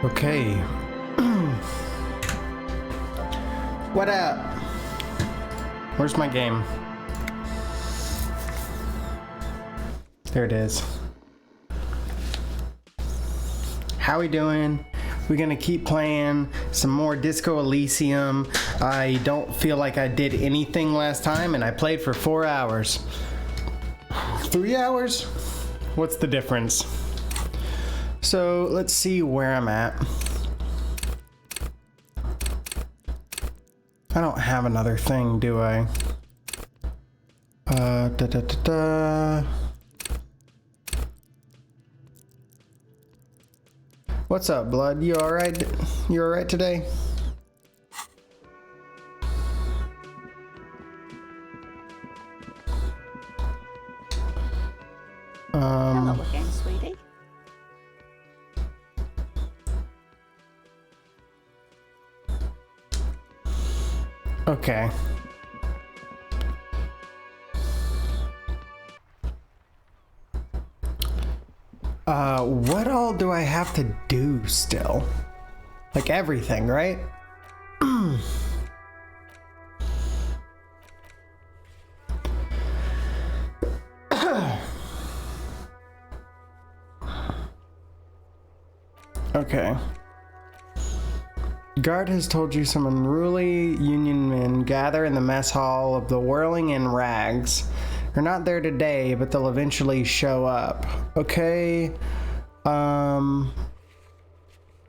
Okay. What up? Where's my game? There it is. How we doing? We're gonna keep playing some more Disco Elysium. I don't feel like I did anything last time, and I played for 4 hours. 3 hours? What's the difference? So let's see where I'm at. I don't have another thing, do I? What's up, Blood? You alright? You alright today? Hello again, sweetie. Okay. What all do I have to do still? Like everything, right? Okay. Guard has told you some unruly Union men gather in the mess hall of the Whirling in Rags. They're not there today, but they'll eventually show up. Okay.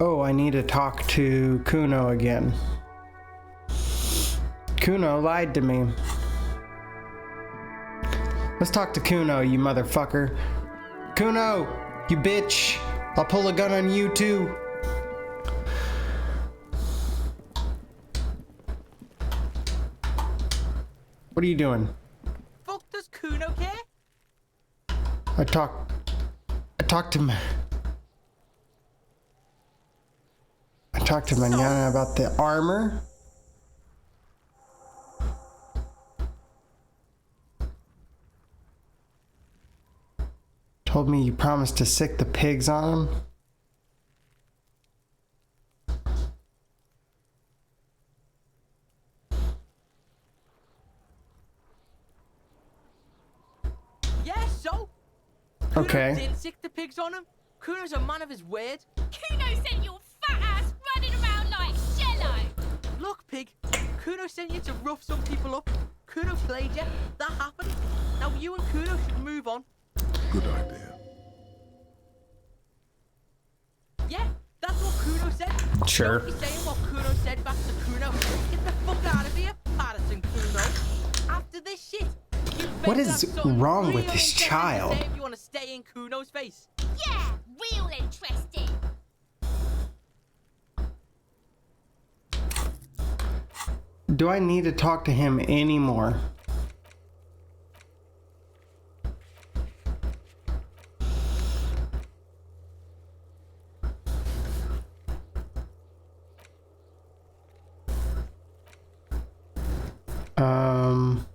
Oh, I need to talk to Kuno again. Kuno lied to me. Let's talk to Kuno, you motherfucker. Kuno, you bitch. I'll pull a gun on you too. What are you doing? Fuck does Kuno care? I talked to him. I talked to Manana about the armor. Told me you promised to sick the pigs on him. Yeah, so? Kuno Okay. did sick the pigs on him. Kuno's a man of his word. Kuno sent your fat ass running around like jello. Look, pig. Kuno sent you to rough some people up. Kuno played you. That happened. Now you and Kuno should move on. Good idea. Yeah, that's what Kuno said. Sure. Don't be saying what Kuno said back to Kuno. Get the fuck out of here, Patterson Kuno. After this shit, you What better is have something wrong with real this interesting to child? say if you want to stay in Kuno's face. Yeah, real interesting. Do I need to talk to him anymore? Um...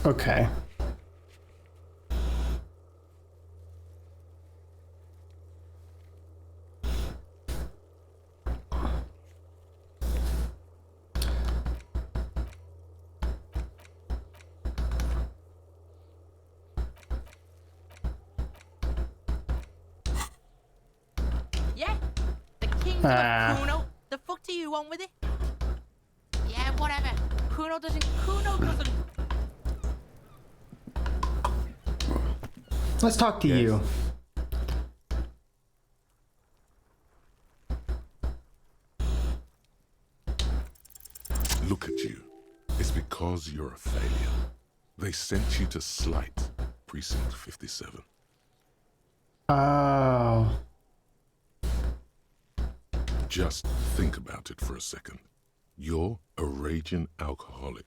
Okay. Yeah? The kingdom of Kuno? The fuck do you want with it? Yeah, whatever. Kuno doesn't. Let's talk to you. Look at you. It's because you're a failure. They sent you to Slight, Precinct 57. Oh. Just think about it for a second. You're a raging alcoholic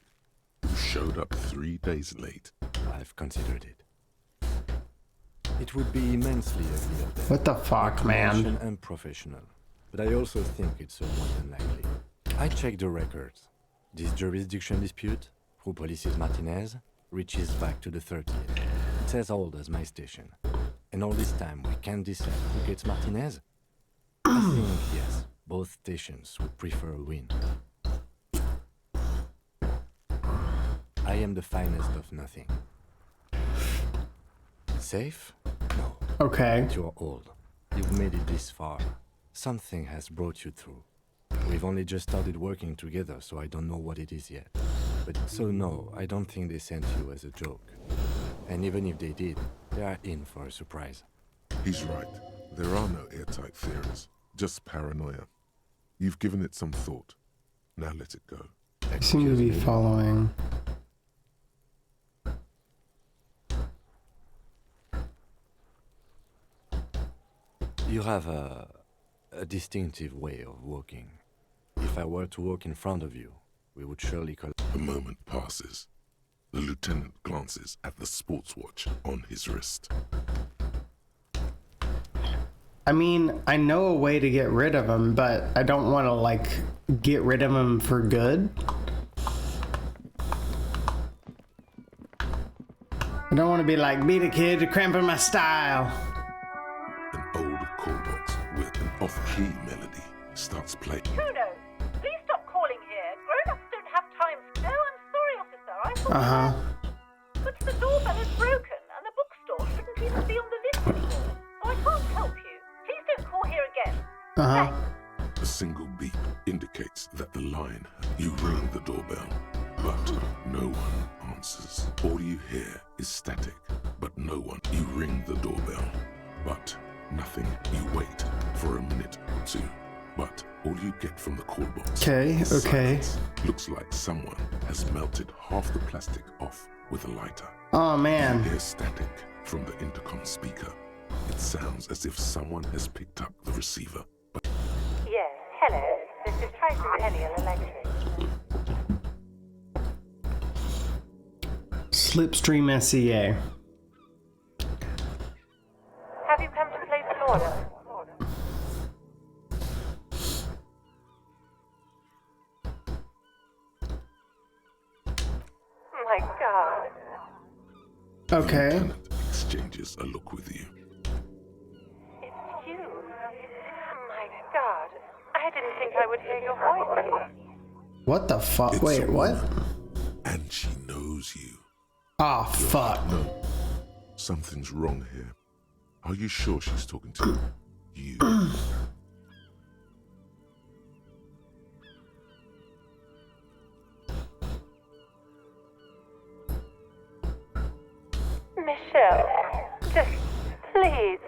who showed up 3 days late. I've considered it. It would be immensely ugly of them. What the fuck, man? Commercial and professional. But I also think it's somewhat unlikely. I checked the records. This jurisdiction dispute, who polices Martinez, reaches back to the 30th. It's as old as my station. And all this time we can't decide who gets Martinez? I think, yes, both stations would prefer a win. I am the finest of nothing. Safe? No. Okay. But you're old. You've made it this far. Something has brought you through. We've only just started working together, so I don't know what it is yet. But so no, I don't think they sent you as a joke. And even if they did, they are in for a surprise. He's right. There are no airtight theories, just paranoia. You've given it some thought. Now let it go. I seem to be following. You have a distinctive way of walking. If I were to walk in front of you, we would surely A moment passes. The lieutenant glances at the sports watch on his wrist. I mean, I know a way to get rid of him, but I don't want to, like, get rid of him for good. I don't want to be like, beat a kid to cramping my style. An old call box with an off-key melody starts playing. Kuno, please stop calling here. Grown-ups don't have time. No, I'm sorry, officer. I thought... But the doorbell is broken, and the bookstore shouldn't even be on the list anymore. So I can't help you. Please don't call here again. A single beep indicates that the line, you ring the doorbell, but no one answers. All you hear is static, but no one. You ring the doorbell, but nothing. You wait for a minute or two, but all you get from the call box is silence. Looks like someone has melted half the plastic off with a lighter. Oh, man. You hear static from the intercom speaker. It sounds as if someone has picked up the receiver. But Yes, hello. This is Tracy Elliot Electric. Slipstream SEA. Have you come to place an order? My God. Okay. the lieutenant exchanges a look with you. It's you. My God. I didn't think I would hear your voice. What the fuck? It's Wait, a what? woman, and she knows you. Ah, fuck. No, something's wrong here. Are you sure she's talking to you? Michelle, just please.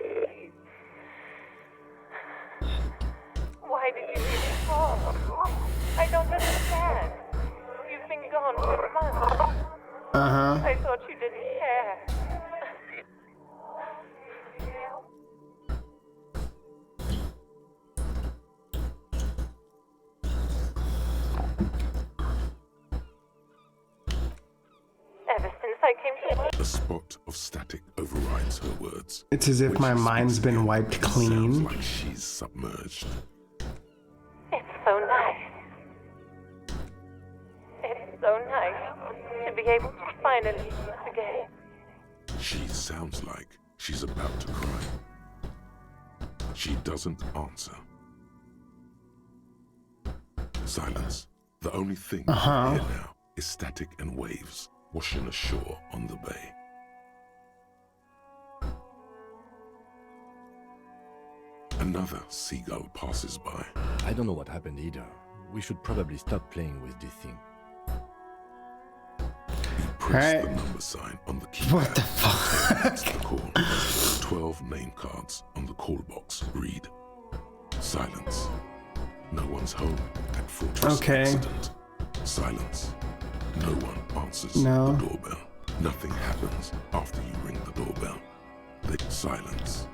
Why did you do this wrong? I don't understand. You've been gone for months. I thought you didn't care. Ever since I came to work. A spot of static overrides her words. It's as if When my she mind's speaks been again, wiped it sounds clean. like she's submerged. It's so nice. It's so nice to be able to finally meet again. She sounds like she's about to cry. She doesn't answer. Silence. The only thing you hear now is static and waves washing ashore on the bay. Another seagull passes by. I don't know what happened either. We should probably stop playing with this thing. You press Right. the number sign on the keypad. What the fuck? That's the call. 12 name cards on the call box read. Silence. No one's home at Fortress Okay. Accident. Silence. No one answers No. the doorbell. Nothing happens after you ring the doorbell. Silence.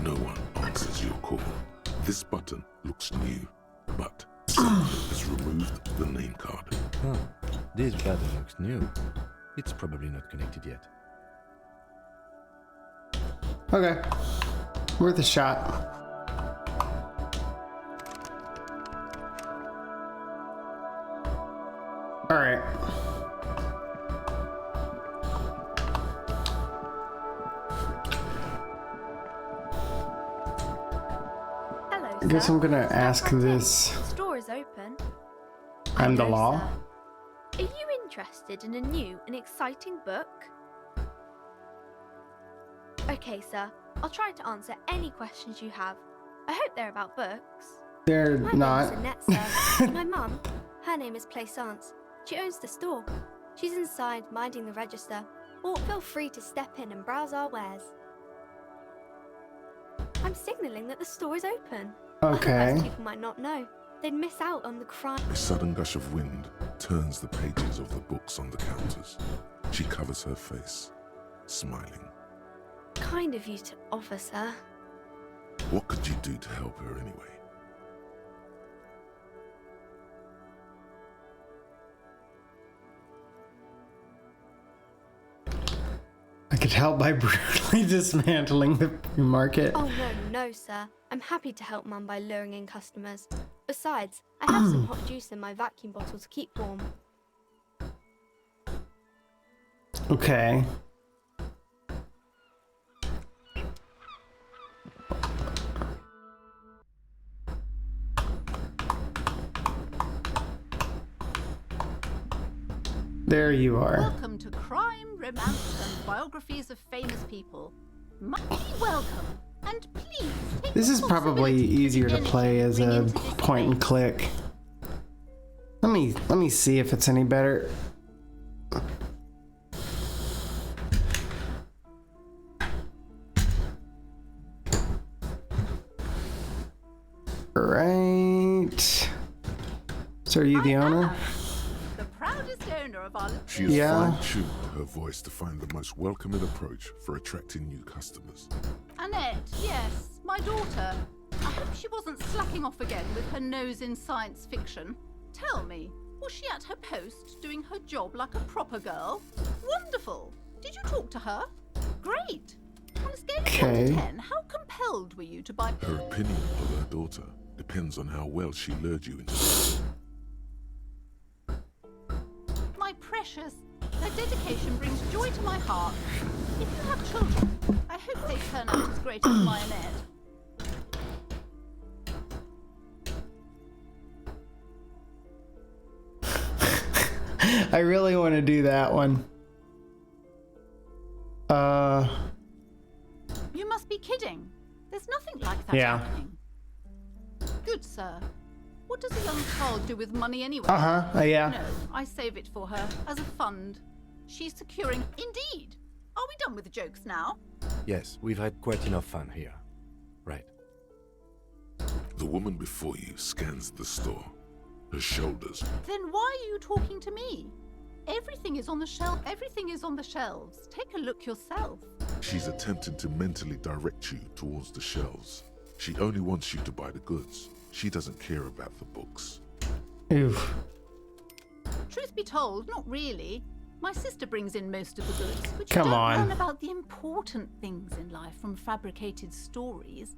No one answers your call. This button looks new. but someone has removed the name card. Huh. This button looks new. It's probably not connected yet. Okay. Worth a shot. Alright. Hello, I guess sir. I'm gonna ask Step right in. this. The store is open. I'm the Hello, law. sir. Are you interested in a new and exciting book? Okay, sir. I'll try to answer any questions you have. I hope they're about books. They're My not. name's Annette, sir. My mum, her name is Plaisance. She owns the store. She's inside minding the register. Or feel free to step in and browse our wares. I'm signalling that the store is open. Okay. Otherwise, people might not know. They'd miss out on the crime. A sudden gush of wind turns the pages of the books on the counters. She covers her face, smiling. Kind of you to offer, sir. What could you do to help her anyway? I could help by brutally dismantling the free market. Oh, no, sir. I'm happy to help Mum by luring in customers. Besides, I have some hot juice in my vacuum bottle to keep warm. Okay. There you are. Welcome to Crime, Romance, and Biographies of Famous People. Be welcome, and please take This is probably responsibility for the easier to energy play you as bring a into this point and space. click. Let me see if it's any better. Right. So are you the owner? The proudest owner of our... She has Yeah. fine-tuned her voice to find the most welcoming approach for attracting new customers. Annette, yes, my daughter. I hope she wasn't slacking off again with her nose in science fiction. Tell me, was she at her post doing her job like a proper girl? Wonderful. Did you talk to her? Great. On a scale of 1 Okay. to 10, how compelled were you to buy... Her opinion of her daughter depends on how well she lured you into it. My precious, their dedication brings joy to my heart. If you have children, I hope they turn out as great as my Annette. I really want to do that one. You must be kidding. There's nothing like that Yeah. happening. Good sir. What does a young child do with money anyway? Yeah. No, I save it for her as a fund. She's securing... Indeed. Are we done with the jokes now? Yes, we've had quite enough fun here. Right. The woman before you scans the store. Her shoulders. Then why are you talking to me? Everything is on the shelf. Everything is on the shelves. Take a look yourself. She's attempting to mentally direct you towards the shelves. She only wants you to buy the goods. She doesn't care about the books. Oof. Truth be told, not really. My sister brings in most of the goods, but you Come don't on. learn about the important things in life from fabricated stories.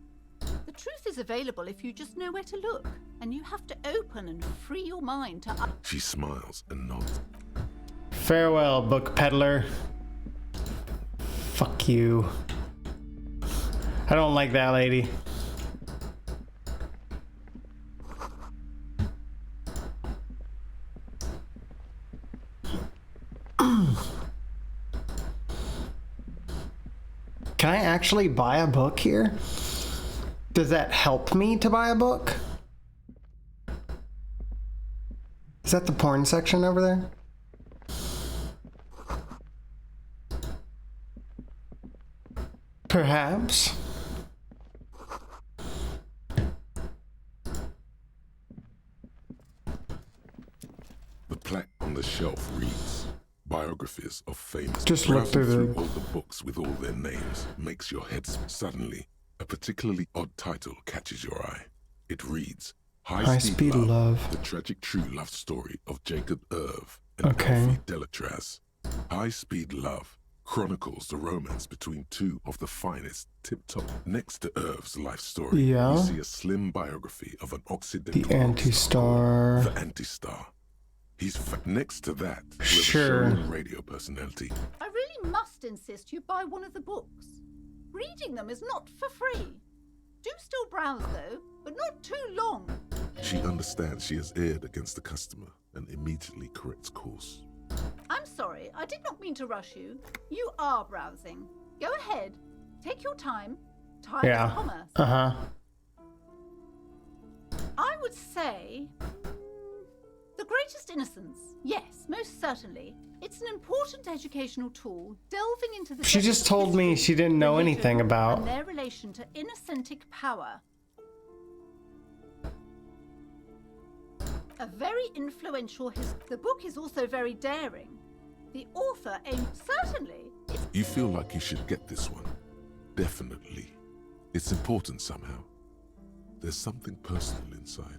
The truth is available if you just know where to look, and you have to open and free your mind to... She smiles and nods. Farewell, book peddler. Fuck you. I don't like that lady. Can I actually buy a book here? Does that help me to buy a book? Is that the porn section over there? Perhaps. The plaque on the shelf reads, Biographies of Famous. Just look Browsing through the- all the books with all their names makes your head suddenly. A particularly odd title catches your eye. It reads, High Speed Love. The tragic true love story of Jacob Irv and Okay. Elfie Delatraz. High Speed Love chronicles the romance between two of the finest tip-top. Next to Irv's life story, Yeah. you see a slim biography of an Occidental The anti-star. The Anti-Star. He's next to that, we're Sure. the show and radio personality. I really must insist you buy one of the books. Reading them is not for free. Do still browse though, but not too long. She understands she has erred against the customer and immediately corrects course. I'm sorry, I did not mean to rush you. You are browsing. Go ahead. Take your time. Time is commerce. Uh-huh. I would say... The Greatest Innocence. Yes, most certainly. It's an important educational tool, delving into the... She just told me she didn't know anything about. And their relation to innocentic power. A very influential The book is also very daring. The author aimed... Certainly. You feel like you should get this one. Definitely. It's important somehow. There's something personal inside.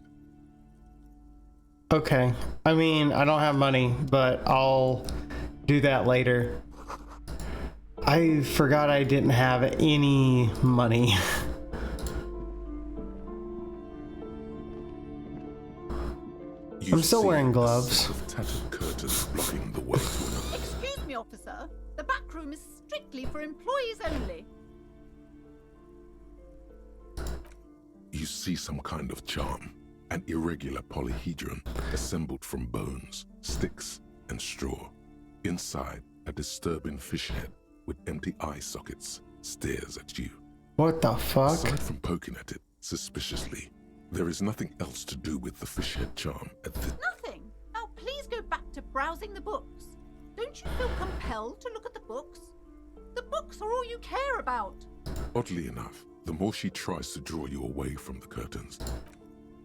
Okay. I mean, I don't have money, but I'll do that later. I forgot I didn't have any money. I'm still wearing gloves. Of tattered curtains blocking the way to another. Excuse me, officer. The back room is strictly for employees only. You see some kind of charm. An irregular polyhedron assembled from bones, sticks, and straw. Inside, a disturbing fish head with empty eye sockets stares at you. What the fuck? Aside from poking at it suspiciously, there is nothing else to do with the fish head charm at this. Nothing. Now please go back to browsing the books. Don't you feel compelled to look at the books? The books are all you care about. Oddly enough, the more she tries to draw you away from the curtains,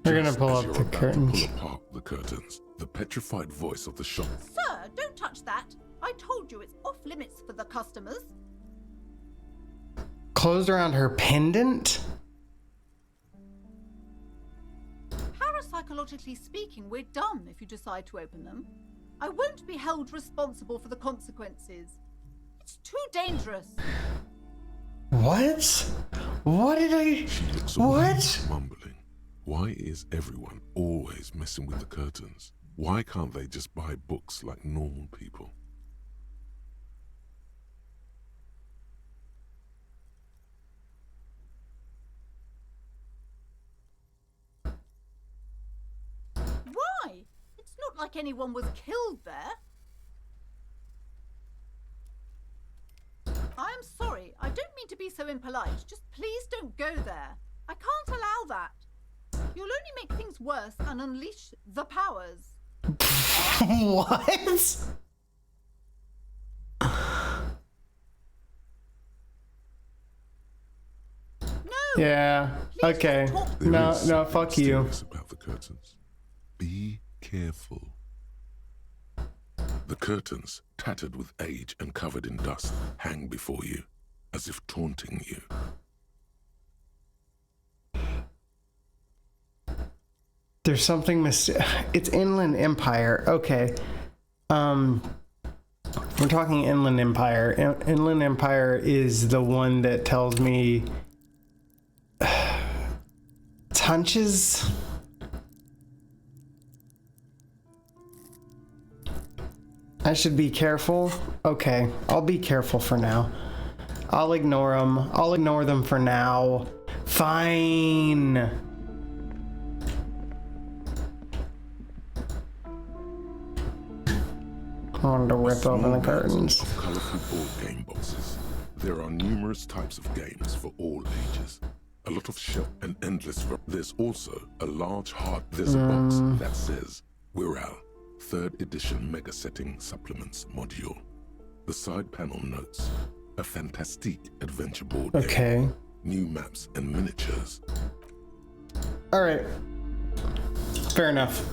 They're gonna just pull as up you're the about to curtains. pull apart the curtains, the petrified voice of the shop. Sir, don't touch that. I told you it's off limits for the customers. Closed around her pendant? Parapsychologically speaking, we're done if you decide to open them. I won't be held responsible for the consequences. It's too dangerous. What? What did I... She looks away, What? mumbling. Why is everyone always messing with the curtains? Why can't they just buy books like normal people? Why? It's not like anyone was killed there. I'm sorry. I don't mean to be so impolite. Just please don't go there. I can't allow that. You'll only make things worse and unleash the powers. What? No! Yeah. Please Okay. don't talk- There No, is no, something fuck you. mysterious about the curtains. Be careful. The curtains, tattered with age and covered in dust, hang before you, as if taunting you. There's something it's Inland Empire. Okay. We're talking Inland Empire. Inland Empire is the one that tells me it's hunches. I should be careful. Okay, I'll be careful for now. I'll ignore them. I'll ignore them for now. Fine. I wanted to rip open the curtains. Of colorful board game boxes. There are numerous types of games for all ages. A lot of shelf and endless. There's also a large heart. There's a box that says Wirral, 3rd edition mega setting supplements module. The side panel notes a fantastique adventure board game. Okay. New maps and miniatures. All right. Fair enough.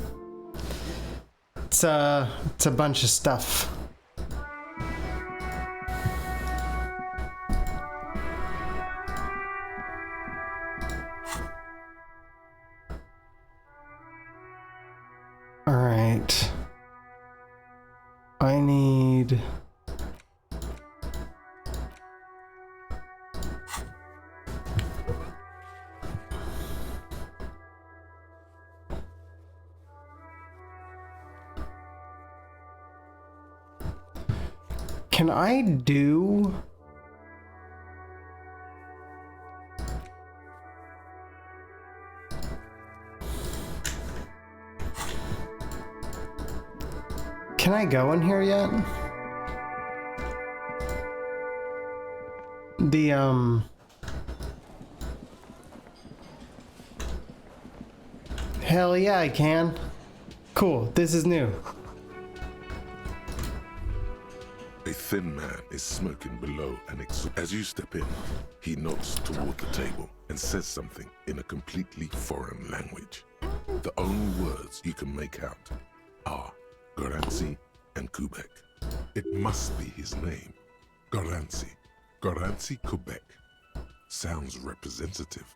It's a bunch of stuff. right. I need... Can I do... Can I go in here yet? Hell yeah, I can. Cool, this is new. A thin man is smoking below an As you step in, he nods toward the table and says something in a completely foreign language. The only words you can make out are Garanzi and Kubek. It must be his name. Garanzi. Garanzi Kubek. Sounds representative.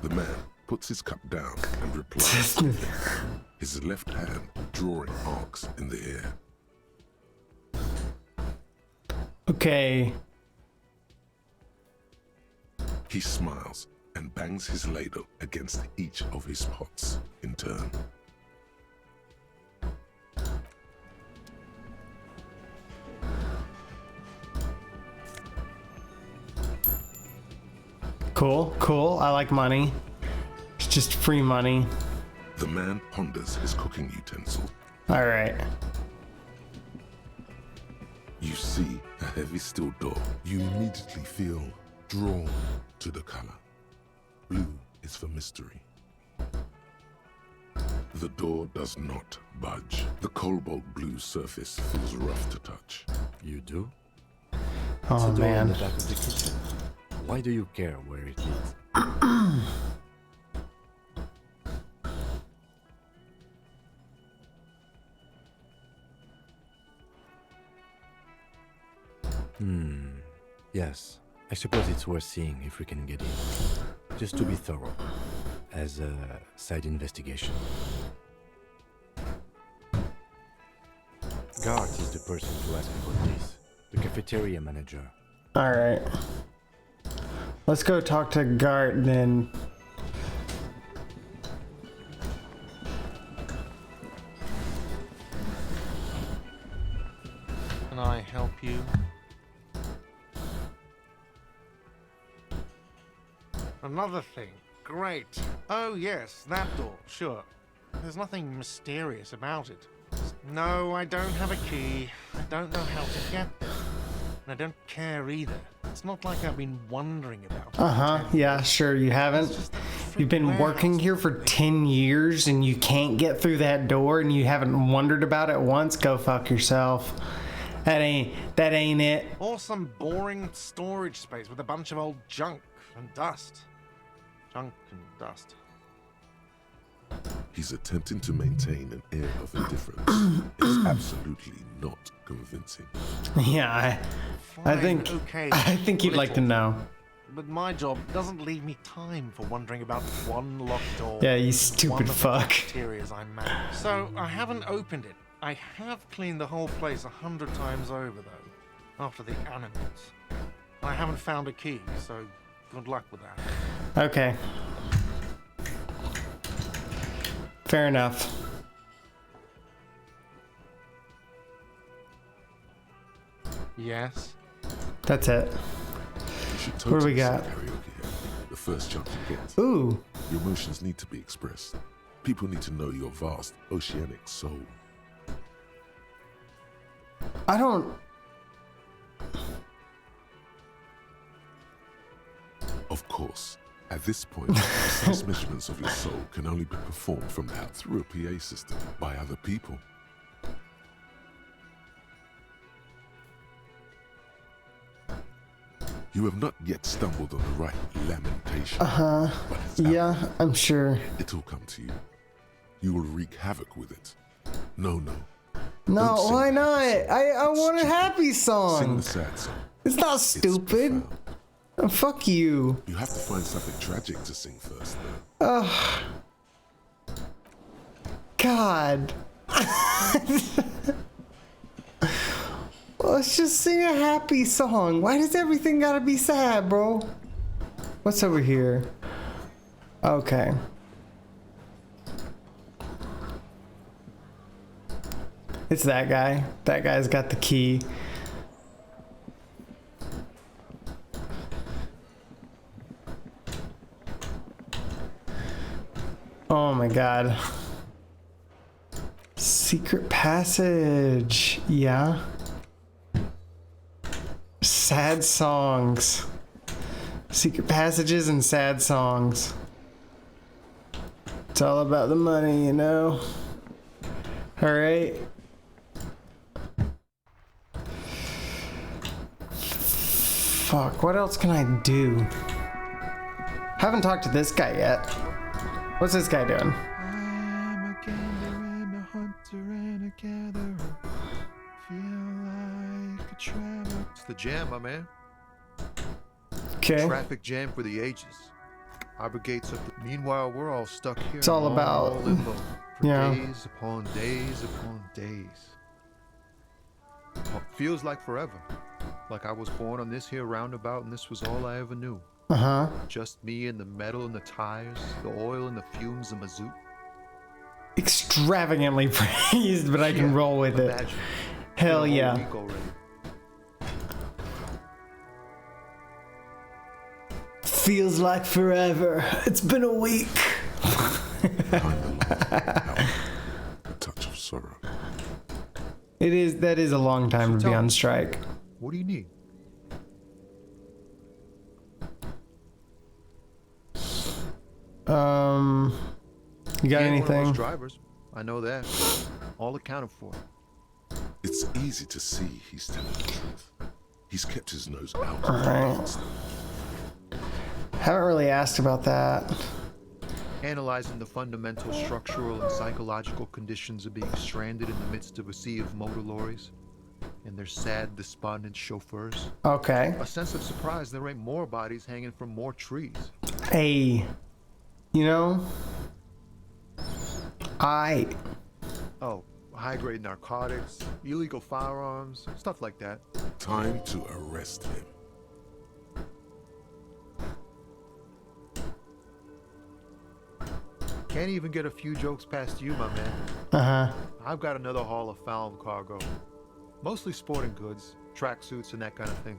The man puts his cup down and replies, his left hand drawing arcs in the air. Okay. He smiles and bangs his ladle against each of his pots in turn. Cool, cool. I like money. It's just free money. The man ponders his cooking utensil. All right. You see a heavy steel door. You immediately feel drawn to the color. Blue is for mystery. The door does not budge. The cobalt blue surface feels rough to touch. You do? Oh It's a door in man. the back of the kitchen. Why do you care where it leads? Yes. I suppose it's worth seeing if we can get in. Just to be thorough. As a side investigation. Gart is the person to ask about this. The cafeteria manager. All right. Let's go talk to Gart then. Can I help you? Another thing. Great. Oh, yes, that door. Sure. There's nothing mysterious about it. No, I don't have a key. I don't know how to get there. And I don't care either. It's not like I've been wondering about it. Uh-huh. Yeah, sure you haven't. You've been working here for 10 years and you can't get through that door and you haven't wondered about it once? Go fuck yourself. That ain't it. Or some boring storage space with a bunch of old junk and dust. Junk and dust. He's attempting to maintain an air of indifference. It's absolutely not convincing. Yeah, I think okay, you'd like to know. But my job doesn't leave me time for wondering about one locked door. Yeah, you stupid one of the fuck. bacterias I manage. So I haven't opened it. I have cleaned the whole place 100 times over though, after the animals. I haven't found a key, so good luck with that. Okay. Fair enough. Yes. That's it. You should What do we totally got? sing karaoke here. The first chance you get. Ooh. Your emotions need to be expressed. People need to know your vast oceanic soul. I don't... Of course, at this point, precise measurements of your soul can only be performed from out through a PA system by other people. You have not yet stumbled on the right lamentation. But it's Yeah, I'm sure. it'll come to you. You will wreak havoc with it. No. No, Don't sing why the not? happy song. I want a happy Sing song. the sad song. It's not It's stupid. profound. Fuck you. You have to find something tragic to sing first, though. God. Let's just sing a happy song. Why does everything gotta be sad, bro? What's over here? Okay. It's that guy. That guy's got the key. Oh my god. Secret passage. Yeah. Sad songs. Secret passages and sad songs. It's all about the money, you know? Alright. Fuck, what else can I do? Haven't talked to this guy yet. What's this guy doing? I'm a gambler and a hunter and a gatherer. Feel like a traveler. It's the jam, my man. Okay. Traffic jam for the ages. Arbor gates up. Meanwhile, we're all stuck here. It's all in about- limbo for yeah. days upon days upon days. Oh, feels like forever. Like I was born on this here roundabout and this was all I ever knew. Uh-huh. Just me and the metal and the tires, the oil and the fumes and mazout. Extravagantly praised, but I can roll with it. Imagine. Hell Been a whole yeah. week already. Feels like forever. It's been a week. A touch of sorrow. That is a long time to be tell on me. strike. What do you need? You got Ain't one of those anything? drivers. I know that. All accounted for. It's easy to see he's telling the truth. He's kept his nose out. Alright. Haven't really asked about that. Analyzing the fundamental structural and psychological conditions of being stranded in the midst of a sea of motor lorries and their sad, despondent chauffeurs. Okay. A sense of surprise there ain't more bodies hanging from more trees. Hey, you know, Oh, high-grade narcotics, illegal firearms, stuff like that. Time to arrest him. Can't even get a few jokes past you, my man. uh-huh. I've got another haul of found cargo. Mostly sporting goods, tracksuits, and that kind of thing.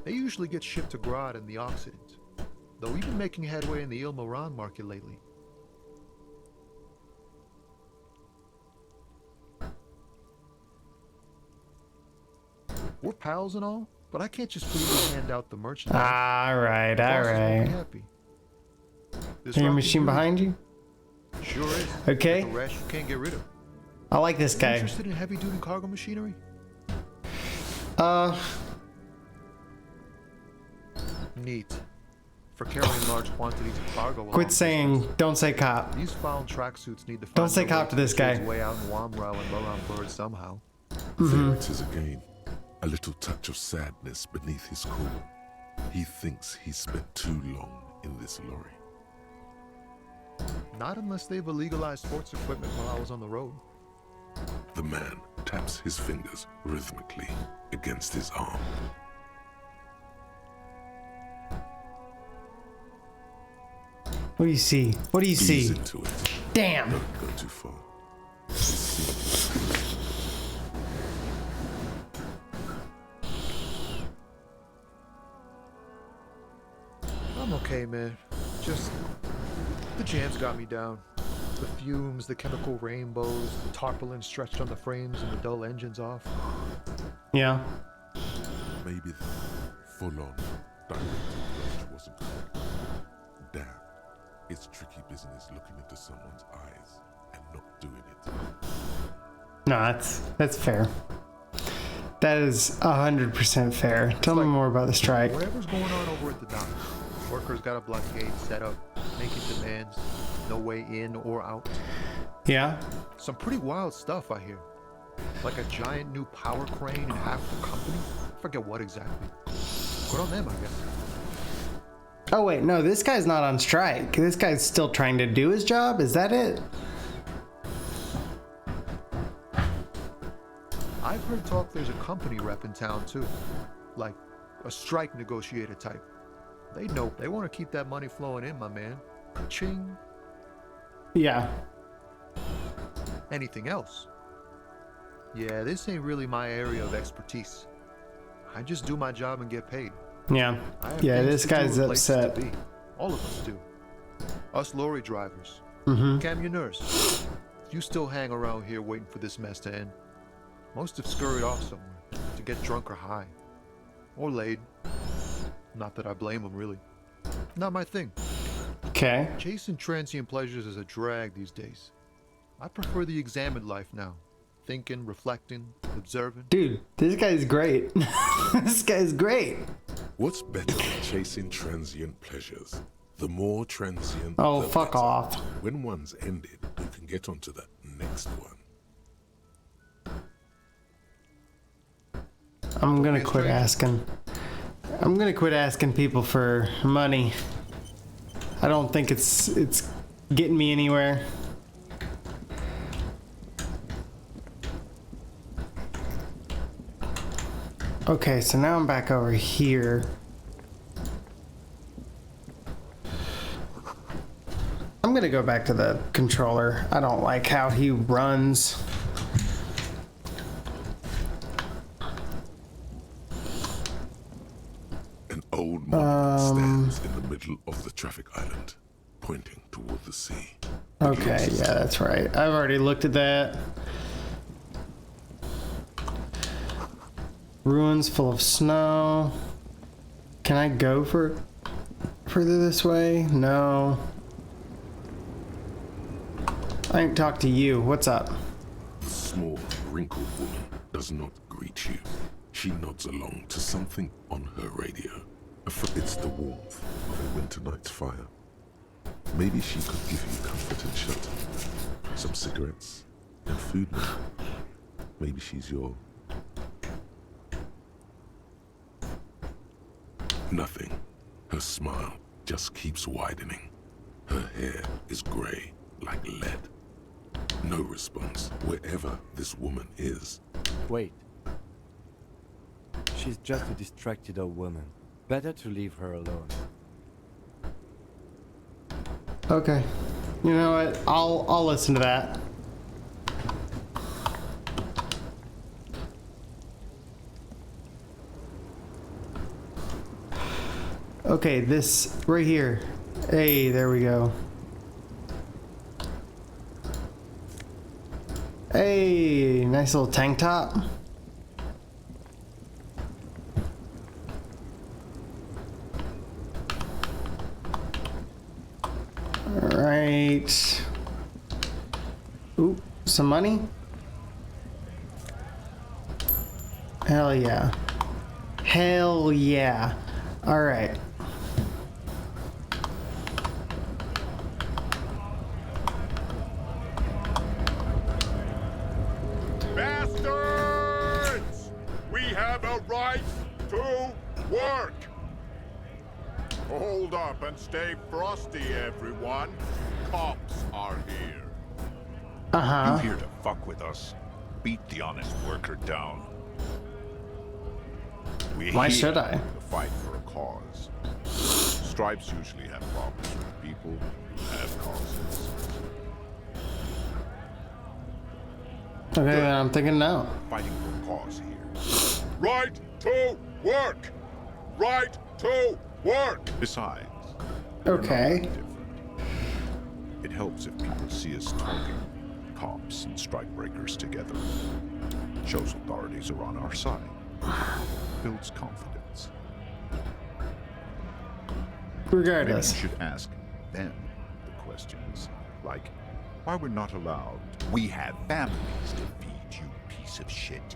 They usually get shipped to Grad in the Occident, though we've been making headway in the Il Moran market lately. We're pals and all, but I can't just freely hand out the merchandise. Alright, Bosses won't be alright. happy. This Your rocket machine duty behind you? Sure is. Okay. The rest you can't get rid of. I like this guy. Interested in heavy-duty cargo machinery? Neat. For carrying large quantities of cargo. along Quit saying, don't say cop. These found tracksuits need to find Don't say their way cop to this the guy. shades way out in Wamrau and Moran Bird somehow. There it is again. A little touch of sadness beneath his cool. He thinks he's spent too long in this lorry. Not unless they've illegalized sports equipment while I was on the road. The man taps his fingers rhythmically against his arm. What do you see? What do you Ease see? into it. Damn. Don't go too far. I'm okay, man. Just the jam's got me down. The fumes, the chemical rainbows, the tarpaulin stretched on the frames and the dull engines off. Yeah. Maybe the full-on direct approach wasn't correct. Damn, it's tricky business looking into someone's eyes and not doing it. No, that's fair. That is 100% fair. Tell me more about the strike. Whatever's going on over at the dock. Workers got a blockade set up, making demands, no way in or out. Yeah? Some pretty wild stuff, I hear. Like a giant new power crane in half the company. I forget what exactly. Good on them, I guess. Oh wait, no, this guy's not on strike. This guy's still trying to do his job? Is that it? I've heard talk there's a company rep in town too. Like a strike negotiator type. They know they want to keep that money flowing in, my man. Ching. Yeah. Anything else? Yeah, this ain't really my area of expertise. I just do my job and get paid. Yeah. I have Yeah, things this to do guy's and places to upset. be. All of us do. Us lorry drivers. Mm-hmm. Camioners. You still hang around here waiting for this mess to end. Most have scurried off somewhere to get drunk or high. Or laid. Not that I blame them, really. Not my thing. Okay. Chasing transient pleasures is a drag these days. I prefer the examined life now. Thinking, reflecting, observing. Dude, this guy's great. This guy's great. What's better than chasing transient pleasures? The more transient, Oh, the fuck better. off. When one's ended, you can get onto the next one. I'm gonna quit asking. I'm gonna quit asking people for money. I don't think it's getting me anywhere. Okay, so now I'm back over here. I'm gonna go back to the controller. I don't like how he runs. An old monument stands in the middle of the traffic island, pointing toward the sea. It Okay, looks yeah, that's right. I've already looked at that. Ruins full of snow. Can I go further this way? No. I ain't talk to you. What's up? The small, wrinkled woman does not greet you. She nods along to something on her radio. It's the warmth of a winter night's fire. Maybe she could give you comfort and shelter. Some cigarettes and food. Maybe she's your... Nothing. Her smile just keeps widening. Her hair is gray like lead. No response wherever this woman is. Wait. She's just a distracted old woman. Better to leave her alone. Okay. You know what? I'll listen to that. Okay, this right here. Hey, there we go. Hey, nice little tank top. Alright. Ooh, some money? Hell yeah. Hell yeah. Alright. Bastards! We have a right to work! Hold up and stay frosty, everyone. Cops are here. Uh-huh. You here to fuck with us? Beat the honest worker down. We're Why here should I? to fight for a cause. Stripes usually have problems with people who have causes. Okay, then I'm thinking no. Fighting for a cause here. Right to work! Right to work! Besides, we're not Okay. that different. It helps if people see us talking, cops and strikebreakers together. Shows authorities are on our side. Builds confidence. Regardless. Maybe you should ask them the questions, like why we're not allowed. We have families to feed, you piece of shit.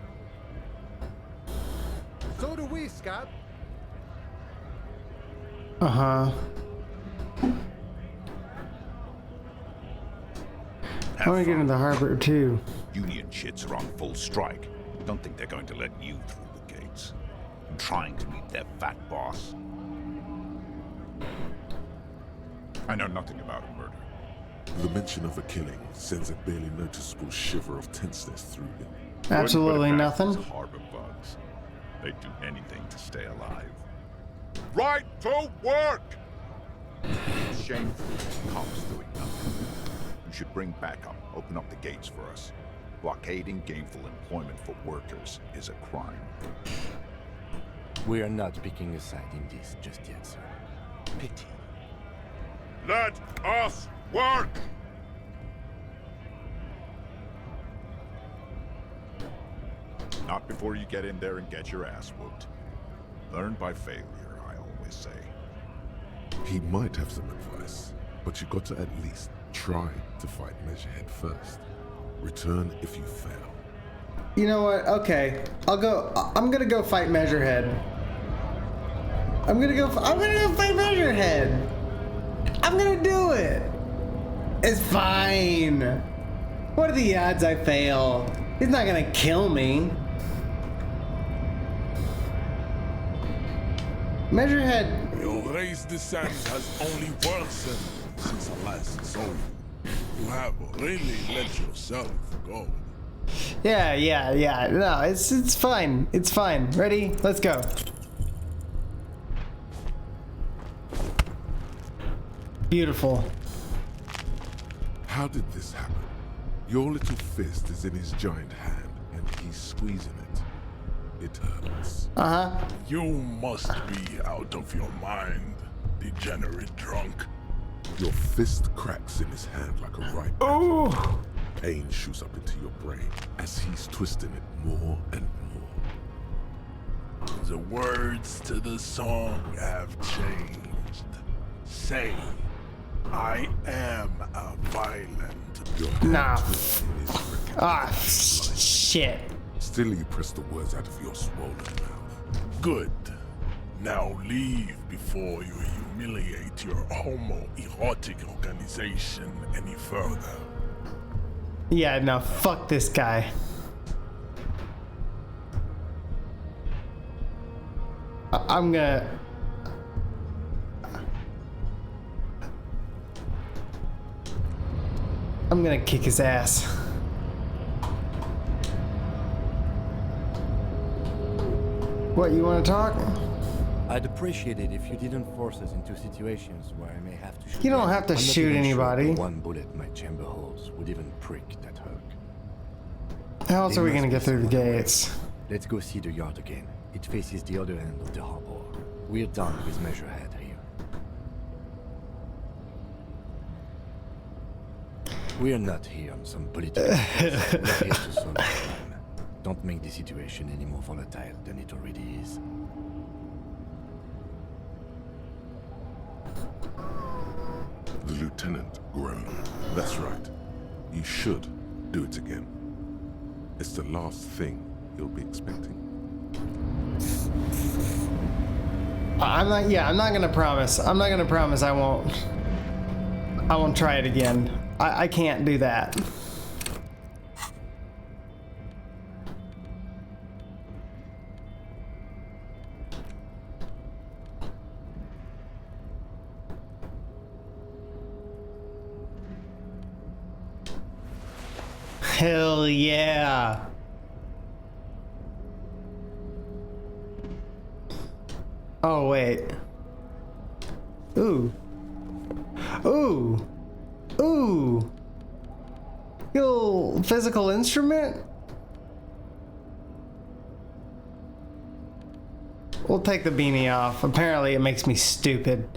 So do we, Scott. Uh-huh. I want to get into the harbor too. Union shits are on full strike. Don't think they're going to let you through the gates. I'm trying to meet their fat boss. I know nothing about a murder. The mention of a killing sends a barely noticeable shiver of tenseness through him. Absolutely nothing. Harbor bugs. They'd do anything to stay alive. Right to work! Shameful. Cops doing nothing. We should bring backup. Open up the gates for us. Blockading gainful employment for workers is a crime. We are not picking a side in this just yet, sir. Pity. Let us work! Not before you get in there and get your ass whooped. Learn by failure, I always say. He might have some advice, but you got to at least try to fight Measurehead first. Return if you fail. You know what? Okay, I'll go. I'm gonna go fight Measurehead. I'm gonna go fight Measurehead. I'm gonna do it. It's fine. What are the odds I fail? He's not gonna kill me. Measurehead. Your race descent has only worsened since I last saw you. You have really let yourself go. Yeah. No, it's fine. It's fine. Ready? Let's go. Beautiful. How did this happen? Your little fist is in his giant hand, and he's squeezing it. It hurts. You must be out of your mind, degenerate drunk. Your fist cracks in his hand like a ripe apple. Pain shoots up into your brain as he's twisting it more and more. The words to the song have changed. Say, I am a violent. Nah. Shit. Still, you press the words out of your swollen mouth. Good. Now leave before you humiliate your homoerotic organization any further. Yeah, no, fuck this guy. I'm gonna kick his ass. What, you wanna talk? I'd appreciate it if you didn't force us into situations where I may have to shoot. You don't have to I'm not shoot even sure anybody. the one bullet my chamber holds would even prick that hook. How else There are we gonna must get be through the some other way. gates? Let's go see the yard again. It faces the other end of the harbor. We're done with Measurehead here. We're not here on some political case. We're here to solve the crime. Don't make the situation any more volatile than it already is. The lieutenant groaned. That's right. You should do it again. It's the last thing you'll be expecting. I'm not gonna promise. I'm not gonna promise I won't try it again. I can't do that. Hell yeah. Oh, wait. Ooh. Ooh. Ooh. Little physical instrument? We'll take the beanie off. Apparently it makes me stupid.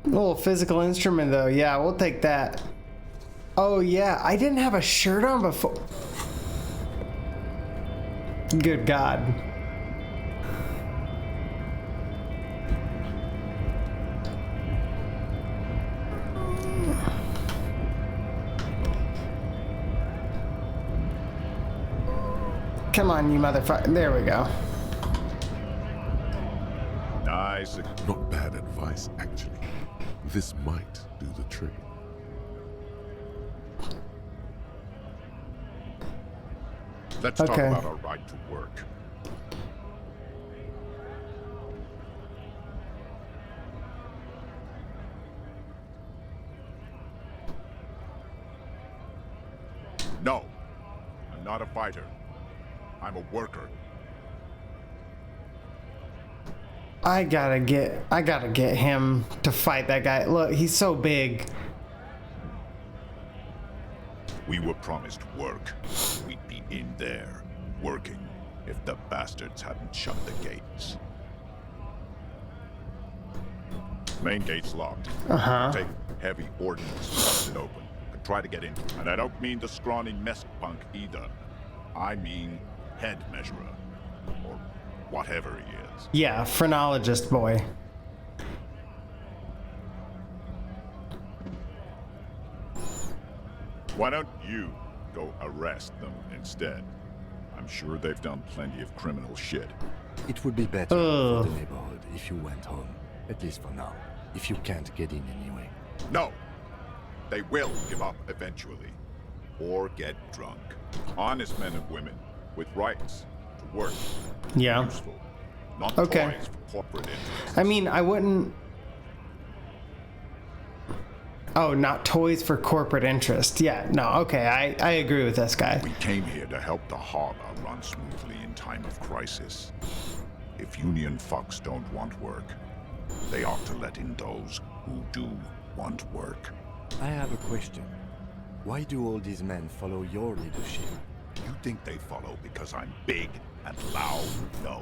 Little physical instrument though. Yeah, we'll take that. Oh yeah, I didn't have a shirt on before. Good God. Come on, you motherfucker. There we go. Nice. Not bad advice, actually. This might do the trick. Let's talk Okay. about our right to work. I'm not a fighter. I'm a worker. I gotta get him to fight that guy. Look, he's so big. We were promised work. We'd be in there, working, if the bastards hadn't shut the gates. Main gate's locked. Take heavy ordnance to bust it open. Could try to get in. And I don't mean the scrawny mess punk either. I mean head measurer. Or whatever he is. Yeah, phrenologist boy. Why don't you go arrest them instead? I'm sure they've done plenty of criminal shit. It would be better for the neighborhood if you went home. At least for now. If you can't get in anyway. No! They will give up eventually. Or get drunk. Honest men and women with rights to work. Yeah. Useful. Not Okay. toys for corporate interests. I mean, I wouldn't... Oh, not toys for corporate interest. Yeah, no, okay, I agree with this guy. We came here to help the harbor run smoothly in time of crisis. If union fucks don't want work, they ought to let in those who do want work. I have a question. Why do all these men follow your leadership? You think they follow because I'm big and loud? No.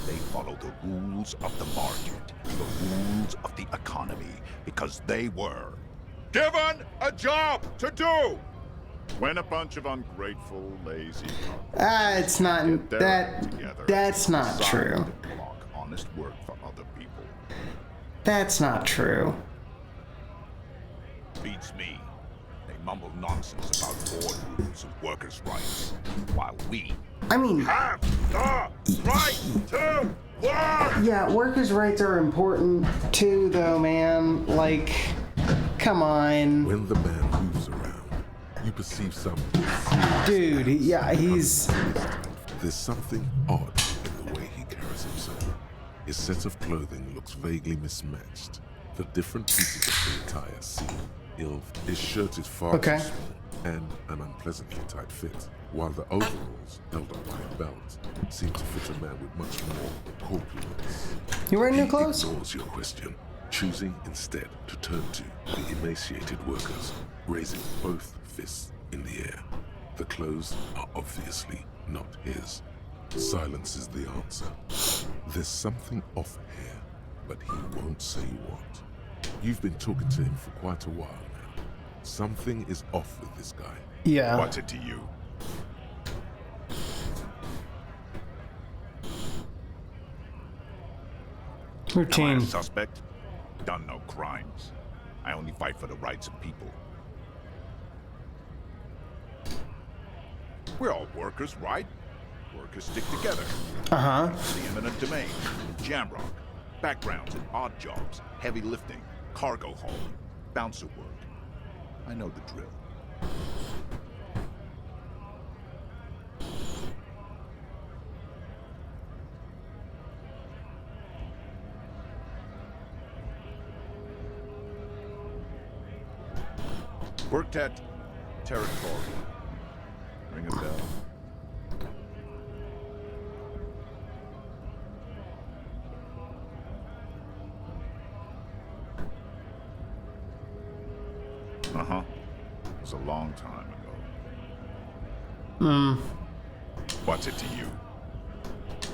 They follow the rules of the market, the rules of the economy, because they were given a job to do! When a bunch of ungrateful, lazy... It's not... That's not true. Block honest work for other people. That's not true. Beats me. They mumble nonsense about board rules and workers' rights, while we I mean... have the right to work! Yeah, workers' rights are important too, though, man. Like, come on. When the man moves around, you perceive something. Dude, yeah, he's... There's something odd in the way he carries himself. His sense of clothing looks vaguely mismatched. The different pieces of the attire seem ill. His shirt is far too small and an unpleasantly tight fit, while the overalls, held up by a belt, seem to fit a man with much more corpulence. You wearing new clothes? He ignores your question, choosing instead to turn to the emaciated workers, raising both fists in the air. The clothes are obviously not his. Silence is the answer. There's something off here, but he won't say what. You've been talking to him for quite a while now. Something is off with this guy. Yeah. What's it to you? Routine. Am I a suspect? Done no crimes. I only fight for the rights of people. We're all workers, right? Workers stick together. The eminent domain, jamrock, backgrounds in odd jobs, heavy lifting, cargo hauling, bouncer work. I know the drill. Worked at Territorial. Ring a bell. It was a long time ago. What's it to you?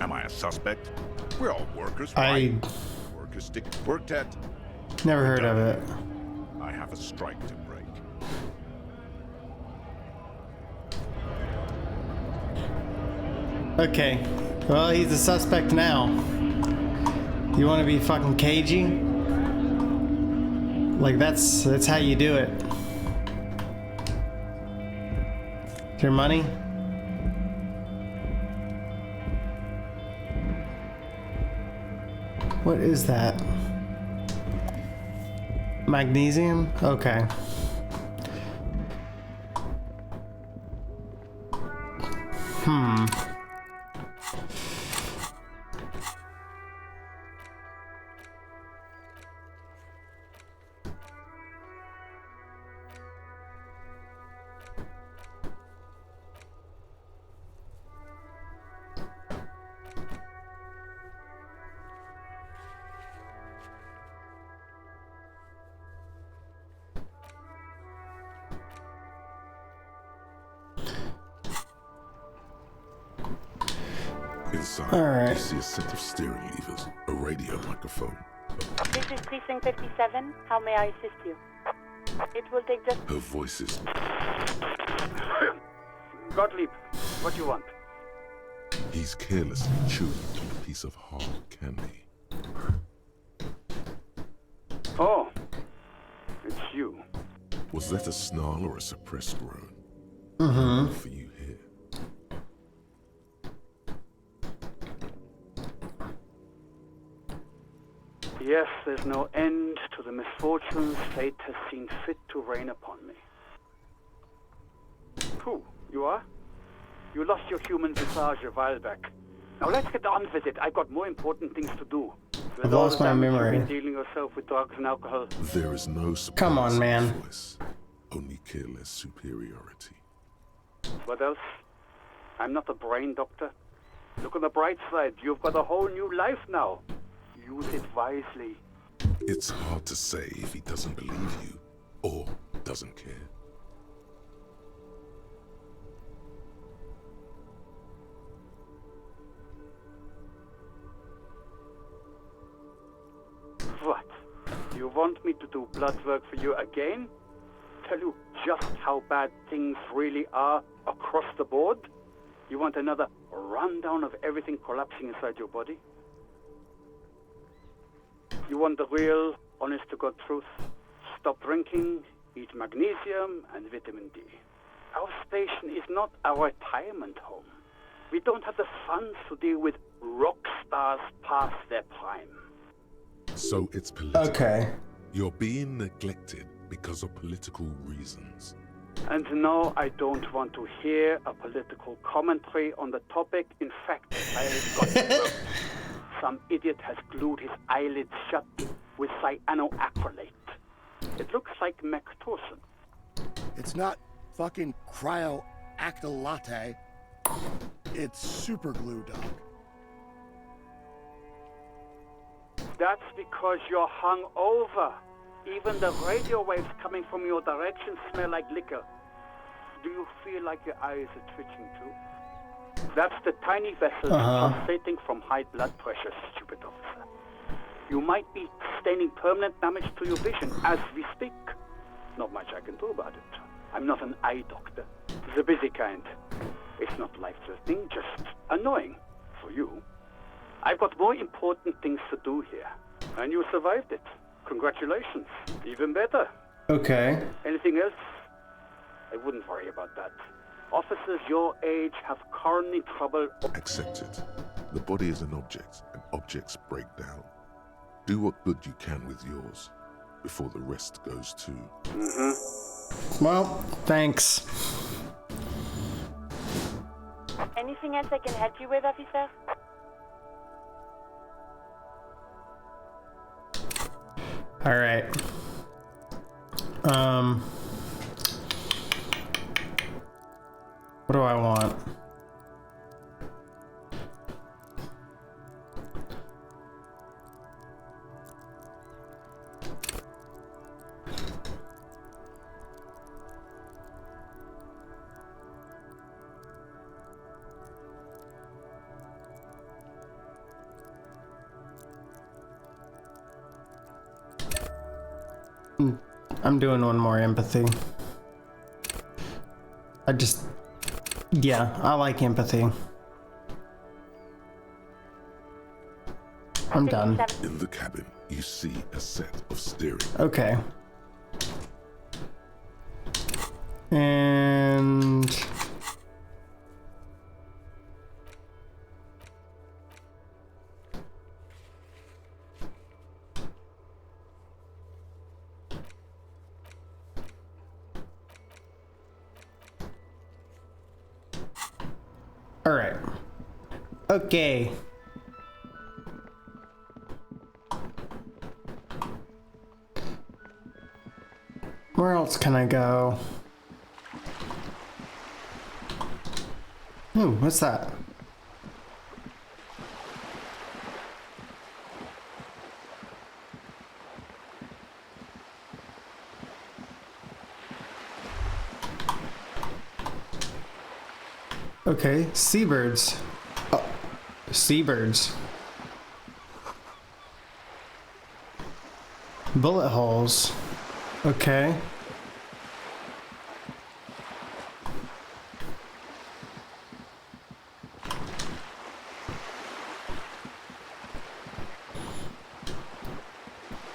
Am I a suspect? We're all workers, right? Workers stick. Worked at... Never heard of it. I have a strike to break. Okay. Well, he's a suspect now. You want to be fucking cagey? Like, that's how you do it. Your money? What is that? Magnesium? Okay. Inside, Alright. you see a set of steering levers, a radio microphone. This is Precinct 57. How may I assist you? It will take just... Her voice is... Gottlieb, what do you want? He's carelessly chewing a piece of hard candy. Oh, it's you. Was that a snarl or a suppressed groan? Mm-hmm. For you here. Yes, there's no end to the misfortunes fate has seen fit to rain upon me. Who? You are? You lost your human visage a while back. Now let's get on with it. I've got more important things to do. I've lost my memory. You've been dealing yourself with drugs and alcohol. There is no surprise Come on, in man. his voice, only careless superiority. What else? I'm not a brain doctor. Look on the bright side. You've got a whole new life now. Use it wisely. It's hard to say if he doesn't believe you or doesn't care. What? You want me to do blood work for you again? Tell you just how bad things really are across the board? You want another rundown of everything collapsing inside your body? You want the real, honest-to-God truth? Stop drinking, eat magnesium and vitamin D. Our station is not a retirement home. We don't have the funds to deal with rock stars past their prime. So it's political. Okay. You're being neglected because of political reasons. And no, I don't want to hear a political commentary on the topic. In fact, I've got it. Some idiot has glued his eyelids shut with cyanoacrylate. It looks like Mactorson. It's not fucking cryoacrylate. It's super glue, Doc. That's because you're hung over. Even the radio waves coming from your direction smell like liquor. Do you feel like your eyes are twitching too? That's the tiny vessel pulsating from high blood pressure, stupid officer. You might be sustaining permanent damage to your vision as we speak. Not much I can do about it. I'm not an eye doctor. The busy kind. It's not life-threatening, just annoying for you. I've got more important things to do here. And you survived it. Congratulations. Even better. Okay. Anything else? I wouldn't worry about that. Officers your age have coronary trouble. Accept it. The body is an object, and objects break down. Do what good you can with yours, before the rest goes too. Well, thanks. Anything else I can help you with, officer? All right. What do I want? I'm doing one more empathy. Yeah, I like empathy. I'm done. In the cabin, you see a set of steering. Okay. And... all right. Okay. Where else can I go? Ooh, what's that? Okay, seabirds. Seabirds. Bullet holes. Okay.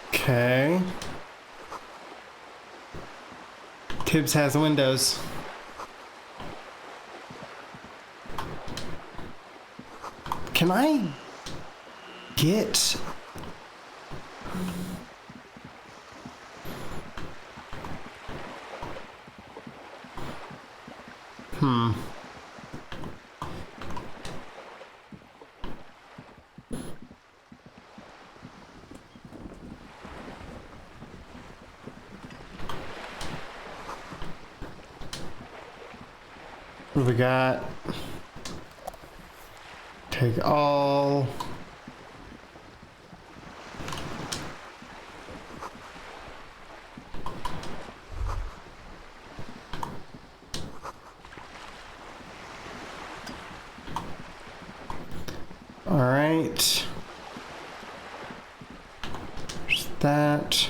Okay. Tibbs has windows. Can I get... What do we got? Take all. All right. There's that.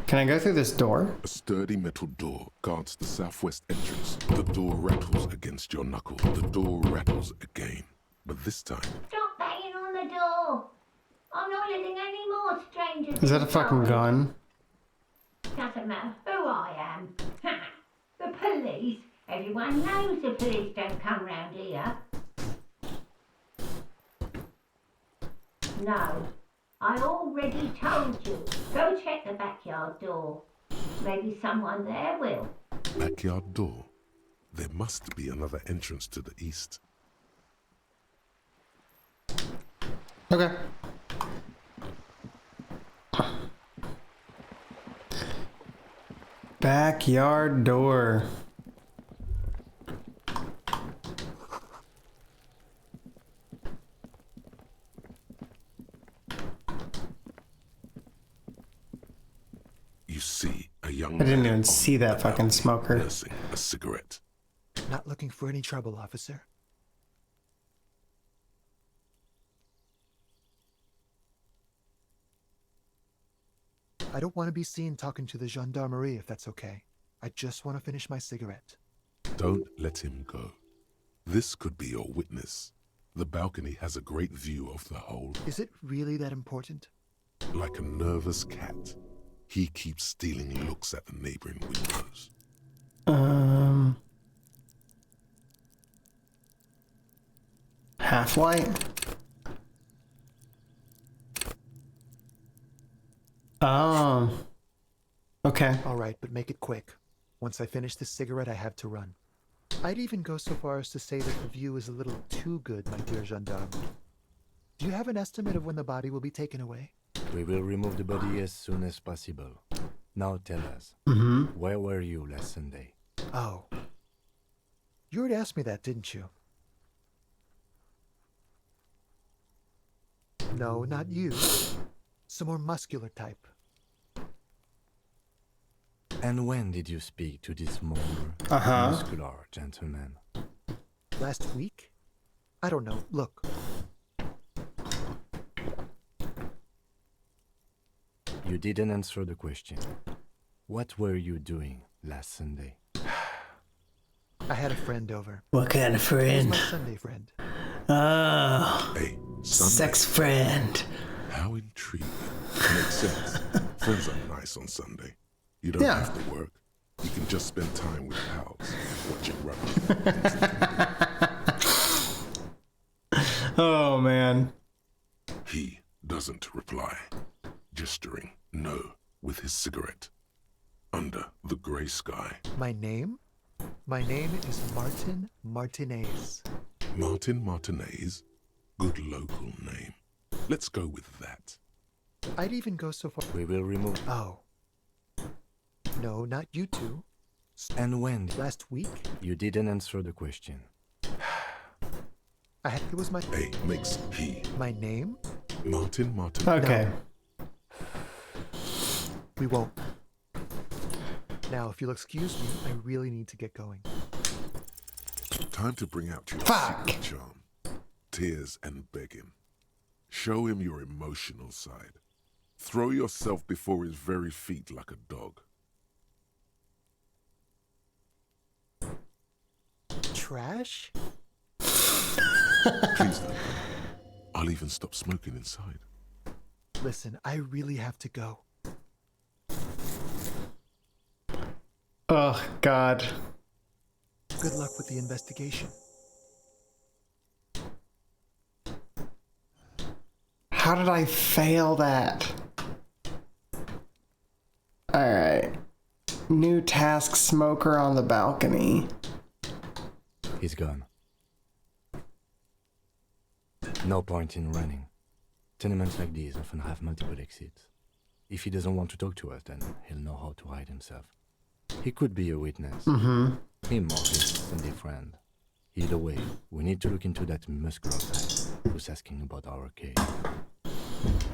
Can I go through this door? A sturdy metal door guards the southwest entrance. The door rattles against your knuckle. The door rattles again, but this time... Stop banging on the door! I'm not letting any more strangers Is that a fucking inside. gun? Doesn't matter who I am. The police? Everyone knows the police don't come round here. No. I already told you. Go check the backyard door. Maybe someone there will. Backyard door? There must be another entrance to the east. Okay. Backyard door. You see a young I didn't man even on see that the fucking balcony smoker. nursing a cigarette. Not looking for any trouble, officer. I don't want to be seen talking to the gendarmerie if that's okay. I just want to finish my cigarette. Don't let him go. This could be your witness. The balcony has a great view of the whole. Is it really that important? Like a nervous cat, he keeps stealing looks at the neighboring windows. Half-light? Oh. Okay. All right, but make it quick. Once I finish this cigarette, I have to run. I'd even go so far as to say that the view is a little too good, my dear gendarme. Do you have an estimate of when the body will be taken away? We will remove the body as soon as possible. Now tell us, where were you last Sunday? Oh. You already asked me that, didn't you? No, not you. Some more muscular type. And when did you speak to this more muscular gentleman? Last week? I don't know. Look. You didn't answer the question. What were you doing last Sunday? I had a friend over. What kind of He friend? was my Sunday friend. Oh. Hey, Sex friend. How intriguing. Makes sense. Friends are nice on Sunday. You don't have to work. You can just spend time with pals, watching rugby. Oh, man. He doesn't reply, gesturing no with his cigarette. Under the grey sky. My name? My name is Martin Martinez. Martin Martinez? Good local name. Let's go with that. I'd even go so far. We will remove... Oh. No, not you two. And when? Last week? You didn't answer the question. It was my... A makes he. My name? Martin Martinez. Okay. We won't. Now, if you'll excuse me, I really need to get going. Time to bring out your Fuck. secret charm. Tears and begging. Show him your emotional side. Throw yourself before his very feet like a dog. Trash? Please don't. I'll even stop smoking inside. Listen, I really have to go. Oh, God. Good luck with the investigation. How did I fail that? Alright. New task, smoker on the balcony. He's gone. No point in running. Tenements like these often have multiple exits. If he doesn't want to talk to us, then he'll know how to hide himself. He could be a witness. Mm-hmm. Him or his Sunday friend. Either way, we need to look into that muscular type who's asking about our case.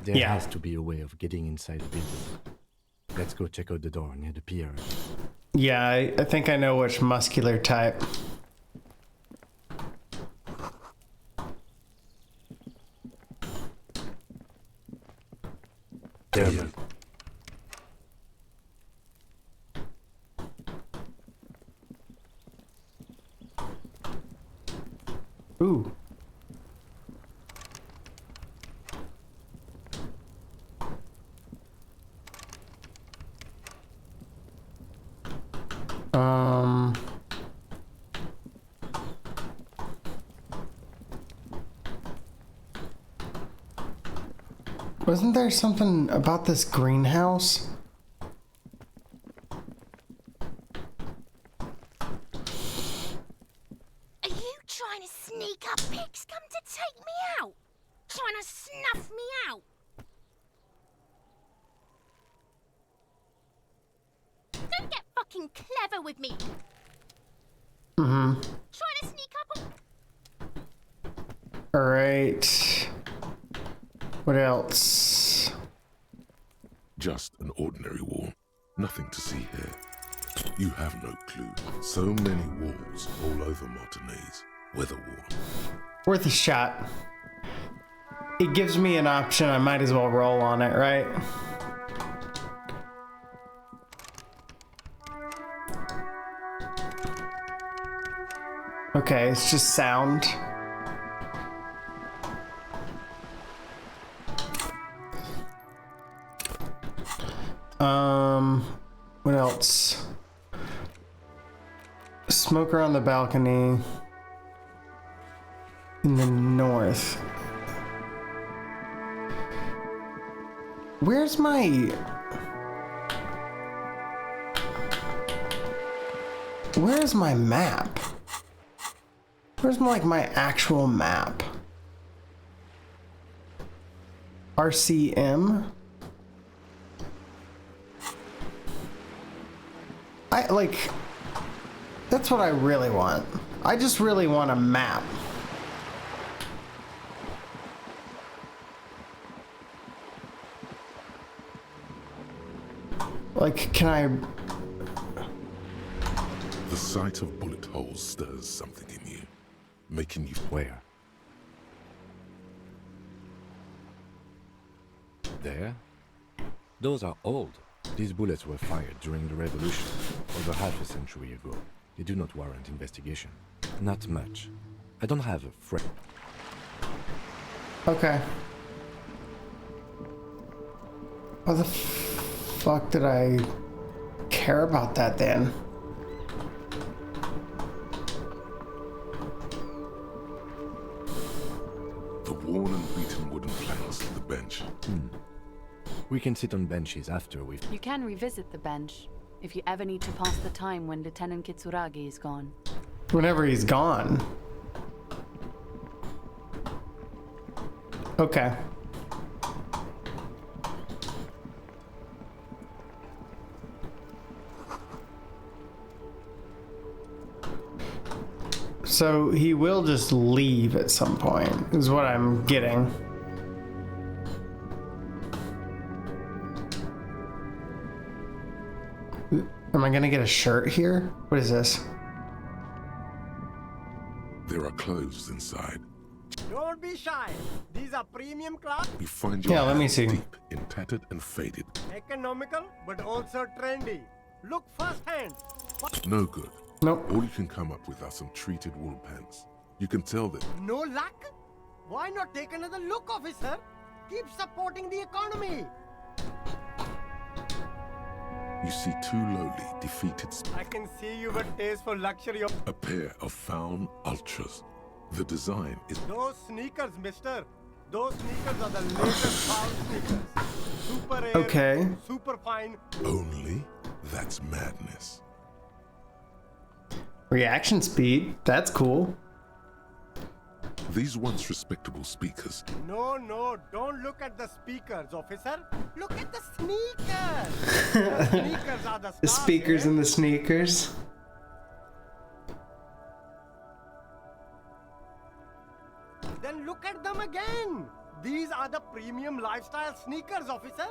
There has to be a way of getting inside the building. Let's go check out the door near the pier. Yeah, I think I know which muscular type. There. Ooh. Wasn't there something about this greenhouse? Are you trying to sneak up pigs come to take me out? Trying to snuff me out? Don't get fucking clever with me. Mm-hmm. Trying to sneak up on... Alright. What else? Just an ordinary wall. Nothing to see here. You have no clue. So many walls all over Martinez. Weather wall. Worth a shot. It gives me an option. I might as well roll on it, right? Okay, it's just sound. What else? Smoker on the balcony in the north. Where's my... Where's my map? Where's my actual map? RCM? That's what I really want. I just really want a map. Can I... The sight of bullet holes stirs something in you, making you... Where? There? Those are old. These bullets were fired during the revolution, over half a century ago. They do not warrant investigation. Not much. I don't have a friend. Okay. Why the fuck did I care about that then? The worn and beaten wooden planks, the bench. We can sit on benches after we've... You can revisit the bench if you ever need to pass the time when Lieutenant Kitsuragi is gone. Whenever he's gone. Okay. So he will just leave at some point, is what I'm getting. Am I gonna get a shirt here? What is this? There are clothes inside. Don't be shy. These are premium class. You find your let me hands see. deep in tattered and faded. Economical, but also trendy. Look firsthand. No good. Nope. All you can come up with are some treated wool pants. You can tell that No luck? Why not take another look, officer? Keep supporting the economy. you see two lowly, defeated I can see you got taste for luxury. a pair of found ultras. The design is Those sneakers, mister. Those sneakers are the latest found sneakers. Super air, Okay. super fine. only that's madness. Reaction speed. That's cool. These once respectable speakers No, don't look at the speakers, officer. Look at the sneakers. The sneakers are the The stars, speakers eh? and the sneakers. Then look at them again. These are the premium lifestyle sneakers, officer.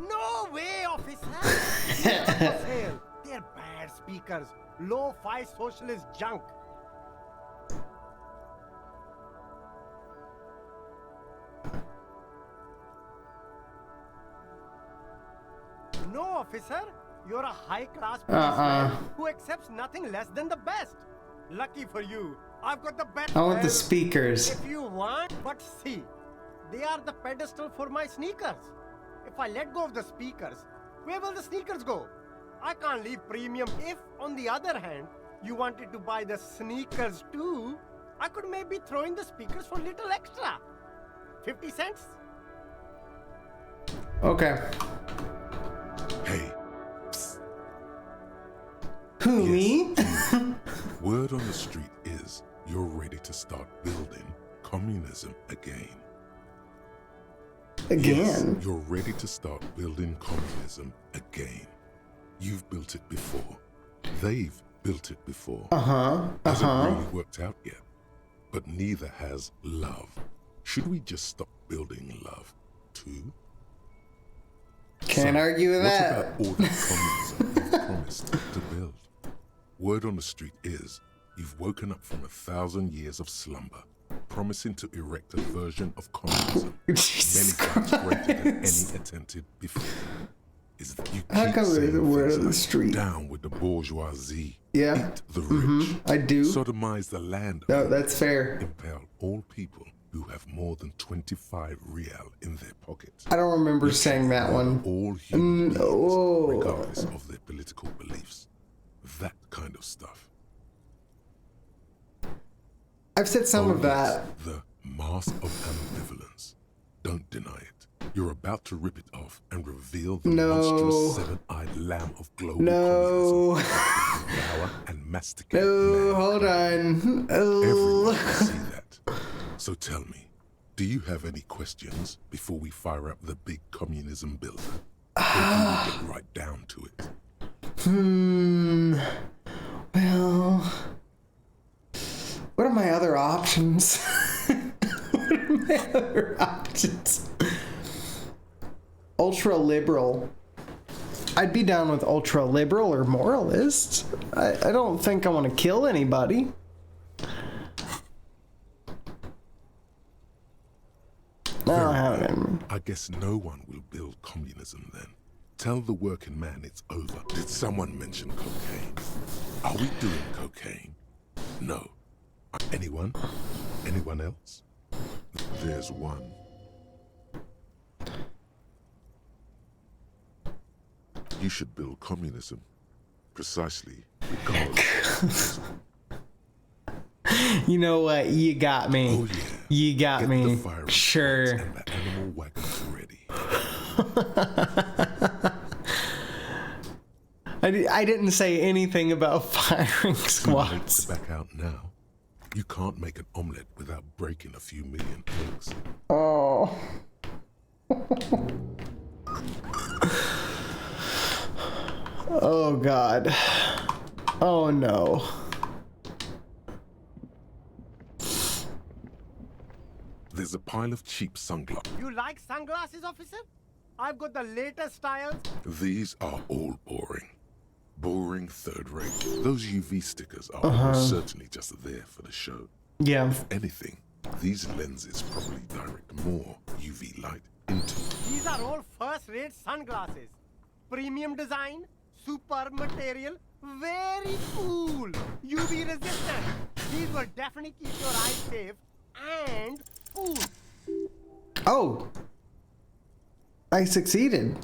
No way, officer. These are not for sale. They're bad speakers. Low-fi socialist junk. No, officer. You're a high-class policeman who accepts nothing less than the best. Lucky for you, I've got the best. I want the Well, speakers. If you want, but see, they are the pedestal for my sneakers. If I let go of the speakers, where will the sneakers go? I can't leave premium. If, on the other hand, you wanted to buy the sneakers too, I could maybe throw in the speakers for little extra. 50 cents? Okay. Hey. Who, me? Word on the street is you're ready to start building communism again. Yes, Again? you're ready to start building communism again. You've built it before. They've built it before. Hasn't really worked out yet. But neither has love. Should we just stop building love too? Can't argue with what that. about all the communism you've promised to build? Word on the street is you've woken up from 1,000 years of slumber, promising to erect a version of communism many times greater than any attempted before. Is that you How keep come there's a saying word things on the like, street? down with the bourgeoisie, Yeah. eat the rich, I do. sodomize the land, No, that's fair. impale all people who have more than 25 real in their pockets. I don't remember saying that one. All human beings, No. regardless of their political beliefs. That kind of stuff. I've said some of that. The mask of ambivalence. Don't deny it. You're about to rip it off and reveal the monstrous seven-eyed lamb of global communism. Devour and masticate. No, hold on. Everyone can see that. So tell me, do you have any questions before we fire up the big communism builder? Or do we get right down to it? Well, what are my other options? What are my other options? Ultra liberal. I'd be down with ultra liberal or moralist. I don't think I want to kill anybody. I guess no one will build communism then. Tell the working man it's over. Did someone mention cocaine? Are we doing cocaine? No. Anyone? Anyone else? There's one. You should build communism. Precisely because... You know what? You got me. Oh, yeah. You got Get me. the firing Sure. squads and the animal wagons ready. I didn't say anything about firing Too late squads. to back out now. You can't make an omelette without breaking a few million eggs. Oh. Oh God. Oh no. There's a pile of cheap sunglasses. You like sunglasses, officer? I've got the latest styles. These are all boring. Boring third rate. Those UV stickers are almost certainly just there for the show. Yeah. If anything, these lenses probably direct more UV light into. These are all first-rate sunglasses. Premium design, super material, very cool. UV resistant. These will definitely keep your eyes safe and cool. Oh! I succeeded.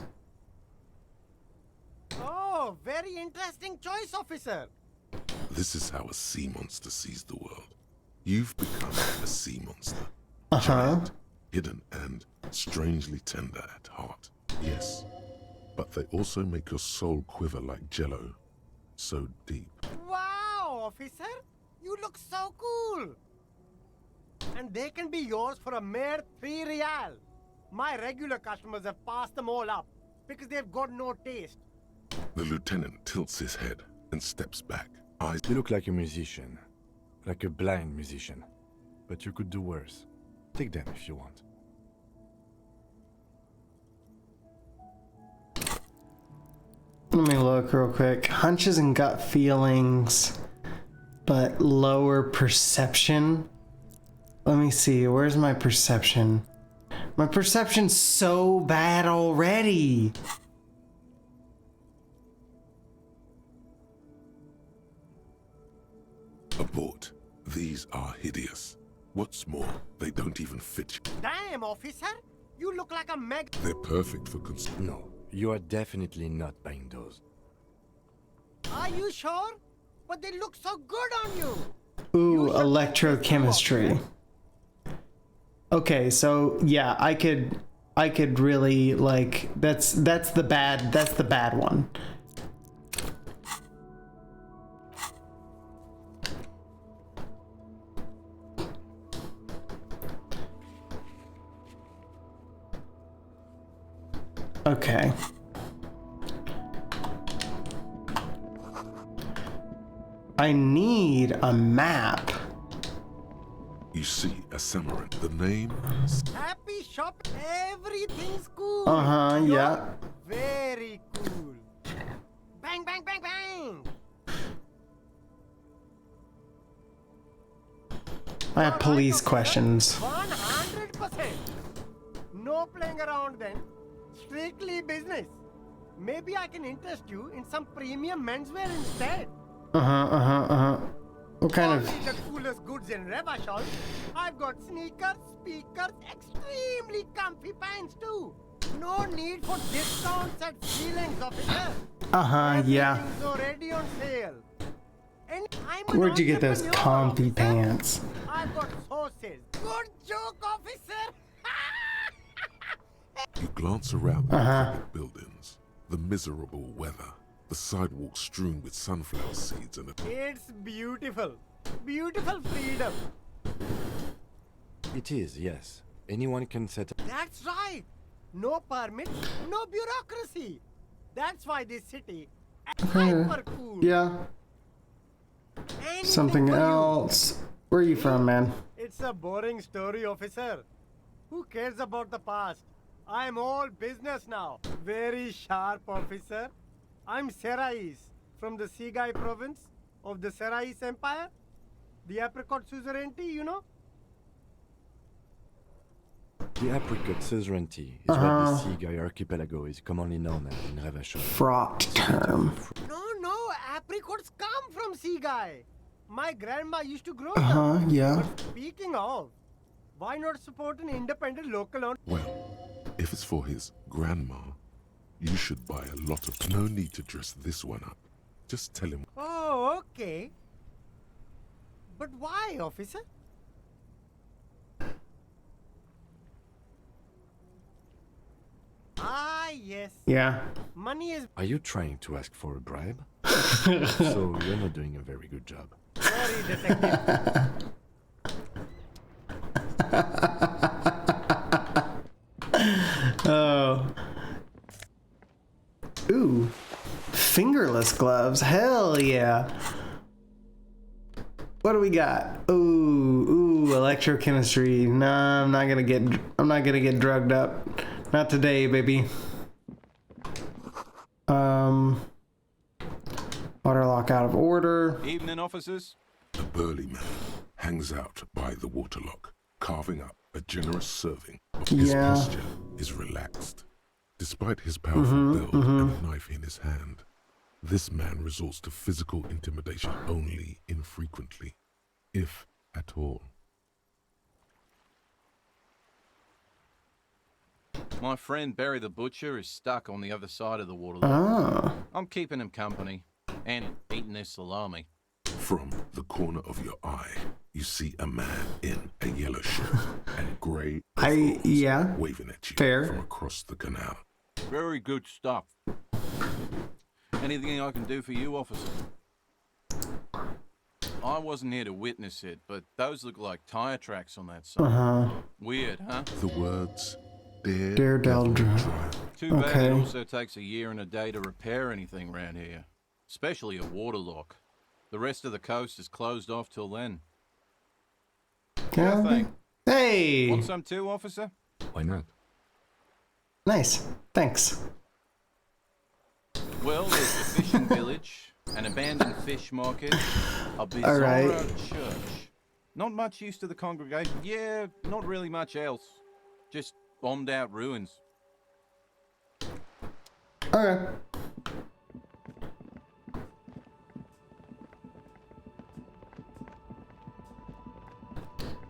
Oh, very interesting choice, officer. This is how a sea monster sees the world. You've become a sea monster. Uh-huh. Giant, hidden, and strangely tender at heart. Yes. But they also make your soul quiver like jello. So deep. Wow, officer. You look so cool. And they can be yours for a mere 3 real. My regular customers have passed them all up because they've got no taste. The lieutenant tilts his head and steps back. Eyes. You look like a musician. Like a blind musician. But you could do worse. Take them if you want. Let me look real quick. Hunches and gut feelings, but lower perception. Let me see. Where's my perception? My perception's so bad already. Abort. These are hideous. What's more, they don't even fit you. Damn, officer. You look like a meg. They're perfect for No, you are definitely not buying those. Are you sure? But they look so good on you. Ooh, electrochemistry. Okay, so yeah, I could really like that's the bad one. Okay. I need a map. You see a samurai. The name? Happy shop. Everything's cool. Uh-huh, yeah. Very cool. Bang, bang, bang, bang. I have police questions. 100%. No playing around then. Strictly business. Maybe I can interest you in some premium menswear instead. What kind of... Only the coolest goods in Revachol. I've got sneakers, speakers, extremely comfy pants too. No need for discounts at ceilings, officer. Yeah. Everything's already on sale. And I'm Where'd you get those comfy pants? I've got sauces. Good joke, officer. You glance around the crowded buildings, the miserable weather, the sidewalks strewn with sunflower seeds and It's beautiful. Beautiful freedom. It is, yes. Anyone can set up. That's right. No permit, no bureaucracy. That's why this city is hyper cool. Yeah. Something else. Where are you from, man? It's a boring story, officer. Who cares about the past? I'm all business now. Very sharp, officer. I'm Serais, from the Sigai province of the Serais Empire. The apricot suzerainty, you know? The apricot suzerainty is what the Sigai archipelago is commonly known as in Revachol. Fraught term. No, apricots come from Sigai. My grandma used to grow them. Yeah. But speaking of, why not support an independent local owned? Well, if it's for his grandma, you should buy a lot of... No need to dress this one up. Just tell him. Oh, okay. But why, officer? Ah, yes. Yeah. Money is Are you trying to ask for a bribe? So you're not doing a very good job. very detective. Oh. Ooh. Fingerless gloves. Hell yeah. What do we got? Ooh, electrochemistry. Nah, I'm not gonna get drugged up. Not today, baby. doing, officers? A burly man hangs out by the waterlock, carving up a generous serving. His posture is relaxed. Despite his powerful build and a knife in his hand, this man resorts to physical intimidation only infrequently, if at all. My friend Barry the Butcher is stuck on the other side of the water. I'm keeping him company and eating his salami. From the corner of your eye, you see a man in a yellow shirt and grey overalls waving at you from across the canal. Very good stuff. Anything I can do for you, officer? I wasn't here to witness it, but those look like tire tracks on that side. Weird, huh? The words Daredevil. Too bad it also takes a year and a day to repair anything around here, especially a waterlock. The rest of the coast is closed off till then. Hey! Want some too, officer? Why not? Nice. Thanks. Well, there's the fishing village, an abandoned fish market, a bizarre church. Not much use to the congregation. Yeah, not really much else. Just bombed out ruins. Okay.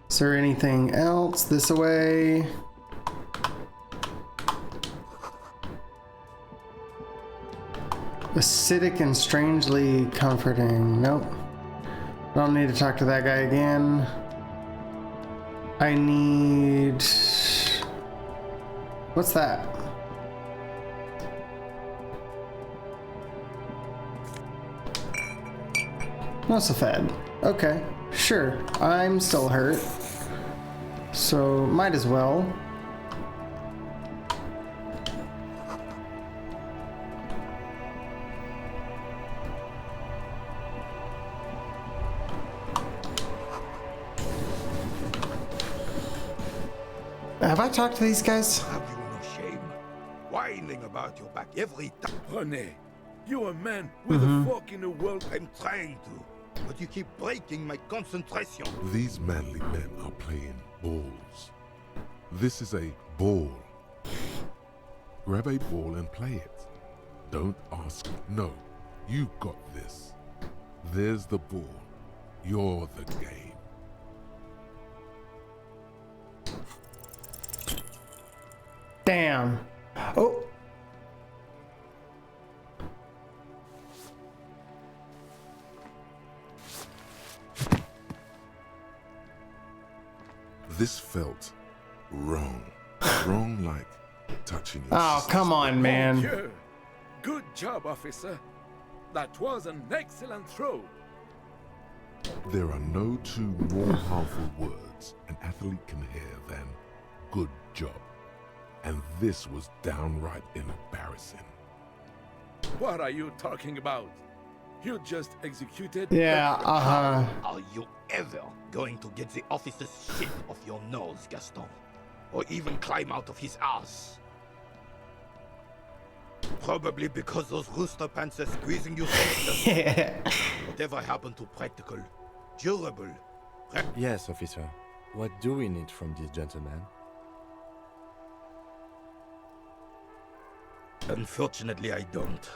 Is there anything else this way? Acidic and strangely comforting. Nope. Don't need to talk to that guy again. I need... What's that? Nosafed. Okay, sure. I'm still hurt. So, might as well. Have I talked to these guys? Have you no shame? Whining about your back every time. René, you're a man with a fork in the world. I'm trying to, but you keep breaking my concentration. These manly men are playing balls. This is a ball. Grab a ball and play it. Don't ask. No, you got this. There's the ball. You're the game. Damn. Oh. This felt wrong. Wrong like touching your Oh, come on, man. Dieu. Good job, officer. That was an excellent throw. There are no two more harmful words an athlete can hear than good job. And this was downright embarrassing. What are you talking about? You just executed... Yeah, Are you ever going to get the officer's shit off your nose, Gaston? Or even climb out of his ass? Probably because those rooster pants are squeezing you so. Whatever happened to practical, durable? Yes, officer. What do we need from this gentleman? Unfortunately, I don't.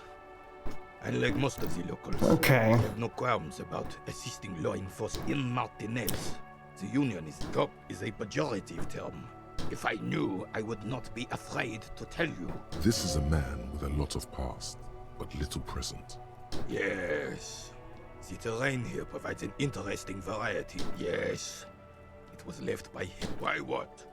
Unlike most of the locals, Okay. I have no qualms about assisting law enforcement in Martinez. The unionist cop is a pejorative term. If I knew, I would not be afraid to tell you. This is a man with a lot of past, but little present. Yes. The terrain here provides an interesting variety. Yes. It was left by him. Why what?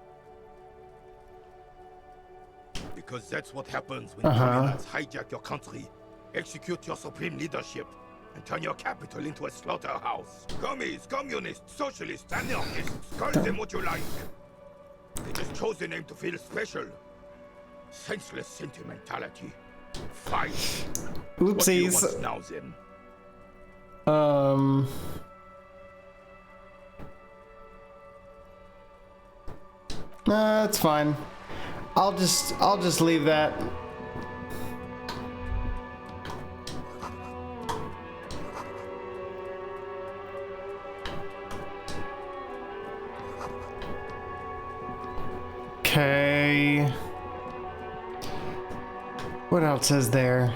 Because that's what happens when criminals hijack your country, execute your supreme leadership, and turn your capital into a slaughterhouse. Commies, communists, socialists, anarchists, call them what you like. They just chose a name to feel special. Senseless sentimentality. Fight. Oopsies. What do you want now, then? That's fine. I'll just leave that. Okay. What else is there?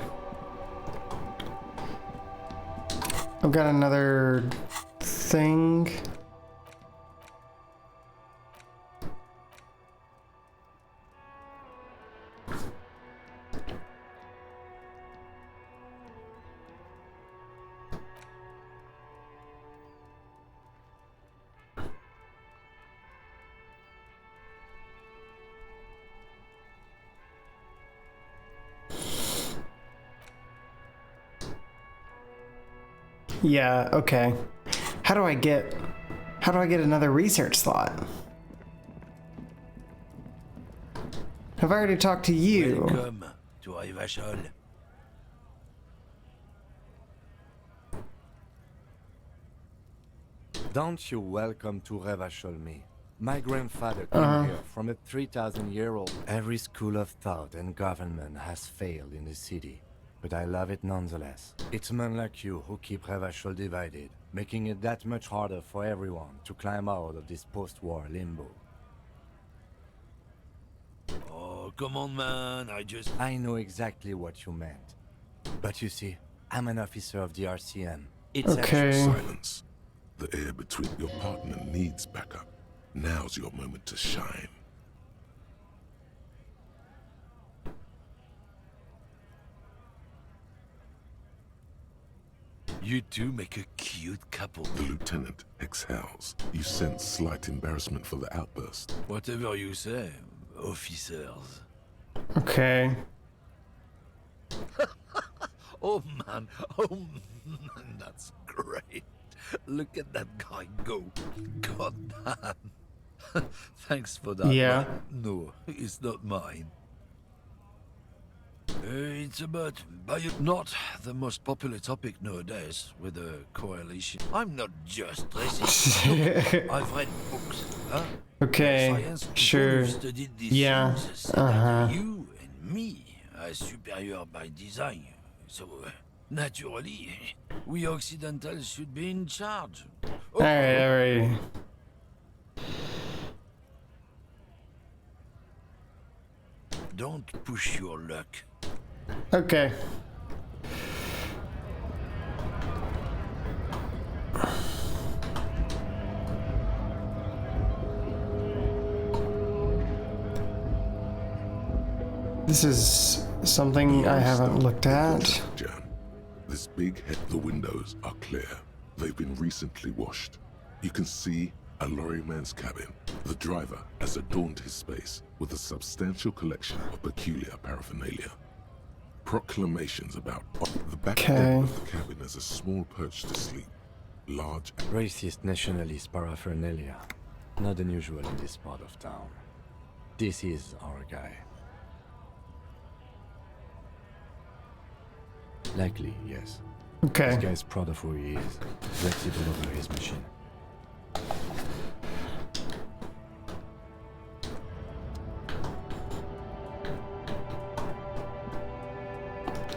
I've got another thing. Yeah, okay. How do I get another research slot? Have I already talked to you? Welcome to Revachol. Don't you welcome to Revachol me. My grandfather came here from a 3,000-year-old. Every school of thought and government has failed in the city, but I love it nonetheless. It's men like you who keep Revachol divided, making it that much harder for everyone to climb out of this post-war limbo. Oh, come on, man, I know exactly what you meant. But you see, I'm an officer of the RCM. It's Silence. The air between your partner needs backup. Now's your moment to shine. You two make a cute couple. The lieutenant exhales. You sense slight embarrassment for the outburst. Whatever you say, officers. Okay. Oh man, that's great. Look at that guy go. God damn. Thanks for that. Yeah. Man. No, it's not mine. It's about not the most popular topic nowadays with the coalition. I'm not just racist. Look, I've read books. Huh? Okay, Science people sure. who've studied these Yeah. things say that you and me are superior by design. So, naturally, we Occidentals should be in charge. Alright. Don't push your luck. Okay. This is something I haven't looked at. Jan, this big head. The windows are clear. They've been recently washed. You can see a lorryman's cabin. The driver has adorned his space with a substantial collection of peculiar paraphernalia. Proclamations about the back deck of the cabin has a small perch to sleep. Large racist nationalist paraphernalia. Not unusual in this part of town. This is our guy. Likely, yes. Okay. This guy's proud of who he is. Flexes all over his machine.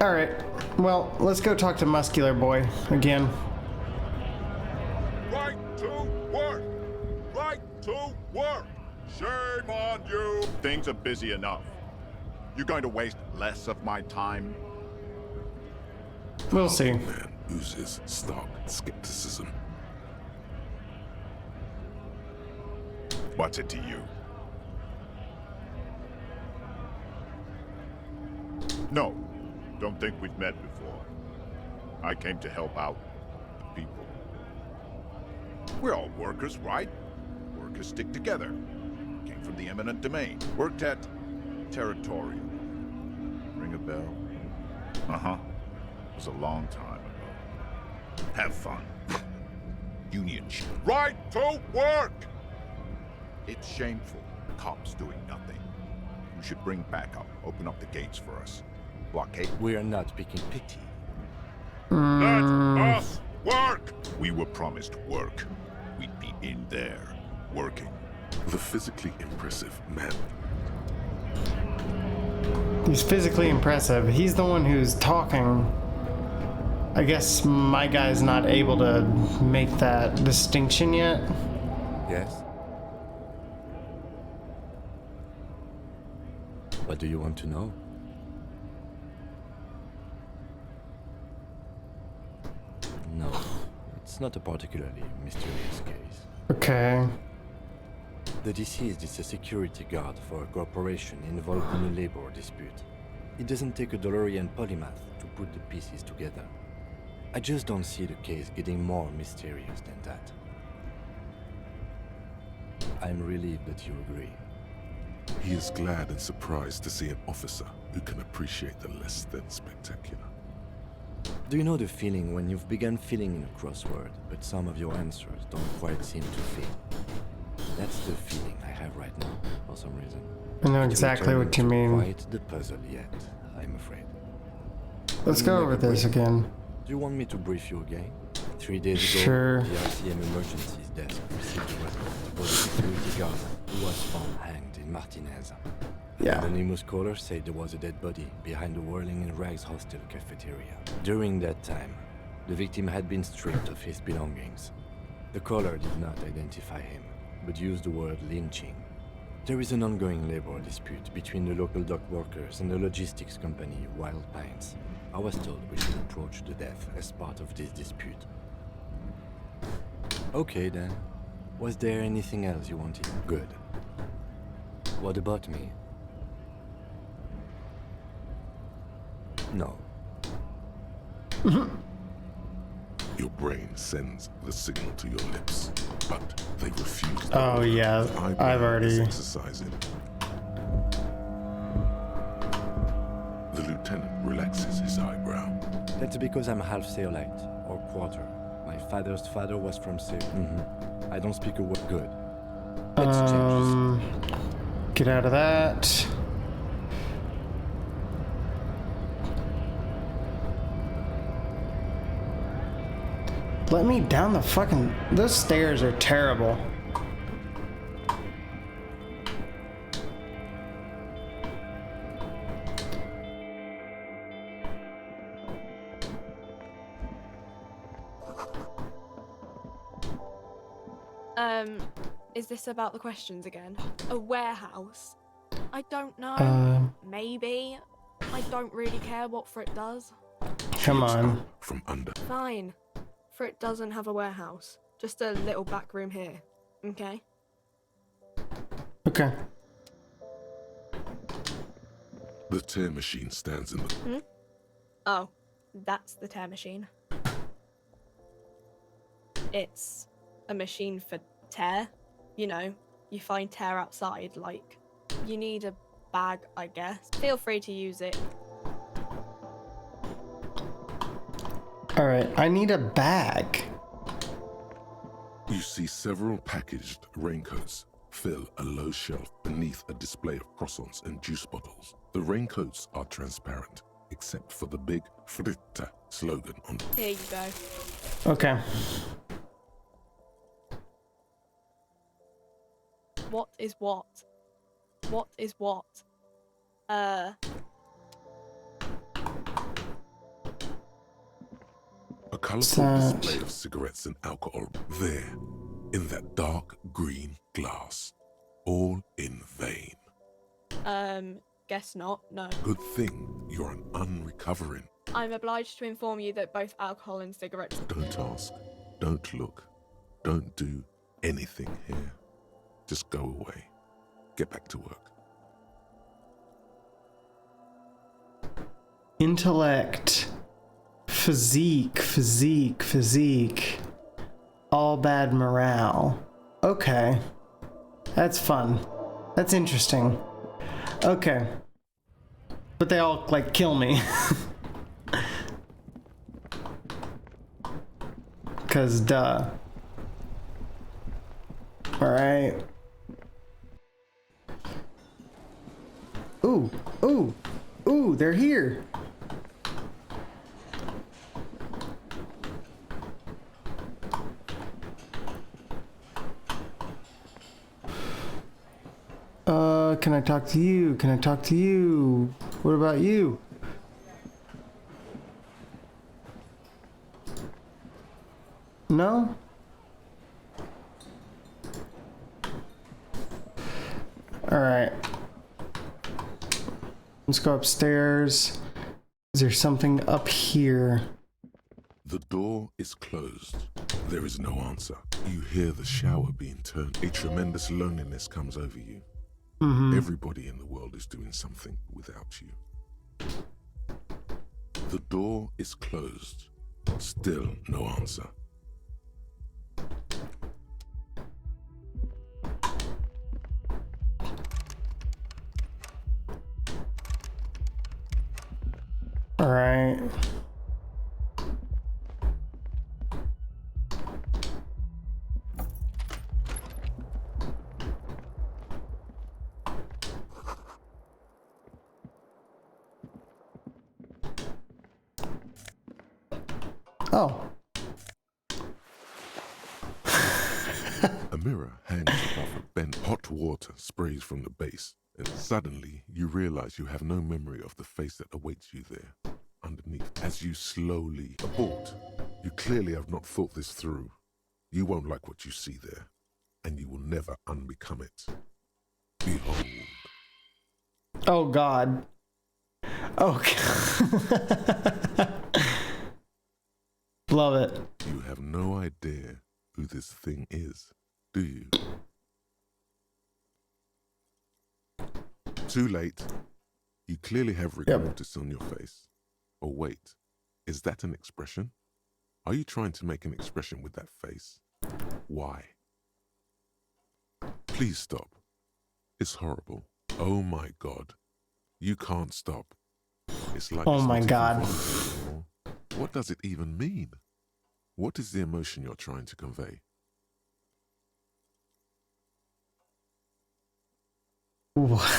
Alright. Well, let's go talk to Muscular Boy again. Right to work! Right to work! Shame on you! Things are busy enough. You're going to waste less of my time? We'll see. The man oozes stark skepticism. What's it to you? No, don't think we've met before. I came to help out the people. We're all workers, right? Workers stick together. Came from the eminent domain. Worked at Territorial. Ring a bell? Uh-huh. It was a long time ago. Have fun. Union right to work! It's shameful. Cops doing nothing. We should bring backup. Open up the gates for us. Blockade. We are not picking pity. Let us work! We were promised work. We'd be in there, working. The physically impressive man. He's physically impressive. He's the one who's talking. I guess my guy's not able to make that distinction yet. Yes. What do you want to know? No, it's not a particularly mysterious case. Okay. The deceased is a security guard for a corporation involved in a labor dispute. It doesn't take a DeLorean polymath to put the pieces together. I just don't see the case getting more mysterious than that. I'm relieved that you agree. He is glad and surprised to see an officer who can appreciate the less than spectacular. Do you know the feeling when you've begun filling in a crossword, but some of your answers don't quite seem to fit? That's the feeling I have right now, for some reason. I know exactly what you mean. Quite the puzzle yet, I'm afraid. Let's go over this again. Do you want me to brief you again? 3 days ago, Sure. the RCM emergencies desk received a report about a security guard who was found hanged in Martinez. Yeah. The anonymous caller said there was a dead body behind the Whirling in Rags hostel cafeteria. During that time, the victim had been stripped of his belongings. The caller did not identify him, but used the word lynching. There is an ongoing labor dispute between the local dock workers and the logistics company Wild Pines. I was told we should approach the death as part of this dispute. Okay then. Was there anything else you wanted? Good. What about me? No. Your brain sends the signal to your lips, but they refuse. Oh yeah, I've already. Exercising. The lieutenant relaxes his eyebrow. That's because I'm half Saolite, or quarter. My father's father was from I don't speak a word. Good. Let's change this. Get out of that. Let me down the fucking... Those stairs are terrible. Is this about the questions again? A warehouse? I don't know. Maybe. I don't really care what Frit does. Come on. From under. Fine. Frit doesn't have a warehouse. Just a little back room here. Okay? Okay. The tear machine stands in the... Oh, that's the tear machine. It's a machine for tear. You know, you find tear outside, like, you need a bag, I guess. Feel free to use it. Alright, I need a bag. You see several packaged raincoats fill a low shelf beneath a display of croissants and juice bottles. The raincoats are transparent, except for the big Fritta slogan on them. Here you go. Okay. What is what? What is what? A colourful display of cigarettes and alcohol there, in that dark green glass. All in vain. Guess not, no. Good thing you're an unrecovering. I'm obliged to inform you that both alcohol and cigarettes... Don't ask, don't look, don't do anything here. Just go away. Get back to work. Intellect. Physique. All bad morale. Okay. That's fun. That's interesting. Okay. But they all, like, kill me. 'Cause duh. Alright. Ooh, they're here. Can I talk to you? Can I talk to you? What about you? No? Alright. Let's go upstairs. Is there something up here? The door is closed. There is no answer. You hear the shower being turned. A tremendous loneliness comes over you. Everybody in the world is doing something without you. The door is closed. Still no answer. All right. Oh. A mirror hangs above a bent. Hot water sprays from the base, and suddenly you realize you have no memory of the face that awaits you there, underneath. As you slowly abort, you clearly have not thought this through. You won't like what you see there, and you will never unbecome it. Behold. Oh, God. Oh, God. Love it. You have no idea who this thing is, do you? Too late. You clearly have notice on your face. Or wait, is that an expression? Are you trying to make an expression with that face? Why? Please stop. It's horrible. Oh my God. You can't stop. It's like oh my God. What does it even mean? What is the emotion you're trying to convey? What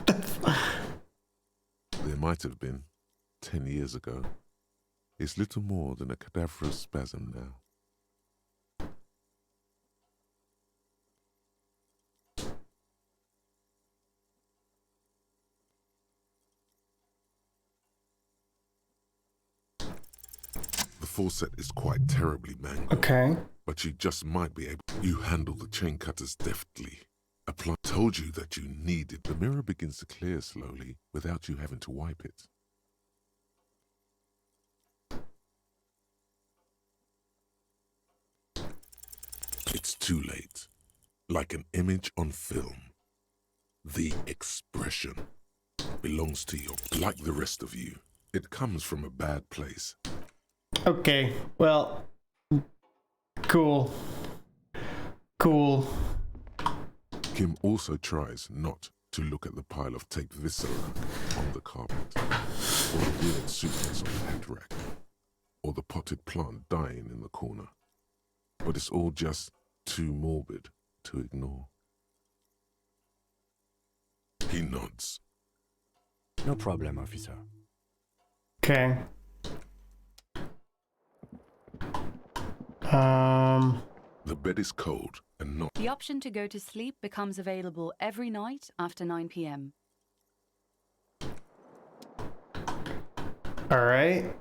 the There might have been 10 years ago. It's little more than a cadaverous spasm now. The faucet is quite terribly mangled. Okay. But you just might be able. You handle the chain cutters deftly. Apply. Told you that you needed. The mirror begins to clear slowly without you having to wipe it. It's too late. Like an image on film. The expression belongs to you, like the rest of you. It comes from a bad place. Okay, well, cool. Cool. Kim also tries not to look at the pile of taped viscera on the carpet, or the weird suitcase on the hat rack, or the potted plant dying in the corner. But it's all just too morbid to ignore. He nods. No problem, officer. Okay. The bed is cold and not. The option to go to sleep becomes available every night after 9 p.m. All right.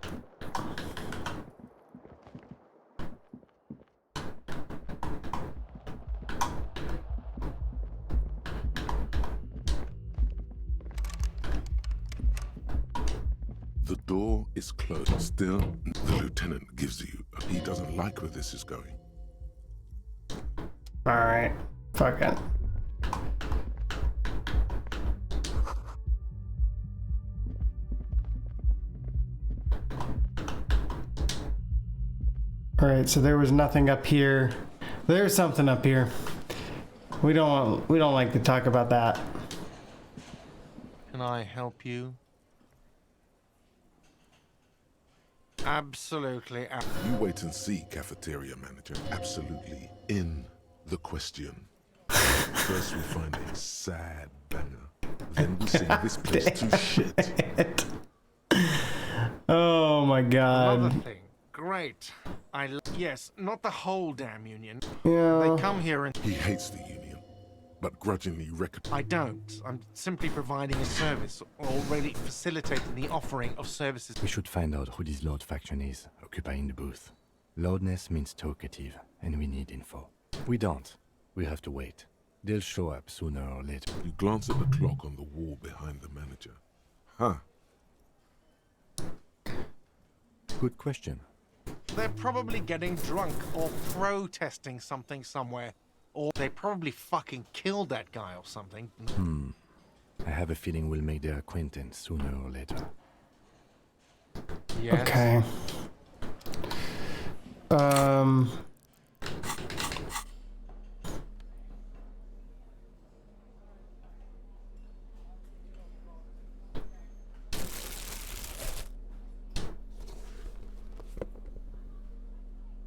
The door is closed. Still, the lieutenant gives you. He doesn't like where this is going. All right. Fuck it. All right. So there was nothing up here. There's something up here. We don't like to talk about that. Can I help you? Absolutely. You wait and see, cafeteria manager. Absolutely in the question. First we find a sad banger. Then we sing this place to shit. Oh my God. Another thing. Great. Yes, not the whole damn union. Yeah. They come here and... He hates the union, but grudgingly I don't. I'm simply providing a service, already facilitating the offering of services. We should find out who this Lord faction is, occupying the booth. Loudness means talkative, and we need info. We don't. We have to wait. They'll show up sooner or later. You glance at the clock on the wall behind the manager. Huh. Good question. They're probably getting drunk or protesting something somewhere. Or they probably fucking killed that guy or something. I have a feeling we'll make their acquaintance sooner or later. Yes. Okay.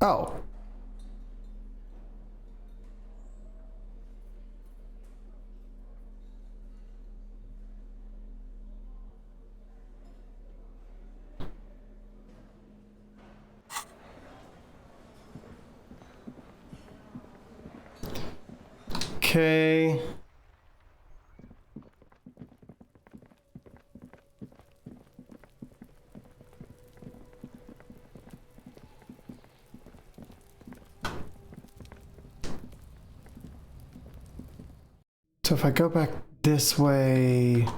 Oh. Okay. So if I go back this way...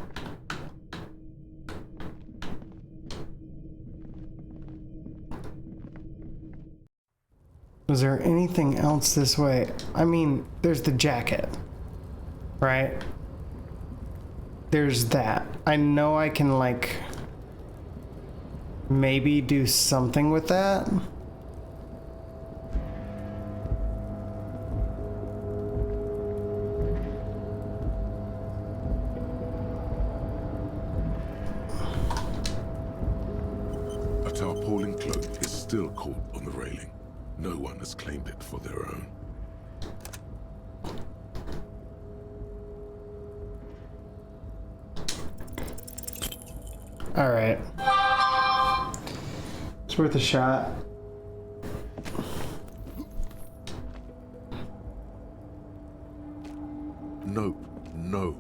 Was there anything else this way? I mean, there's the jacket, right? There's that. I know I can, like, maybe do something with that. A tarpaulin cloak is still caught on the railing. No one has claimed it for their own. All right. It's worth a shot. Nope, no.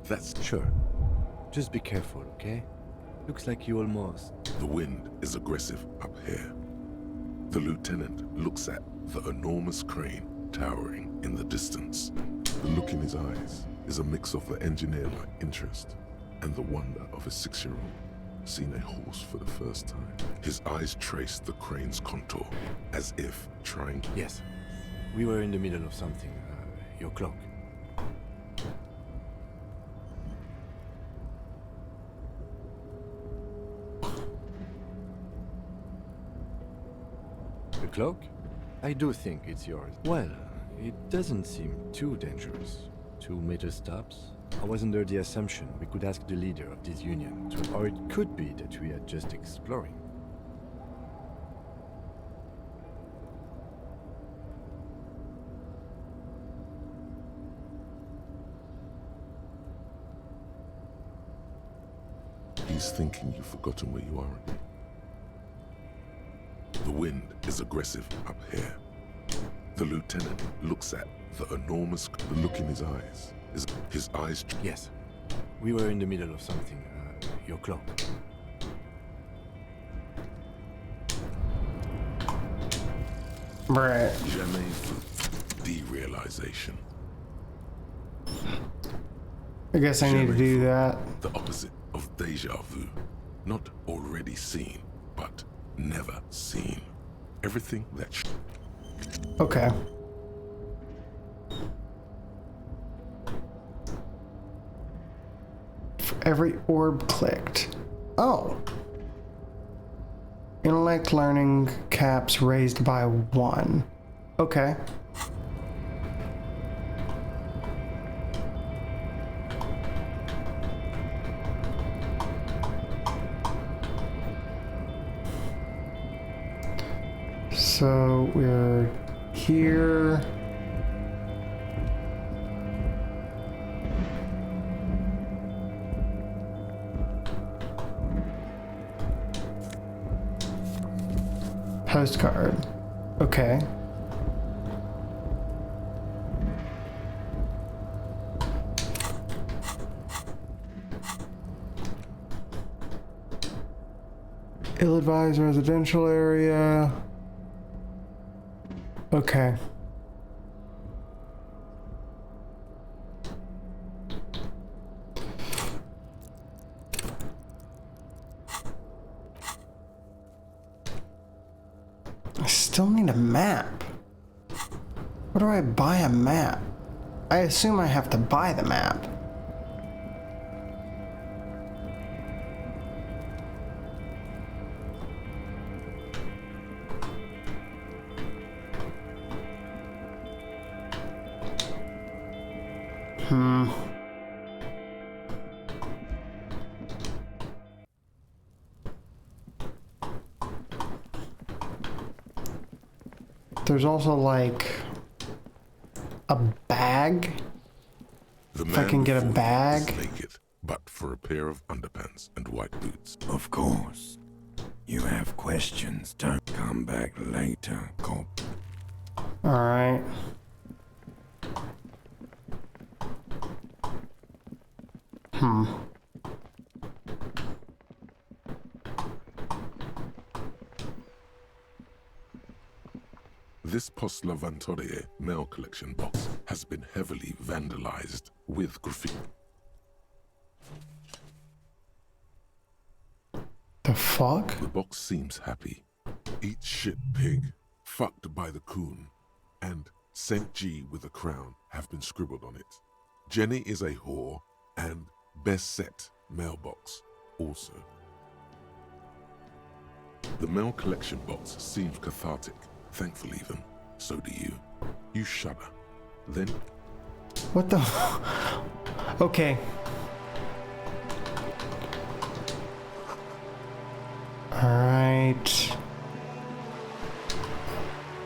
That's sure. Just be careful, okay? Looks like you almost... The wind is aggressive up here. The lieutenant looks at the enormous crane towering in the distance. The look in his eyes is a mix of the engineer-like interest and the wonder of a 6-year-old seeing a horse for the first time. His eyes trace the crane's contour as if trying to... Yes. We were in the middle of something. Your clock. The cloak? I do think it's yours. Well, it doesn't seem too dangerous. 2 meter stops. I was under the assumption we could ask the leader of this union to... Or it could be that we are just exploring. He's thinking you've forgotten where you are again. The wind is aggressive up here. The lieutenant looks at the enormous... The look in his eyes is... His eyes... Yes. We were in the middle of something. Your clock. Right. Jamais vu. Derealization. I guess I need to do that. The opposite of deja vu. Not already seen, but never seen. Everything that... Okay. For every orb clicked. Oh. Intellect learning caps raised by 1. Okay. So we're here. Postcard. Okay. Ill-advised residential area. Okay. find a map. Where do I buy a map? I assume I have to buy the map. There's also like a bag. If I can get a bag. Naked, but for a pair of underpants and white boots. Of course. You have questions. Don't come back later, cop. Alright. This Post Lavatorie mail collection box has been heavily vandalized with graffiti. The fuck? The box seems happy. Eat shit pig, fucked by the coon, and St. G with a crown have been scribbled on it. Jenny is a whore, and best set mailbox also. The mail collection box seems cathartic. Thankful even. So do you. You shudder. Then... What the... Okay. Alright.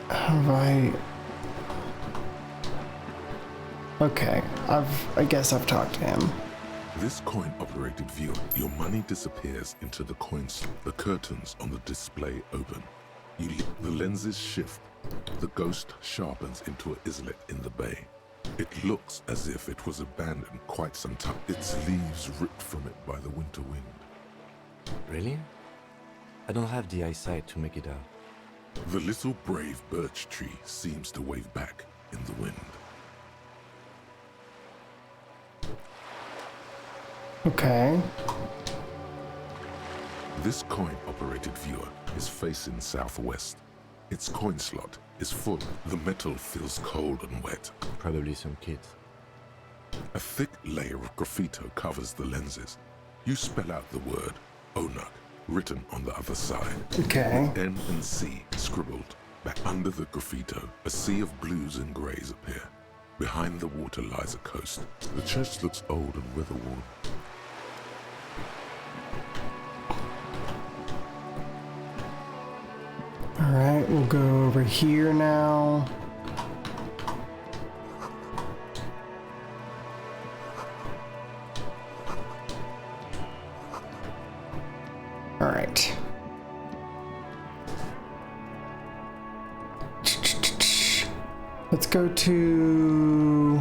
Have I... Okay. I guess I've talked to him. This coin-operated viewer, your money disappears into the coin slot. The curtains on the display open. The lenses shift. The ghost sharpens into an islet in the bay. It looks as if it was abandoned quite some time. Its leaves ripped from it by the winter wind. Really? I don't have the eyesight to make it out. The little brave birch tree seems to wave back in the wind. Okay. This coin-operated viewer is facing southwest. Its coin slot is full. The metal feels cold and wet. Probably some kids. A thick layer of graffito covers the lenses. You spell out the word Onuk, written on the other side. Okay. With N and C scribbled. Back under the graffito, a sea of blues and greys appear. Behind the water lies a coast. The church looks old and weather-worn. Alright, we'll go over here now. Alright. Let's go to...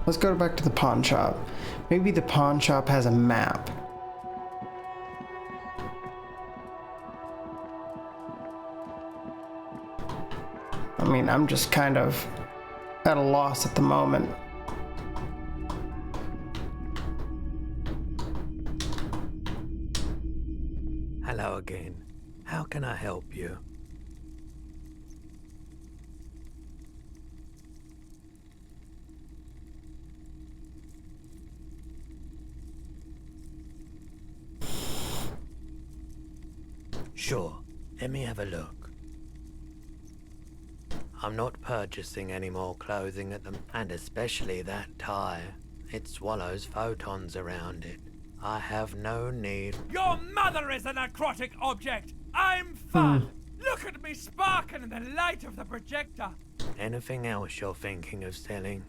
Let's go back to the pawn shop. Maybe the pawn shop has a map. I mean, I'm just kind of at a loss at the moment. Hello again. How can I help you? Sure, let me have a look. I'm not purchasing any more clothing at them, and especially that tie. It swallows photons around it. I have no need. Your mother is a necrotic object! I'm fun! Look at me sparking in the light of the projector! Anything else you're thinking of selling?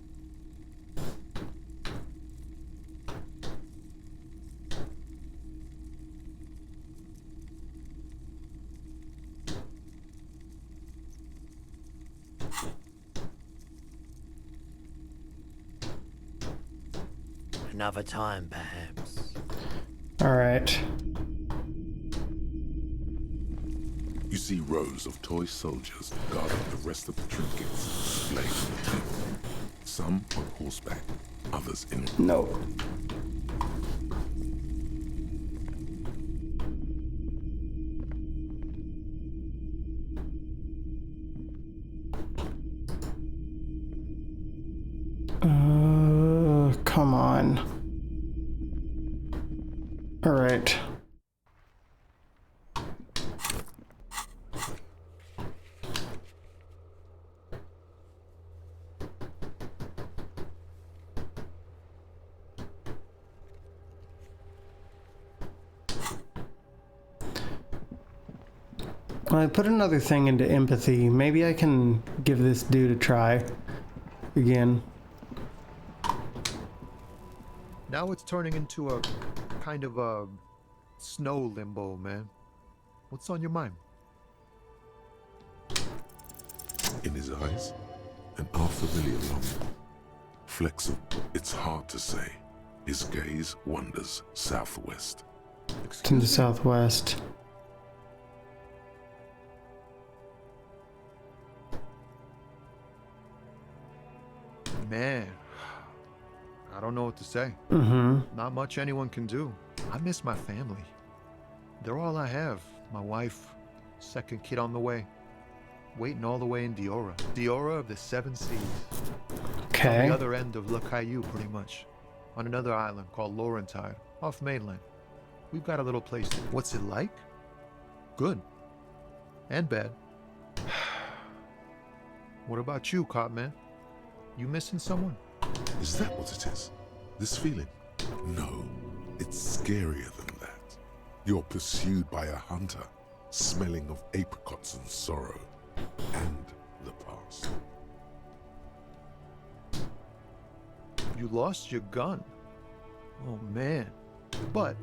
Another time, perhaps. All right. You see rows of toy soldiers guarding the rest of the trinkets displayed on the table. Some on horseback, others in... No. right. I put another thing into empathy. Maybe I can give this dude a try again. Now it's turning into a kind of a snow limbo, man. What's on your mind? In his eyes, an unfamiliar lump. Flexible, it's hard to say. His gaze wanders southwest. To the southwest. Man, I don't know what to say. Mm-hmm. Not much anyone can do. I miss my family. They're all I have. My wife, second kid on the way. Waiting all the way in Diora. Diora of the Seven Seas. Okay. On the other end of Le Caillou, pretty much. On another island called Laurentide, off mainland. We've got a little place. What's it like? Good. And bad. What about you, cop man? You missing someone? Is that what it is? This feeling? No, it's scarier than that. You're pursued by a hunter, smelling of apricots and sorrow, and the past. You lost your gun. Oh man. But,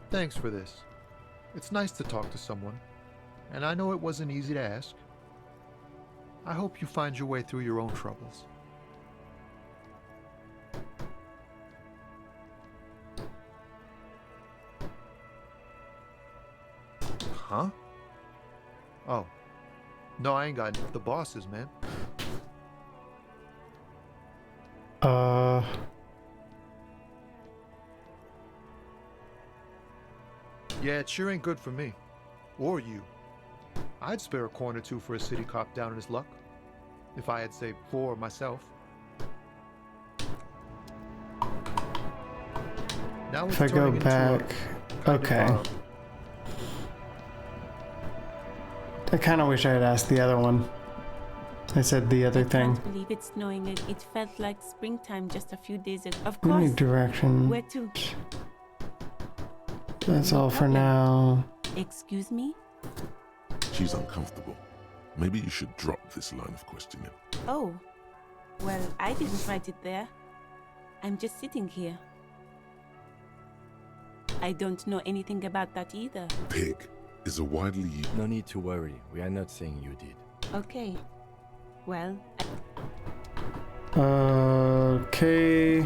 thanks for this. It's nice to talk to someone. And I know it wasn't easy to ask. I hope you find your way through your own troubles. Huh? Oh. No, I ain't got the bosses, man. Yeah, it sure ain't good for me. Or you. I'd spare a coin or two for a city cop down in his luck. If I had, say, 4 myself. Now if I go back... Okay. I kind of wish I had asked the other one. I said the other thing. I can't believe it's snowing. It felt like springtime just a few days ago. Of Any course. direction. Where to? That's all for now. Excuse me? She's uncomfortable. Maybe you should drop this line of questioning. Oh. Well, I didn't write it there. I'm just sitting here. I don't know anything about that either. Pig is a widely used... No need to worry. We are not saying you did. Okay. Well... Okay...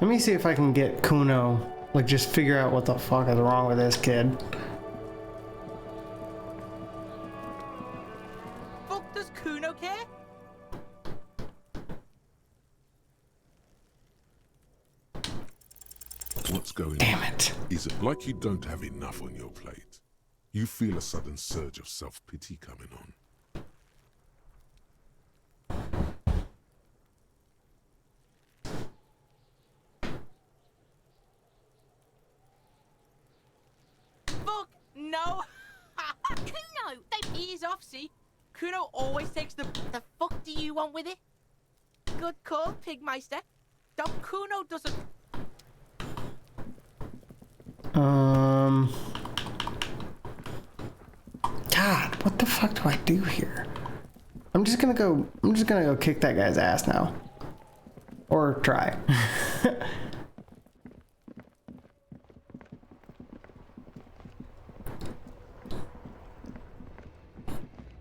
Let me see if I can get Kuno. Like, just figure out what the fuck is wrong with this kid. Fuck does Kuno care? What's going on? Damn it. Is it like you don't have enough on your plate? You feel a sudden surge of self-pity coming on. Fuck no! Kuno! Ease off, see? Kuno always takes the fuck do you want with it? Good call, Pigmeister. Don't Kuno doesn't... God, what the fuck do I do here? I'm just gonna go kick that guy's ass now. Or try.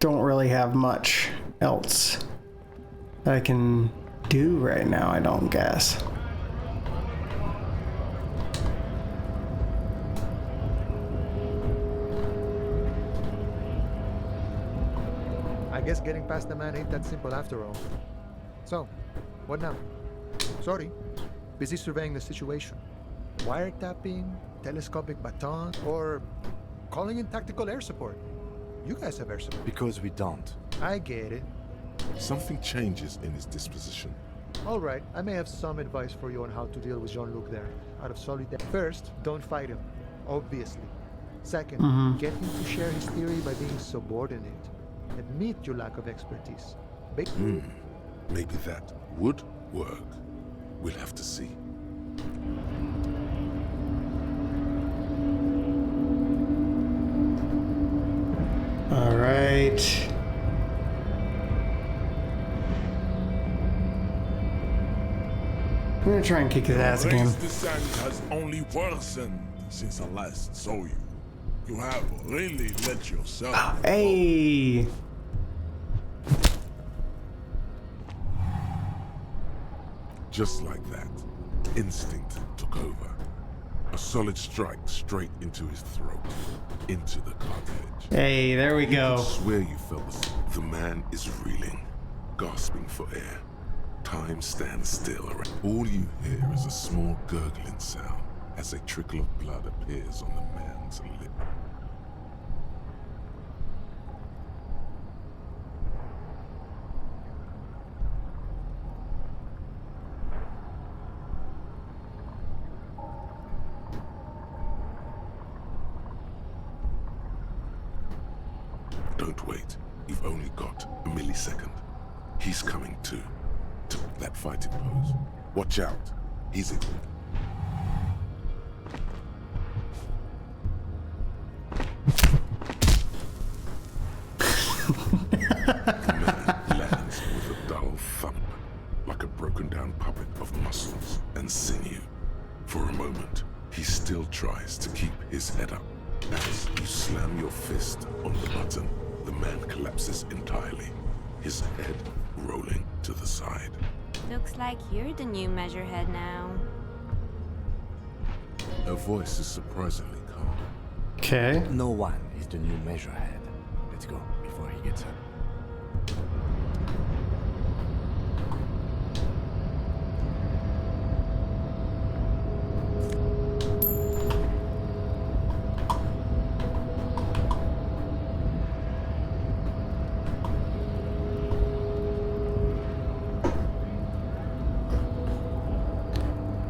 Don't really have much else that I can do right now, I don't guess. I guess getting past the man ain't that simple after all. So, what now? Sorry, busy surveying the situation. Wiretapping, telescopic baton, or calling in tactical air support. You guys have air support. Because we don't. I get it. Something changes in his disposition. All right, I may have some advice for you on how to deal with Jean-Luc there, out of solidarity. First, don't fight him, obviously. Second, get him to share his theory by being subordinate. Admit your lack of expertise. Maybe that would work. We'll have to see. All right. I'm gonna try and kick his ass again. Race descent has only worsened since I last saw you. You have really let yourself. Hey. Just like that, instinct took over. A solid strike straight into his throat, into the cartilage. Hey, there we go. You could swear you felt the man is reeling, gasping for air. Time stands still. All you hear is a small gurgling sound as a trickle of blood appears on the man's lip. Don't wait. You've only got a millisecond. He's coming too. To that fighting pose. Watch out. Easy. The man lands with a dull thump, like a broken down puppet of muscles and sinew. For a moment, he still tries to keep his head up. As you slam your fist on the button, the man collapses entirely, his head rolling to the side. Looks like you're the new measurehead now. Her voice is surprisingly calm. Okay. No one is the new measurehead. Let's go before he gets up.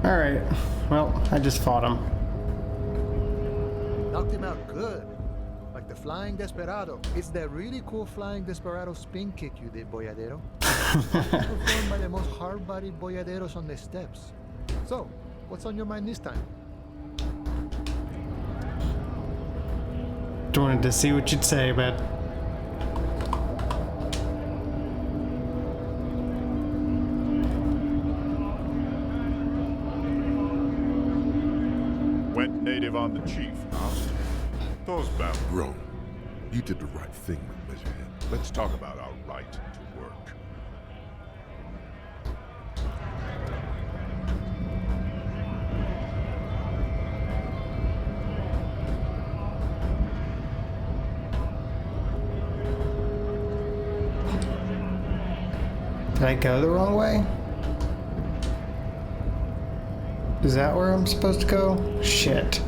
Alright, well, I just fought him. Knocked him out good. Like the Flying Desperado. It's that really cool Flying Desperado spin kick you did, Boyadero. Performed by the most hard-bodied boyaderos on the steps. So, what's on your mind this time? Just wanted to see what you'd say, but... Went native on the chief, huh? Those bad. Wrong. You did the right thing with Measurehead. Let's talk about our right to work. Did I go the wrong way? Is that where I'm supposed to go? Shit.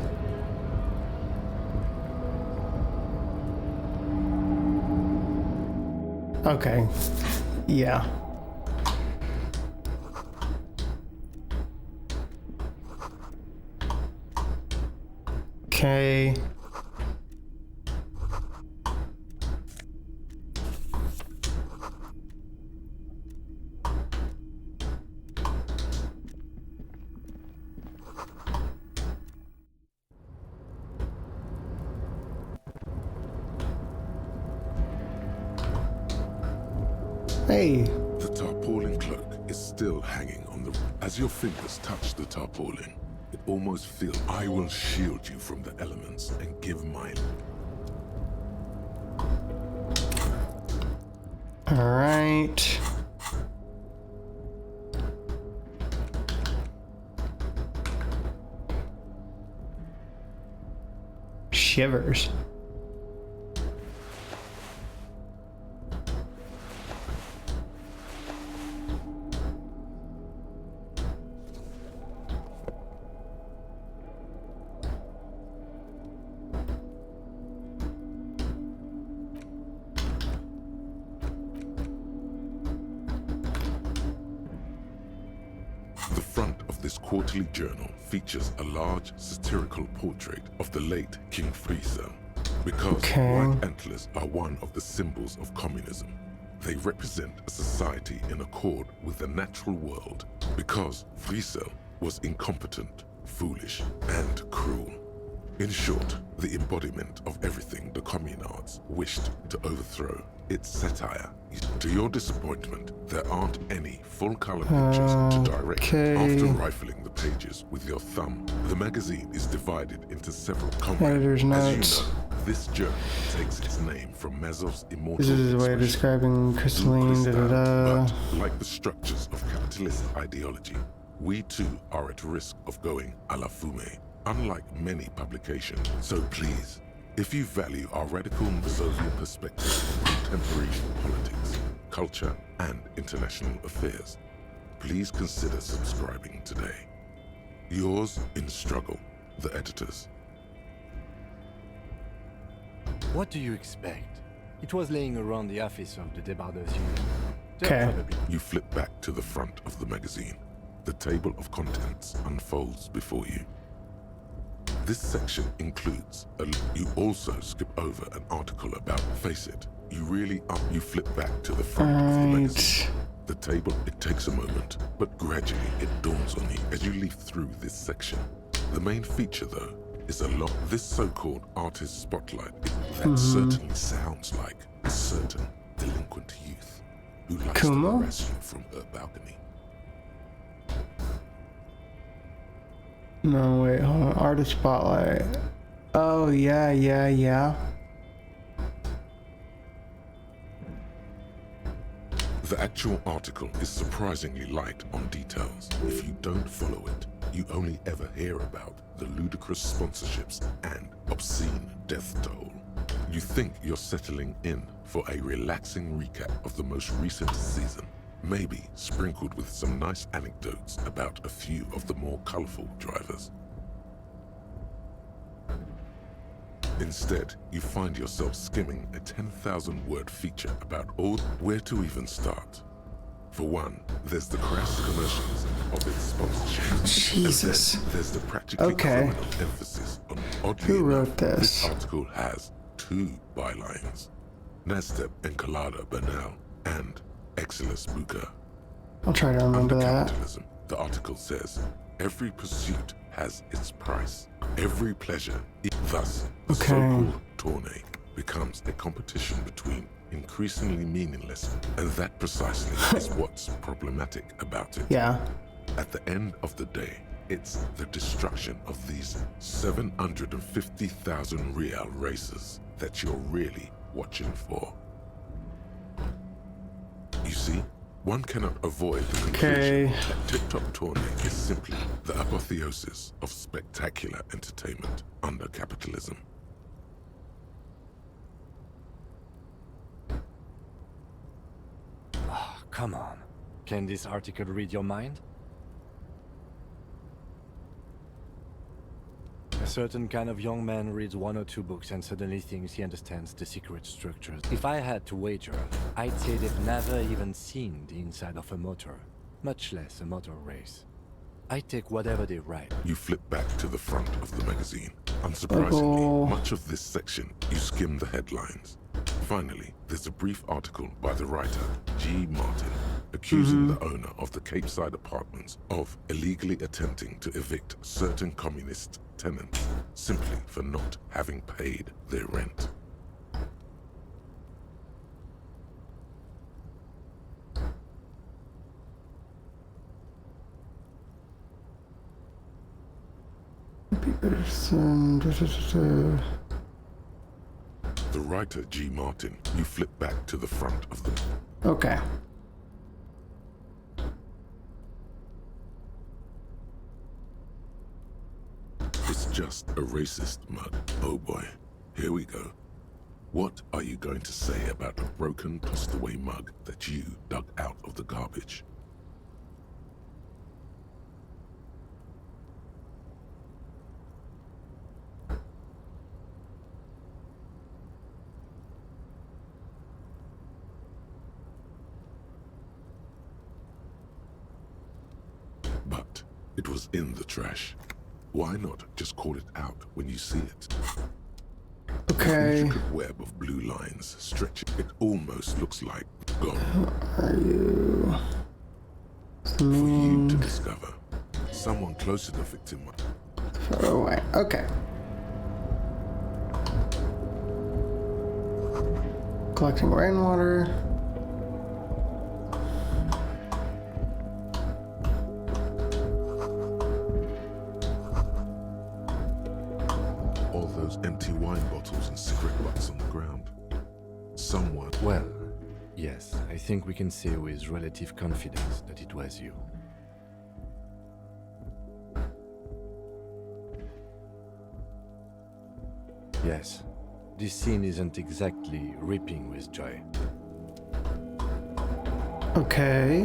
Okay. Yeah. Okay. Hey. The tarpaulin cloak is still hanging on the... As your fingers touch the tarpaulin, it almost feels... I will shield you from the elements and give mine. All right. Shivers. quarterly journal features a large satirical portrait of the late King Friesel. Because white antlers are one of the symbols of communism, they represent a society in accord with the natural world. Because Friesel was incompetent, foolish, and cruel. In short, the embodiment of everything the communards wished to overthrow. It's satire. To your disappointment, there aren't any full-color pictures to direct. After rifling the pages with your thumb, the magazine is divided into several Editor's notes. As you know, this journal takes its name from Mazov's immortal This is a way of describing crystalline, But, like the structures of capitalist ideology, we too are at risk of going à la fumée, unlike many publications. So please, if you value our radical Mazovian perspective on contemporary politics, culture, and international affairs, please consider subscribing today. Yours in struggle, the editors. What do you expect? It was laying around the office of the Débardeurs Okay. You flip back to the front of the magazine. The table of contents unfolds before you. This section includes you also skip over an article about Face It. You really are. You flip back to the front of the magazine. The table, it takes a moment, but gradually it dawns on you as you leaf through this section. The main feature, though, is a lot. This so-called artist spotlight that certainly sounds like a certain delinquent youth who likes to harass you from her balcony. No, wait, hold on. Artist spotlight. Oh, yeah. The actual article is surprisingly light on details. If you don't follow it, you only ever hear about the ludicrous sponsorships and obscene death toll. You think you're settling in for a relaxing recap of the most recent season, maybe sprinkled with some nice anecdotes about a few of the more colorful drivers. Instead, you find yourself skimming a 10,000-word feature about all. Where to even start? For one, there's the crass commercials of its sponsorship. Jesus. And then there's the practically criminal emphasis on oddly enough, this article has 2 bylines. Nastep Encolada Bernal and Excellus Buca. I'll try to remember that. Capitalism, the article says, every pursuit has its price. Every pleasure. Thus, the so-called tournée becomes a competition between increasingly meaningless, and that precisely is what's problematic about it. Yeah. At the end of the day, it's the destruction of these 750,000 real races that you're really watching for. You see, one cannot avoid the conclusion that TikTok tourney is simply the apotheosis of spectacular entertainment under capitalism. Oh, come on. Can this article read your mind? A certain kind of young man reads 1 or 2 books and suddenly thinks he understands the secret structures. If I had to wager, I'd say they've never even seen the inside of a motor, much less a motor race. I take whatever they write. You flip back to the front of the magazine. Unsurprisingly, much of this section, you skim the headlines. Finally, there's a brief article by the writer, G. Martin, accusing the owner of the Cape Side Apartments of illegally attempting to evict certain communist tenants simply for not having paid their rent. The writer, G. Martin, you flip back to the front of the... Okay. It's just a racist mug. Oh boy, here we go. What are you going to say about a broken, tossed-away mug that you dug out of the garbage? It was in the trash. Why not just call it out when you see it? Okay. An intricate web of blue lines stretching. It almost looks like gone. Who are you? For you to discover. Someone close to the victim. Throw away. Okay. Collecting rainwater. All those empty wine bottles and cigarette butts on the ground. Someone. Well, yes, I think we can say with relative confidence that it was you. Yes, this scene isn't exactly ripping with joy. Okay.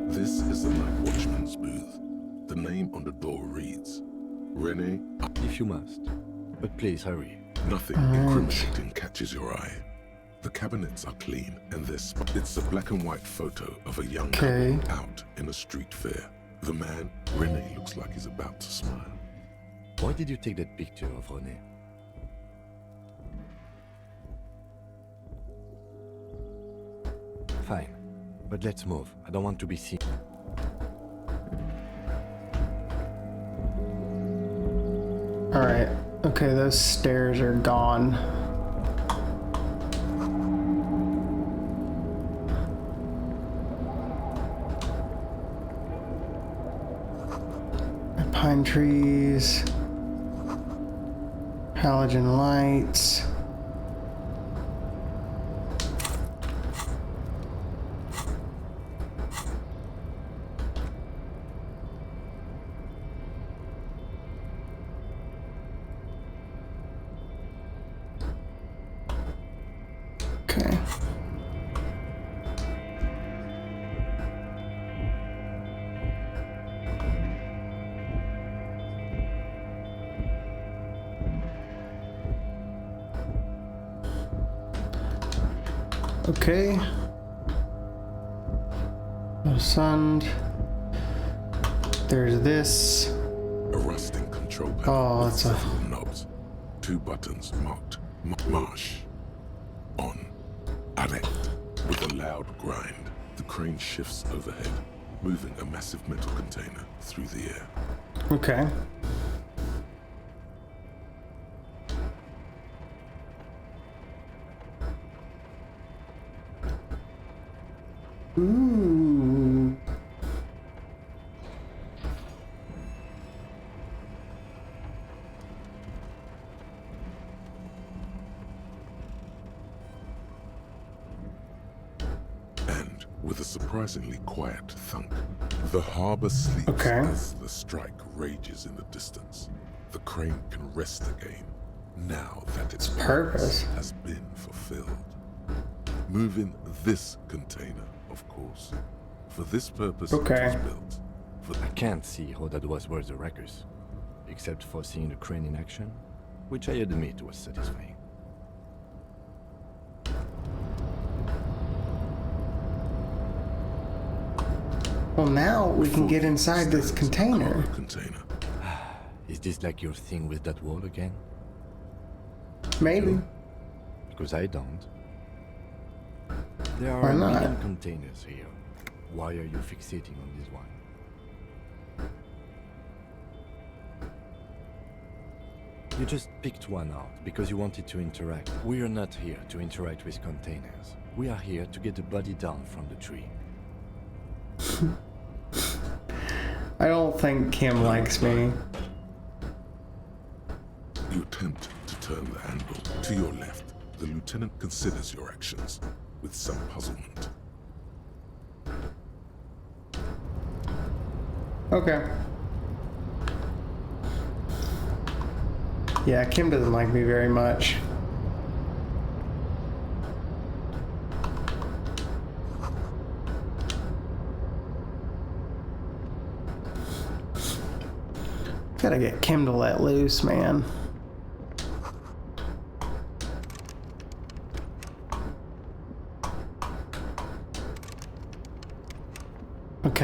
This is the night watchman's booth. The name on the door reads, Rene. If you must, but please hurry. Nothing incriminating catches your eye. The cabinets are clean and it's a black and white photo of a young couple out in a street fair. The man, Rene, looks like he's about to smile. Why did you take that picture of Rene? Fine, but let's move. I don't want to be seen. Alright. Okay, those stairs are gone. Pine trees. Halogen lights. Okay. Okay. No sun. There's this. A rusting control panel. Oh, with that's a several knobs. 2 buttons marked Marsh. On. Arrête. With a loud grind, the crane shifts overhead, moving a massive metal container through the air. Okay. Ooh. And with a surprisingly quiet thunk, the harbor sleeps as the strike rages in the distance. The crane can rest again, now that its purpose has been fulfilled. Moving this container, of course. For this purpose it was built. I can't see how that was worth the wreckers, except for seeing the crane in action, which I admit was satisfying. Well, now we can get inside this container. Is this like your thing with that wall again? Maybe. Because I don't. There are Why a not? million containers here. Why are you fixating on this one? You just picked one out because you wanted to interact. We are not here to interact with containers. We are here to get the body down from the tree. I don't think Kim likes me. You attempt to turn the handle to your left. The lieutenant considers your actions with some puzzlement. Okay. Yeah, Kim doesn't like me very much. Gotta get Kim to let loose, man.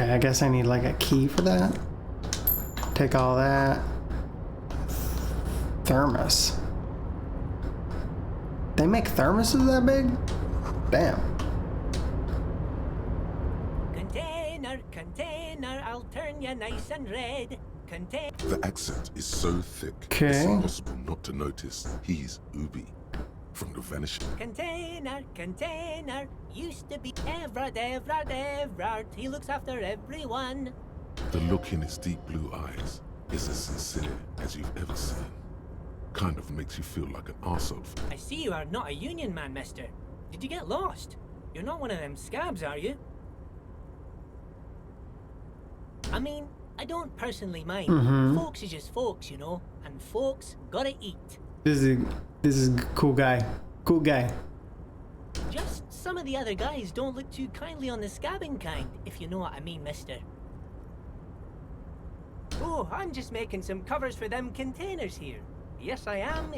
Okay, I guess I need like a key for that. Take all that. Thermos. They make thermoses that big? Damn. Container, I'll turn you nice and red. The accent is so thick, it's Okay. impossible not to notice he's Ubi from The Vanishing. Container, used to be Everard. He looks after everyone. The look in his deep blue eyes is as sincere as you've ever seen. Kind of makes you feel like an arsehole. I see you are not a union man, mister. Did you get lost? You're not one of them scabs, are you? I mean, I don't personally mind. Folks is just folks, you know, and folks gotta eat. This is a cool guy. Cool guy. Just some of the other guys don't look too kindly on the scabbing kind, if you know what I mean, mister. Oh, I'm just making some covers for them containers here. Yes, I am.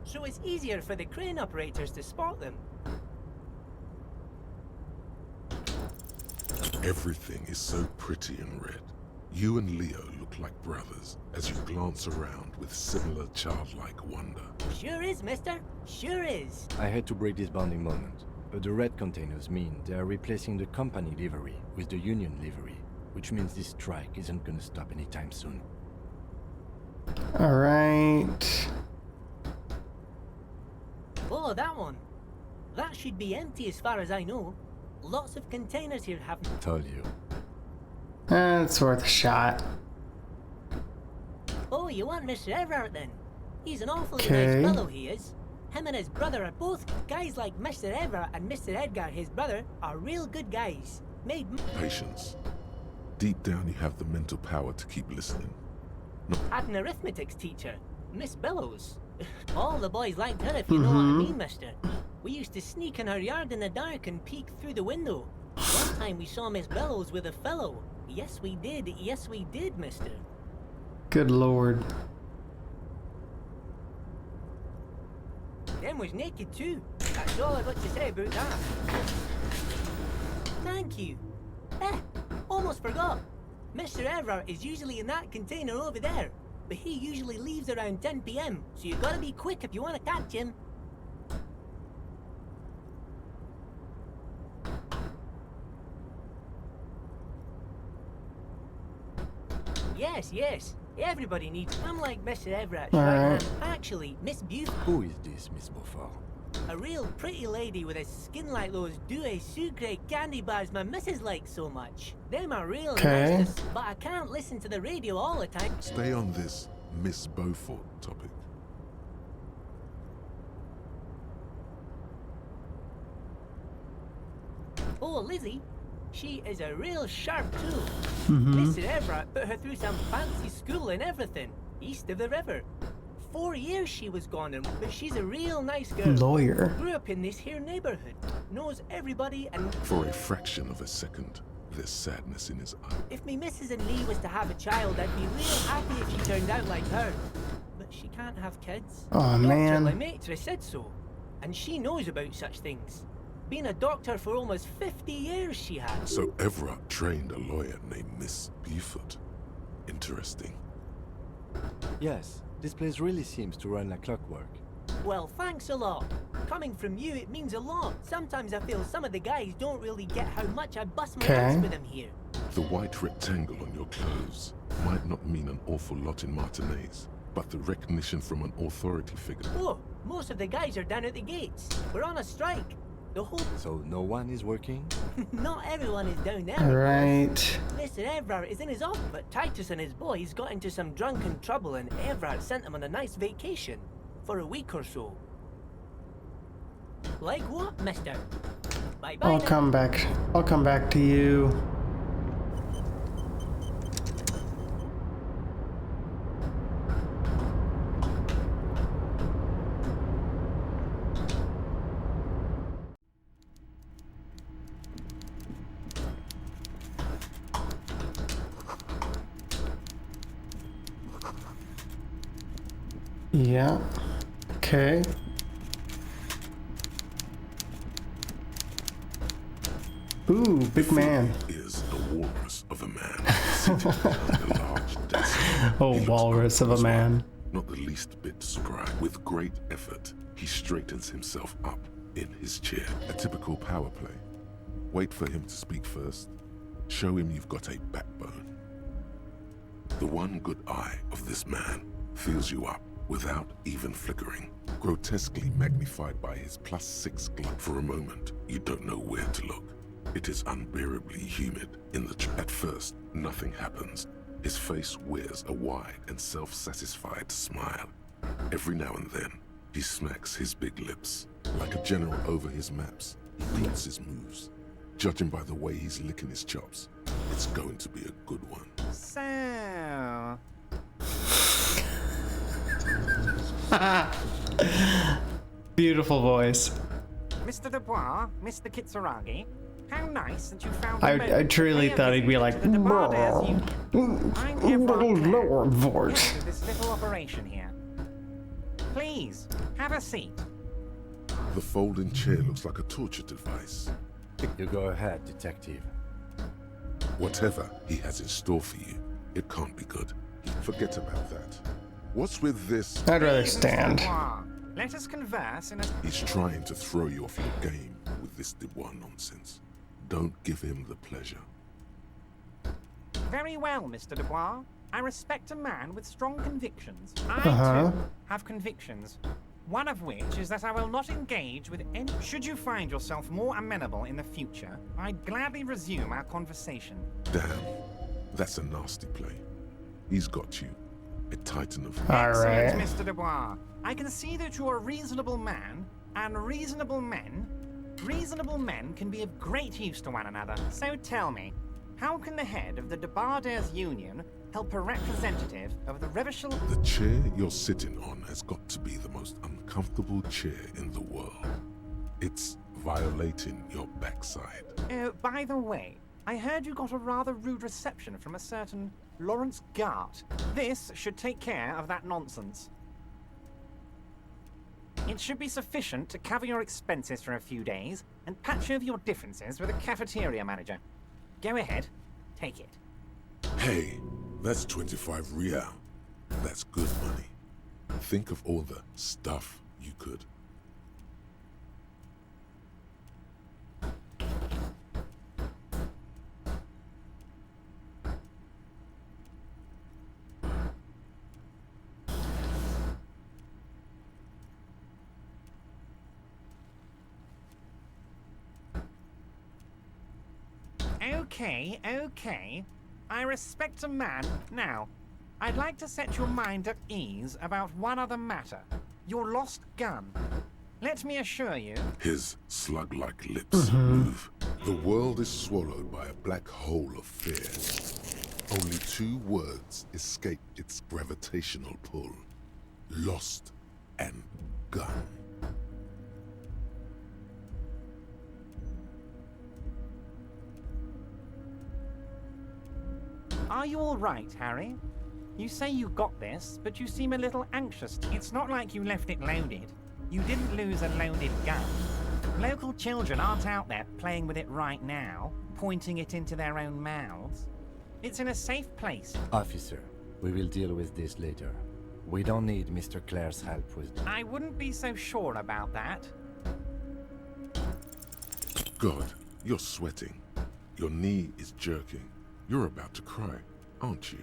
So it's easier for the crane operators to spot them. Everything is so pretty and red. You and Leo look like brothers as you glance around with similar childlike wonder. Sure is, mister. Sure is. I had to break this bonding moment, but the red containers mean they are replacing the company livery with the union livery, which means this strike isn't gonna stop anytime soon. All right. Oh, that one. That should be empty as far as I know. Lots of containers here have... Told you. It's worth a shot. Oh, you want Mr. Everard then? He's an awfully Okay. nice fellow, he is. Him and his brother are both guys like Mr. Everard and Mr. Edgar, his brother, are real good guys. Made... Patience. Deep down you have the mental power to keep listening. Had an arithmetics teacher, Miss Bellows. All the boys liked her, if you know what I mean, mister. We used to sneak in her yard in the dark and peek through the window. One time we saw Miss Bellows with a fellow. Yes, we did, mister. Good lord. Them was naked too. That's all I got to say about that. Thank you. Almost forgot. Mr. Everard is usually in that container over there, but he usually leaves around 10 p.m., so you gotta be quick if you want to catch him. Yes. Everybody needs... I'm like Mr. Everett. Alright. Actually, Miss Beautiful... Who is this, Miss Beaufort? A real pretty lady with a skin like those douce sucre candy bars my missus likes so much. Them are real nice, but I can't listen to the radio all the time. Stay on this Miss Beaufort topic. Oh, Lizzie, she is a real sharp tool. Mr. Everett put her through some fancy school and everything, east of the river. 4 years she was gone, but she's a real nice girl. Lawyer. Grew up in this here neighborhood, knows everybody, and... For a fraction of a second, there's sadness in his eye. If me missus and Lee was to have a child, I'd be real happy if she turned out like her. But she can't have kids. Oh, Dr. man. Lemaitre said so, and she knows about such things. Been a doctor for almost 50 years she had. So Everett trained a lawyer named Miss Beaufort. Interesting. Yes, this place really seems to run like clockwork. Well, thanks a lot. Coming from you, it means a lot. Sometimes I feel some of the guys don't really get how much I bust my ass with them here. The white rectangle on your clothes might not mean an awful lot in Martinez, but the recognition from an authority figure. Oh, most of the guys are down at the gates. We're on a strike. The whole... So no one is working? Not everyone is down there. Alright. Mr. Everard is in his office, but Titus and his boys got into some drunken trouble and Everard sent them on a nice vacation. For a week or so. Like what, mister? Bye-bye. I'll come back to you. Yeah. Okay. Ooh, big man. Is a walrus of a man sitting behind a large desk. Oh, walrus of a man. Not the least bit surprised. With great effort, he straightens himself up in his chair. A typical power play. Wait for him to speak first. Show him you've got a backbone. The one good eye of this man fills you up without even flickering. Grotesquely magnified by his +6 glove. For a moment, you don't know where to look. It is unbearably humid in the At first, nothing happens. His face wears a wide and self-satisfied smile. Every now and then, he smacks his big lips. Like a general over his maps, he plots his moves. Judging by the way he's licking his chops, it's going to be a good one. So... Beautiful voice. Mr. Dubois, Mr. Kitsuragi, how nice that you found I truly thought he'd be like, I'm here for lower voice. this little operation here. Please, have a seat. The folding chair looks like a torture device. You go ahead, detective. Whatever he has in store for you, it can't be good. Forget about that. What's with this? I'd rather stand. Let us converse in a... He's trying to throw you off your game with this Dubois nonsense. Don't give him the pleasure. Very well, Mr. Dubois. I respect a man with strong convictions. I, too, have convictions. One of which is that I will not engage with any... Should you find yourself more amenable in the future, I'd gladly resume our conversation. Damn, that's a nasty play. He's got you. A titan of... Excellent, Mr. Dubois. I can see that you're a reasonable man, and reasonable men can be of great use to one another. So tell me, how can the head of the Debarders Union help a representative of the Revachol... The chair you're sitting on has got to be the most uncomfortable chair in the world. It's violating your backside. By the way, I heard you got a rather rude reception from a certain Lawrence Gart. This should take care of that nonsense. It should be sufficient to cover your expenses for a few days and patch over your differences with a cafeteria manager. Go ahead, take it. Hey, that's 25 real. That's good money. Think of all the stuff you could. Okay. I respect a man. Now, I'd like to set your mind at ease about one other matter. Your lost gun. Let me assure you... His slug-like lips move. The world is swallowed by a black hole of fear. Only 2 words escape its gravitational pull. Lost and gun. Are you all right, Harry? You say you got this, but you seem a little anxious. It's not like you left it loaded. You didn't lose a loaded gun. Local children aren't out there playing with it right now, pointing it into their own mouths. It's in a safe place. Officer, we will deal with this later. We don't need Mr. Clare's help with... I wouldn't be so sure about that. God, you're sweating. Your knee is jerking. You're about to cry, aren't you?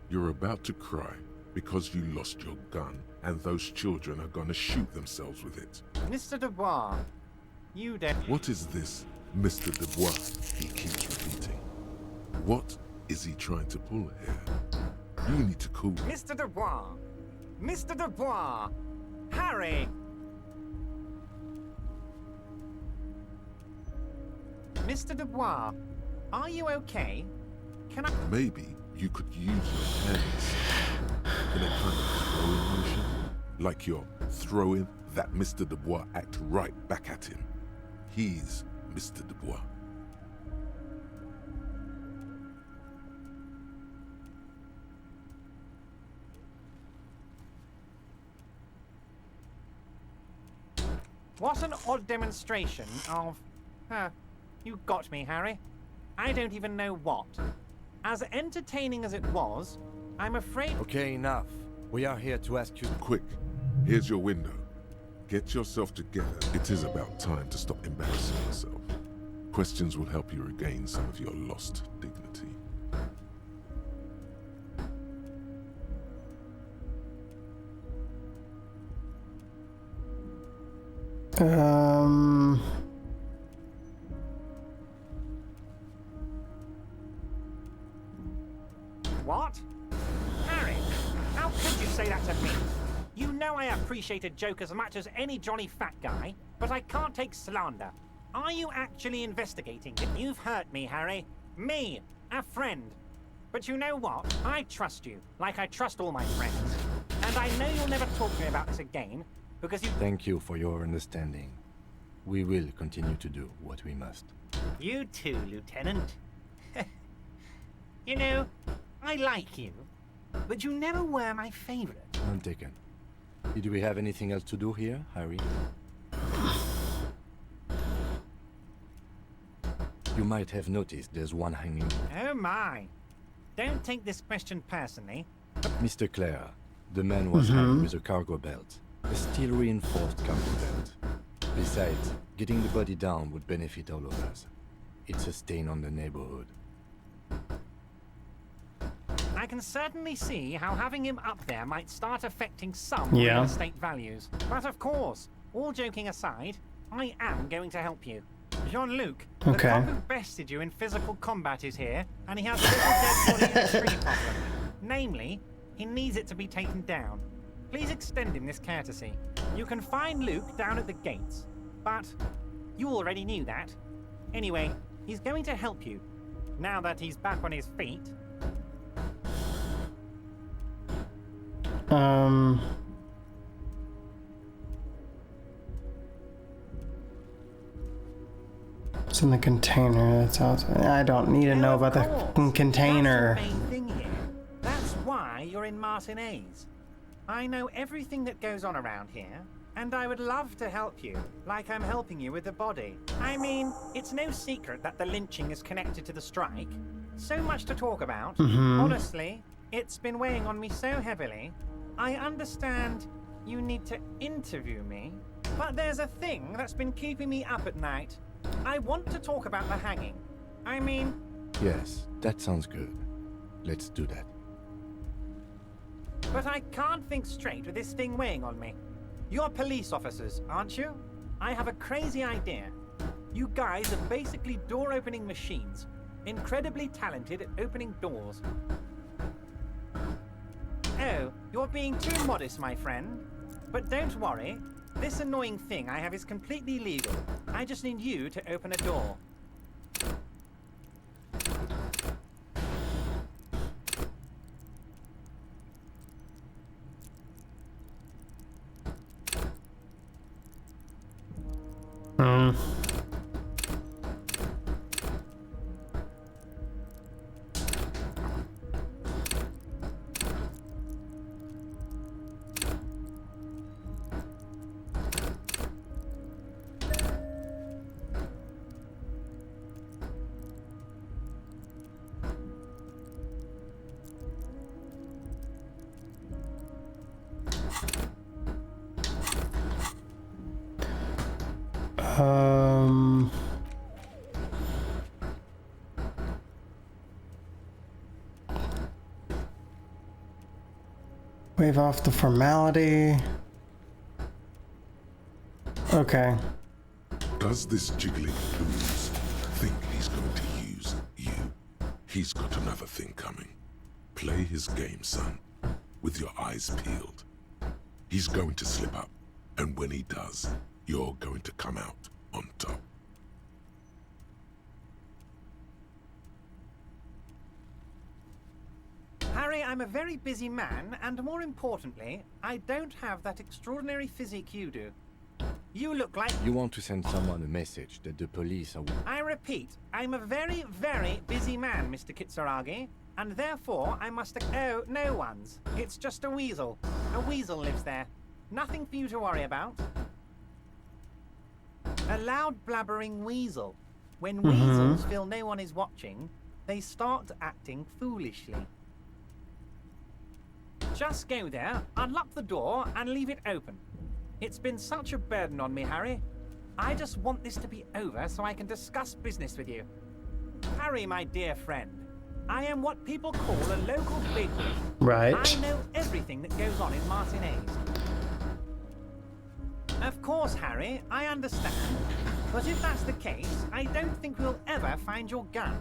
You're about to cry because you lost your gun and those children are gonna shoot themselves with it. Mr. Dubois, you don't... What is this, Mr. Dubois, he keeps repeating? What is he trying to pull here? You need to cool... Mr. Dubois! Mr. Dubois! Harry! Mr. Dubois, are you okay? Can I... Maybe you could use your hands in a kind of throwing motion. Like you're throwing that Mr. Dubois act right back at him. He's Mr. Dubois. What an odd demonstration of... you got me, Harry. I don't even know what. As entertaining as it was, I'm afraid... Okay, enough. We are here to ask you... Quick, here's your window. Get yourself together. It is about time to stop embarrassing yourself. Questions will help you regain some of your lost dignity. What? Harry, how could you say that to me? You know I appreciate a joke as much as any jolly fat guy, but I can't take slander. Are you actually investigating it? You've hurt me, Harry. Me, a friend. But you know what? I trust you, like I trust all my friends. And I know you'll never talk to me about this again, because you... Thank you for your understanding. We will continue to do what we must. You too, Lieutenant. You know, I like you, but you never were my favorite. I'm taken. Did we have anything else to do here, Harry? You might have noticed there's one hanging. Oh my. Don't take this question personally. Mr. Clare, the man was hanged with a cargo belt. A steel-reinforced cargo belt. Besides, getting the body down would benefit all of us. It's a stain on the neighborhood. I can certainly see how having him up there might start affecting some Yeah. real estate values. But of course, all joking aside, I am going to help you. Jean-Luc, the Okay. cop who bested you in physical combat is here, and he has a little dead body in the tree problem. Namely, he needs it to be taken down. Please extend him this courtesy. You can find Luke down at the gates, but you already knew that. Anyway, he's going to help you, now that he's back on his feet. It's in the container. That's awesome. I don't need to know about the fucking container. That's the main thing here. That's why you're in Martinez. I know everything that goes on around here, and I would love to help you, like I'm helping you with the body. I mean, it's no secret that the lynching is connected to the strike. So much to talk about. Honestly, it's been weighing on me so heavily. I understand you need to interview me, but there's a thing that's been keeping me up at night. I want to talk about the hanging. I mean... Yes, that sounds good. Let's do that. But I can't think straight with this thing weighing on me. You're police officers, aren't you? I have a crazy idea. You guys are basically door-opening machines. Incredibly talented at opening doors. Oh, you're being too modest, my friend. But don't worry. This annoying thing I have is completely legal. I just need you to open a door. Wave off the formality. Okay. Does this jiggling ooze think he's going to use you? He's got another thing coming. Play his game, son, with your eyes peeled. He's going to slip up, and when he does, you're going to come out on top. Harry, I'm a very busy man, and more importantly, I don't have that extraordinary physique you do. You look like... You want to send someone a message that the police are... I repeat, I'm a very, very busy man, Mr. Kitsuragi, and therefore I must... Oh, no one's. It's just a weasel. A weasel lives there. Nothing for you to worry about. A loud blabbering weasel. When weasels feel no one is watching, they start acting foolishly. Just go there, unlock the door, and leave it open. It's been such a burden on me, Harry. I just want this to be over so I can discuss business with you. Harry, my dear friend, I am what people call a local bigwig. Right. I know everything that goes on in Martinez. Of course, Harry, I understand. But if that's the case, I don't think we'll ever find your gun.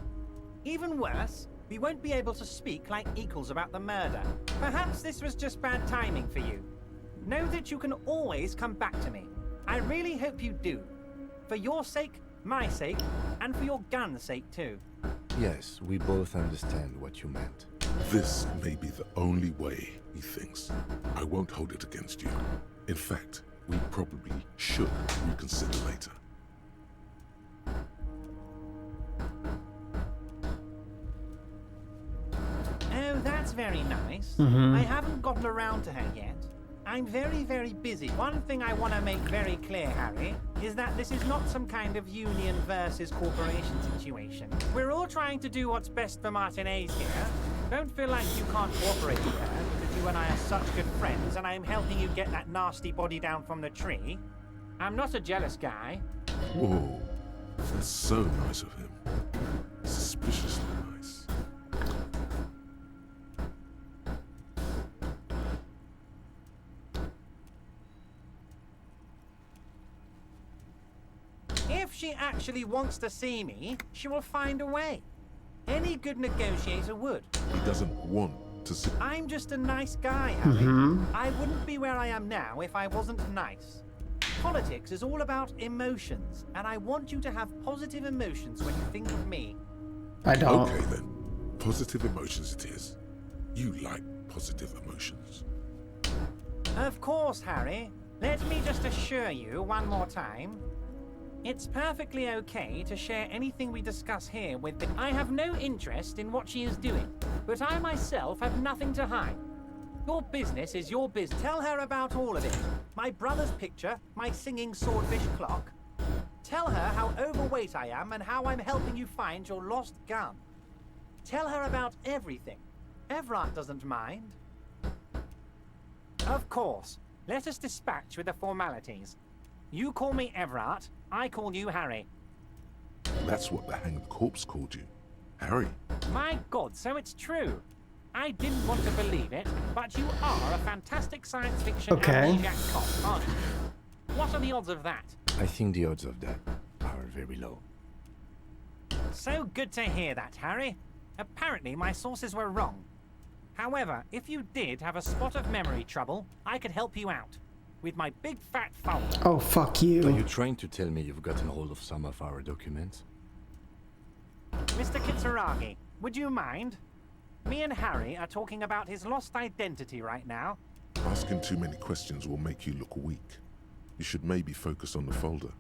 Even worse, we won't be able to speak like equals about the murder. Perhaps this was just bad timing for you. Know that you can always come back to me. I really hope you do. For your sake, my sake, and for your gun's sake too. Yes, we both understand what you meant. This may be the only way, he thinks. I won't hold it against you. In fact, we probably should reconsider later. Oh, that's very nice. I haven't gotten around to her yet. I'm very, very busy. One thing I want to make very clear, Harry, is that this is not some kind of union versus corporation situation. We're all trying to do what's best for Martinez here. Don't feel like you can't cooperate with her, because you and I are such good friends, and I'm helping you get that nasty body down from the tree. I'm not a jealous guy. Whoa, that's so nice of him. Suspiciously nice. If she actually wants to see me, she will find a way. Any good negotiator would. He doesn't want to see. I'm just a nice guy, Harry. I wouldn't be where I am now if I wasn't nice. Politics is all about emotions, and I want you to have positive emotions when you think of me. I don't. Okay then. Positive emotions it is. You like positive emotions. Of course, Harry. Let me just assure you one more time. It's perfectly okay to share anything we discuss here with the... I have no interest in what she is doing, but I myself have nothing to hide. Your business is your business. Tell her about all of it. My brother's picture, my singing swordfish clock. Tell her how overweight I am and how I'm helping you find your lost gun. Tell her about everything. Everard doesn't mind. Of course. Let us dispatch with the formalities. You call me Everard, I call you Harry. That's what the hanged corpse called you. Harry. My God, so it's true. I didn't want to believe it, but you are a fantastic science fiction amnesiac cop, aren't you? What are the odds of that? I think the odds of that are very low. So good to hear that, Harry. Apparently my sources were wrong. However, if you did have a spot of memory trouble, I could help you out. With my big fat folder. Oh, fuck you. Are you trying to tell me you've gotten hold of some of our documents? Mr. Kitsuragi, would you mind? Me and Harry are talking about his lost identity right now. Asking too many questions will make you look weak. You should maybe focus on the folder.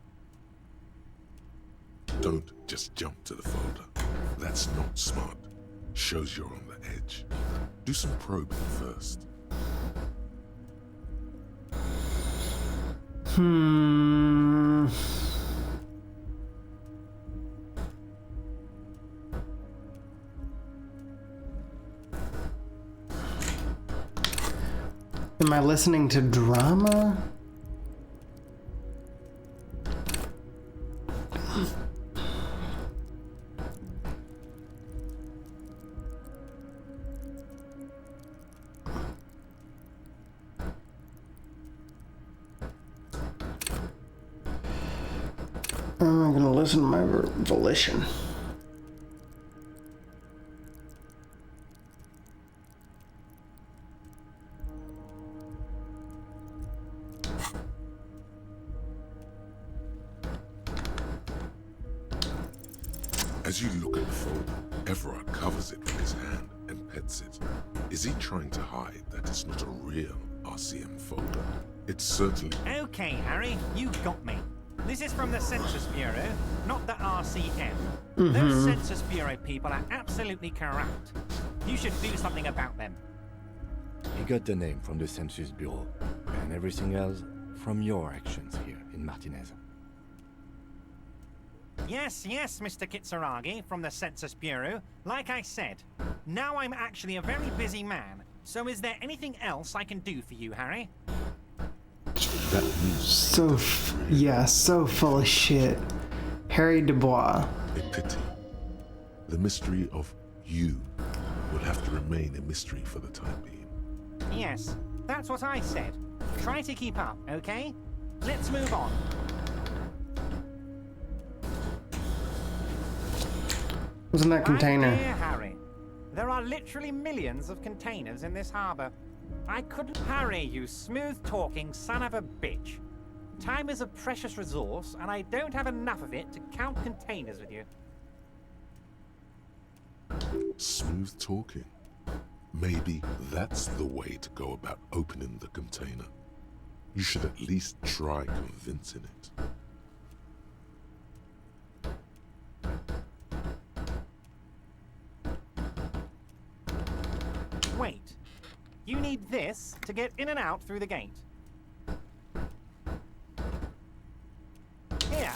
Don't just jump to the folder. That's not smart. Shows you're on the edge. Do some probing first. Am I listening to drama? I'm gonna listen to my volition. As you look at the folder, Everard covers it with his hand and pets it. Is he trying to hide that it's not a real RCM folder? It's certainly... Okay, Harry, you got me. This is from the Census Bureau, not the RCM. Those Census Bureau people are absolutely corrupt. You should do something about them. He got the name from the Census Bureau, and everything else from your actions here in Martinez. Yes, Mr. Kitsuragi from the Census Bureau. Like I said, now I'm actually a very busy man. So is there anything else I can do for you, Harry? That means So full of shit. Harry Dubois. a pity. The mystery of you will have to remain a mystery for the time being. Yes, that's what I said. Try to keep up, okay? Let's move on. What's in that container? My dear Harry, there are literally millions of containers in this harbor. I couldn't... Harry, you smooth-talking son of a bitch. Time is a precious resource, and I don't have enough of it to count containers with you. Smooth talking. Maybe that's the way to go about opening the container. You should at least try convincing it. Wait. You need this to get in and out through the gate. Here,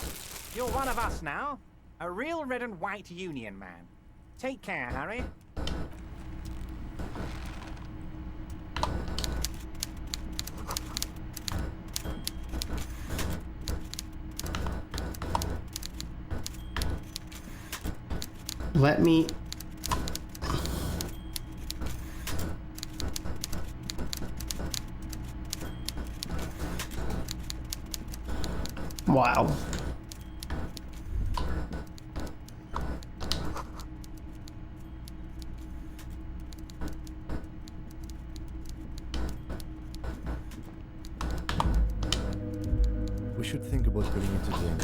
you're one of us now. A real red and white union man. Take care, Harry. Let me... Wow. We should think about putting it to the end.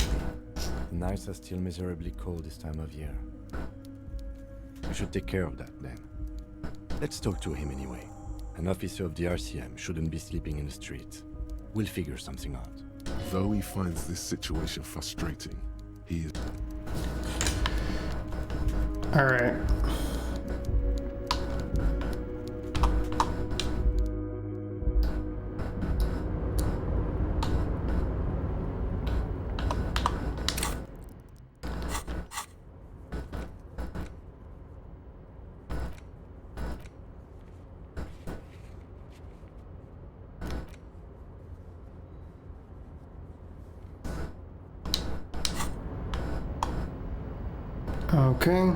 The nights are still miserably cold this time of year. We should take care of that then. Let's talk to him anyway. An officer of the RCM shouldn't be sleeping in the street. We'll figure something out. Though he finds this situation frustrating, he is... All right. Okay.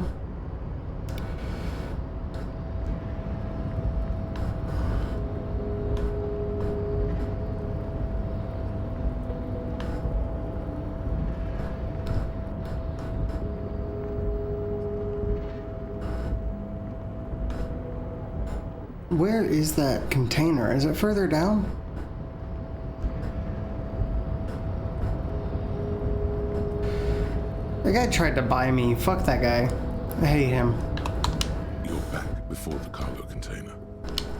Where is that container? Is it further down? That guy tried to buy me. Fuck that guy. I hate him. You're back before the cargo container.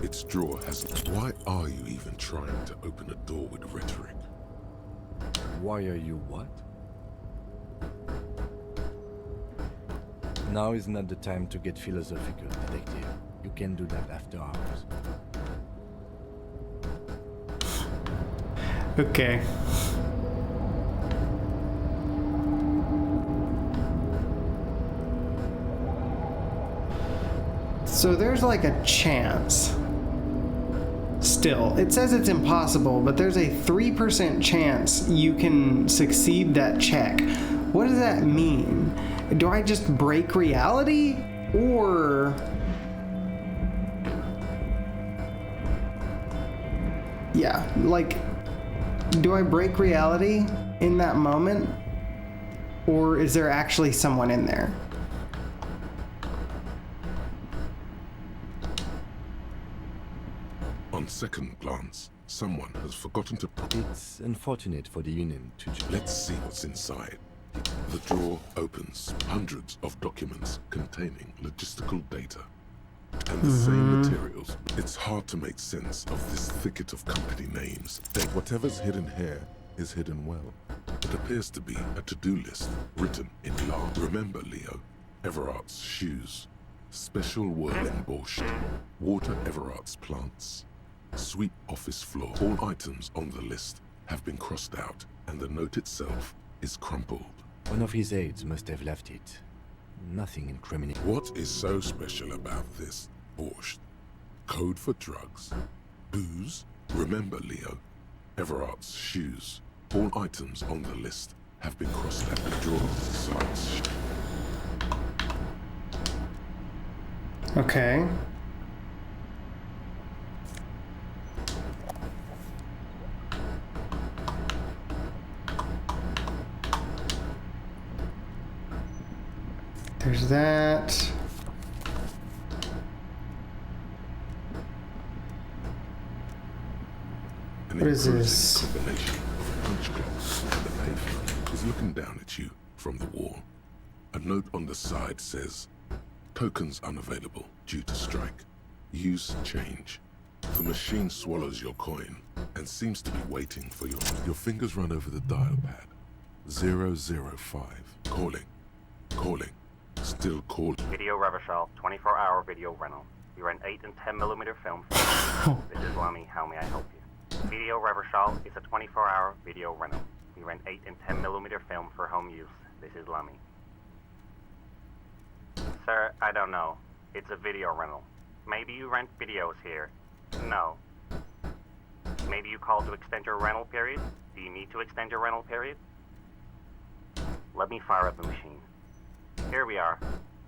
Its drawer hasn't... Why are you even trying to open a door with rhetoric? Why are you what? Now is not the time to get philosophical, detective. You can do that after hours. Okay. So there's like a chance. Still, it says it's impossible, but there's a 3% chance you can succeed that check. What does that mean? Do I just break reality? Or... yeah, like, do I break reality in that moment? Or is there actually someone in there? On second glance, someone has forgotten to put... It's unfortunate for the Union to... Let's see what's inside. The drawer opens. Hundreds of documents containing logistical data. And the same materials. It's hard to make sense of this thicket of company names. Whatever's hidden here is hidden well. It appears to be a to-do list written in large. Remember, Leo, Everart's shoes. Special word embossed. Water Everart's plants. Sweep office floor. All items on the list have been crossed out, and the note itself is crumpled. One of his aides must have left it. Nothing incriminating. What is so special about this borscht? Code for drugs? Booze? Remember, Leo, Everart's shoes. All items on the list have been crossed out and drawn. Okay. There's that. What is this? Combination of a punch clock and a pavement is looking down at you from the wall. A note on the side says, tokens unavailable due to strike. Use change. The machine swallows your coin and seems to be waiting for your fingers run over the dial pad. 005. Calling. Calling. Still calling. Video Revachol, 24-hour video rental. We rent 8 and 10mm film. This is Lummy. How may I help you? Video Revachol is a 24-hour video rental. We rent 8 and 10mm film for home use. This is Lummy. Sir, I don't know. It's a video rental. Maybe you rent videos here. No. Maybe you called to extend your rental period? Do you need to extend your rental period? Let me fire up the machine. Here we are.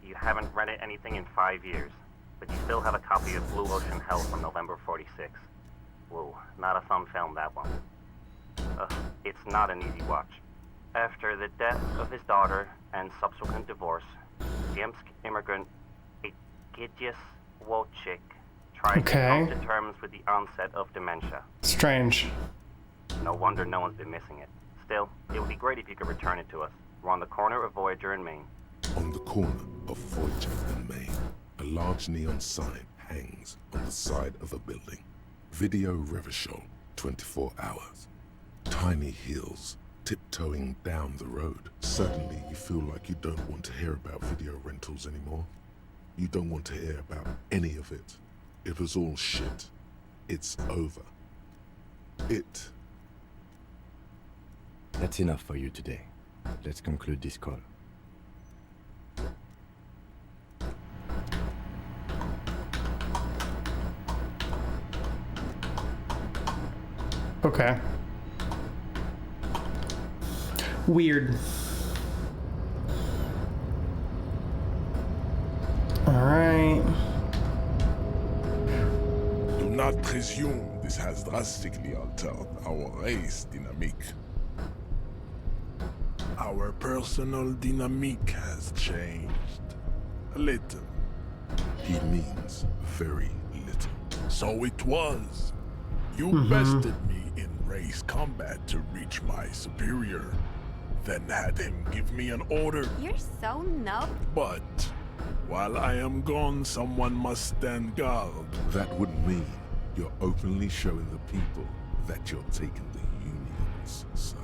You haven't rented anything in 5 years, but you still have a copy of Blue Ocean Hell from November '46. Whoa, not a fun film, that one. It's not an easy watch. After the death of his daughter and subsequent divorce, Yemsk immigrant Egidius Wojcik tried to come to terms with the onset of dementia. Strange. No wonder no one's been missing it. Still, it would be great if you could return it to us. We're on the corner of Voyager and Maine. On the corner of Voyager and Maine, a large neon sign hangs on the side of a building. Video Revachol, 24 hours. Tiny heels tiptoeing down the road. Suddenly you feel like you don't want to hear about video rentals anymore. You don't want to hear about any of it. It was all shit. It's over. That's enough for you today. Let's conclude this call. Okay. Weird. Alright. Do not presume this has drastically altered our race dynamique. Our personal dynamique has changed. A little. He means very little. So it was. You bested me in race combat to reach my superior, then had him give me an order. You're so nuts. But while I am gone, someone must stand guard. That would mean you're openly showing the people that you're taking the Union's side.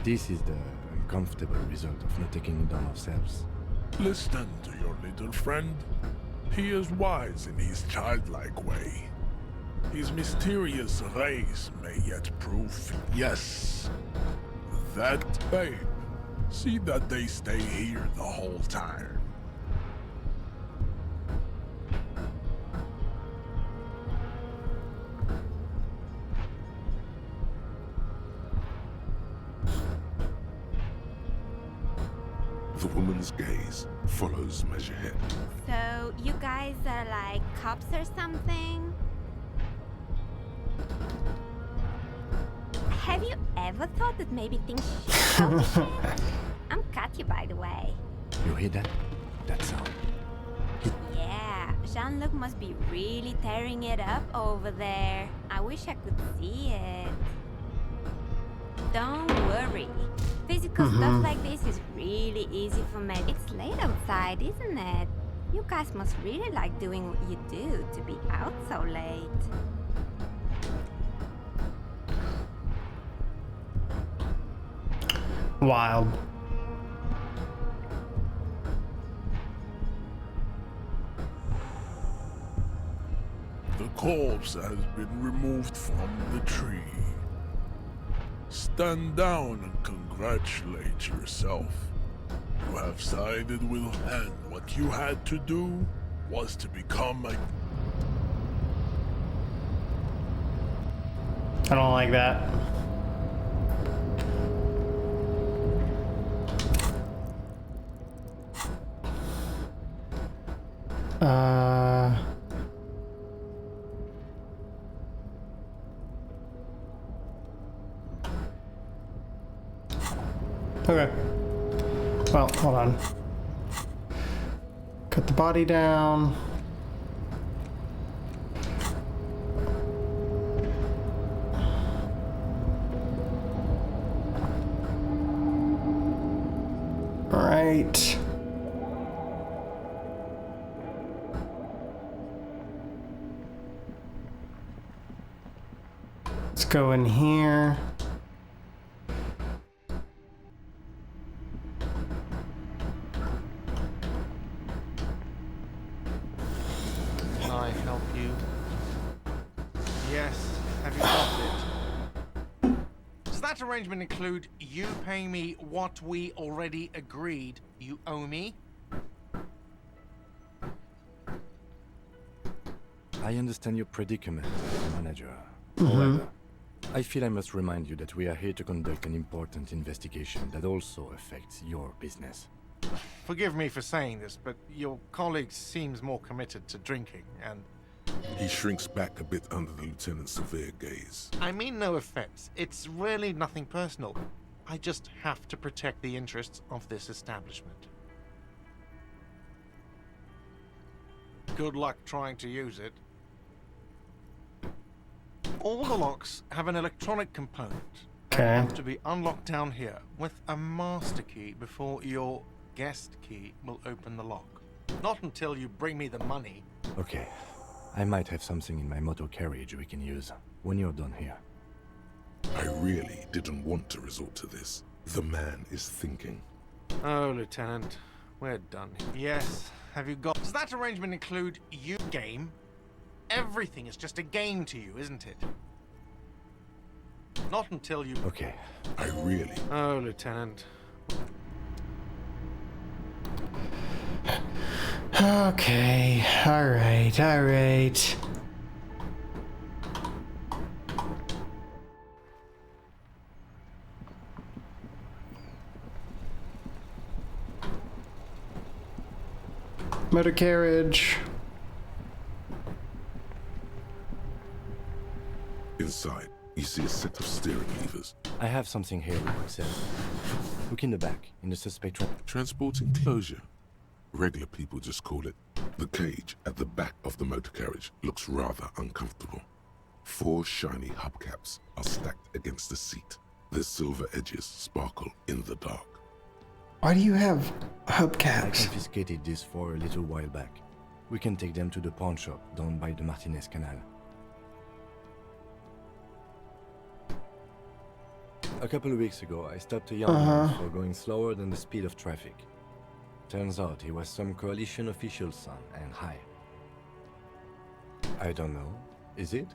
This is the uncomfortable result of not taking it on ourselves. Listen to your little friend. He is wise in his childlike way. His mysterious race may yet prove. Yes, that babe. See that they stay here the whole time. The woman's gaze follows Measurehead. So, you guys are like cops or something? Have you ever thought that maybe things should go to shit? I'm Katya, by the way. You hear that? That sound. Yeah, Jean-Luc must be really tearing it up over there. I wish I could see it. Don't worry. Physical stuff like this is really easy for me. It's late outside, isn't it? You guys must really like doing what you do to be out so late. Wild. The corpse has been removed from the tree. Stand down and congratulate yourself. You have sided with Hen. What you had to do was to become a... I don't like that. Okay. Well, hold on. Cut the body down. All right. Let's go in here. Can I help you? Yes. Have you got it? Does that arrangement include you paying me what we already agreed you owe me? I understand your predicament, manager. Mhm. However, I feel I must remind you that we are here to conduct an important investigation that also affects your business. Forgive me for saying this, but your colleague seems more committed to drinking, and... He shrinks back a bit under the lieutenant's severe gaze. I mean no offense. It's really nothing personal. I just have to protect the interests of this establishment. Good luck trying to use it. All the locks have an electronic component. Okay. They have to be unlocked down here with a master key before your guest key will open the lock. Not until you bring me the money. Okay. I might have something in my motor carriage we can use when you're done here. I really didn't want to resort to this. The man is thinking. Oh, Lieutenant, we're done. Yes, have you got... Does that arrangement include you game? Everything is just a game to you, isn't it? Not until you... Okay. I really... Oh, Lieutenant. Okay. All right. All right. Motor carriage. Inside, you see a set of steering levers. I have something here we could sell. Look in the back, in the suspect... Transport enclosure. Regular people just call it. The cage at the back of the motor carriage looks rather uncomfortable. 4 shiny hubcaps are stacked against the seat. Their silver edges sparkle in the dark. Why do you have I hubcaps? confiscated this for a little while back. We can take them to the pawn shop down by the Martinez Canal. A couple of weeks ago, I stopped a young man for going slower than the speed of traffic. Turns out he was some coalition official's son and high. I don't know. Is it?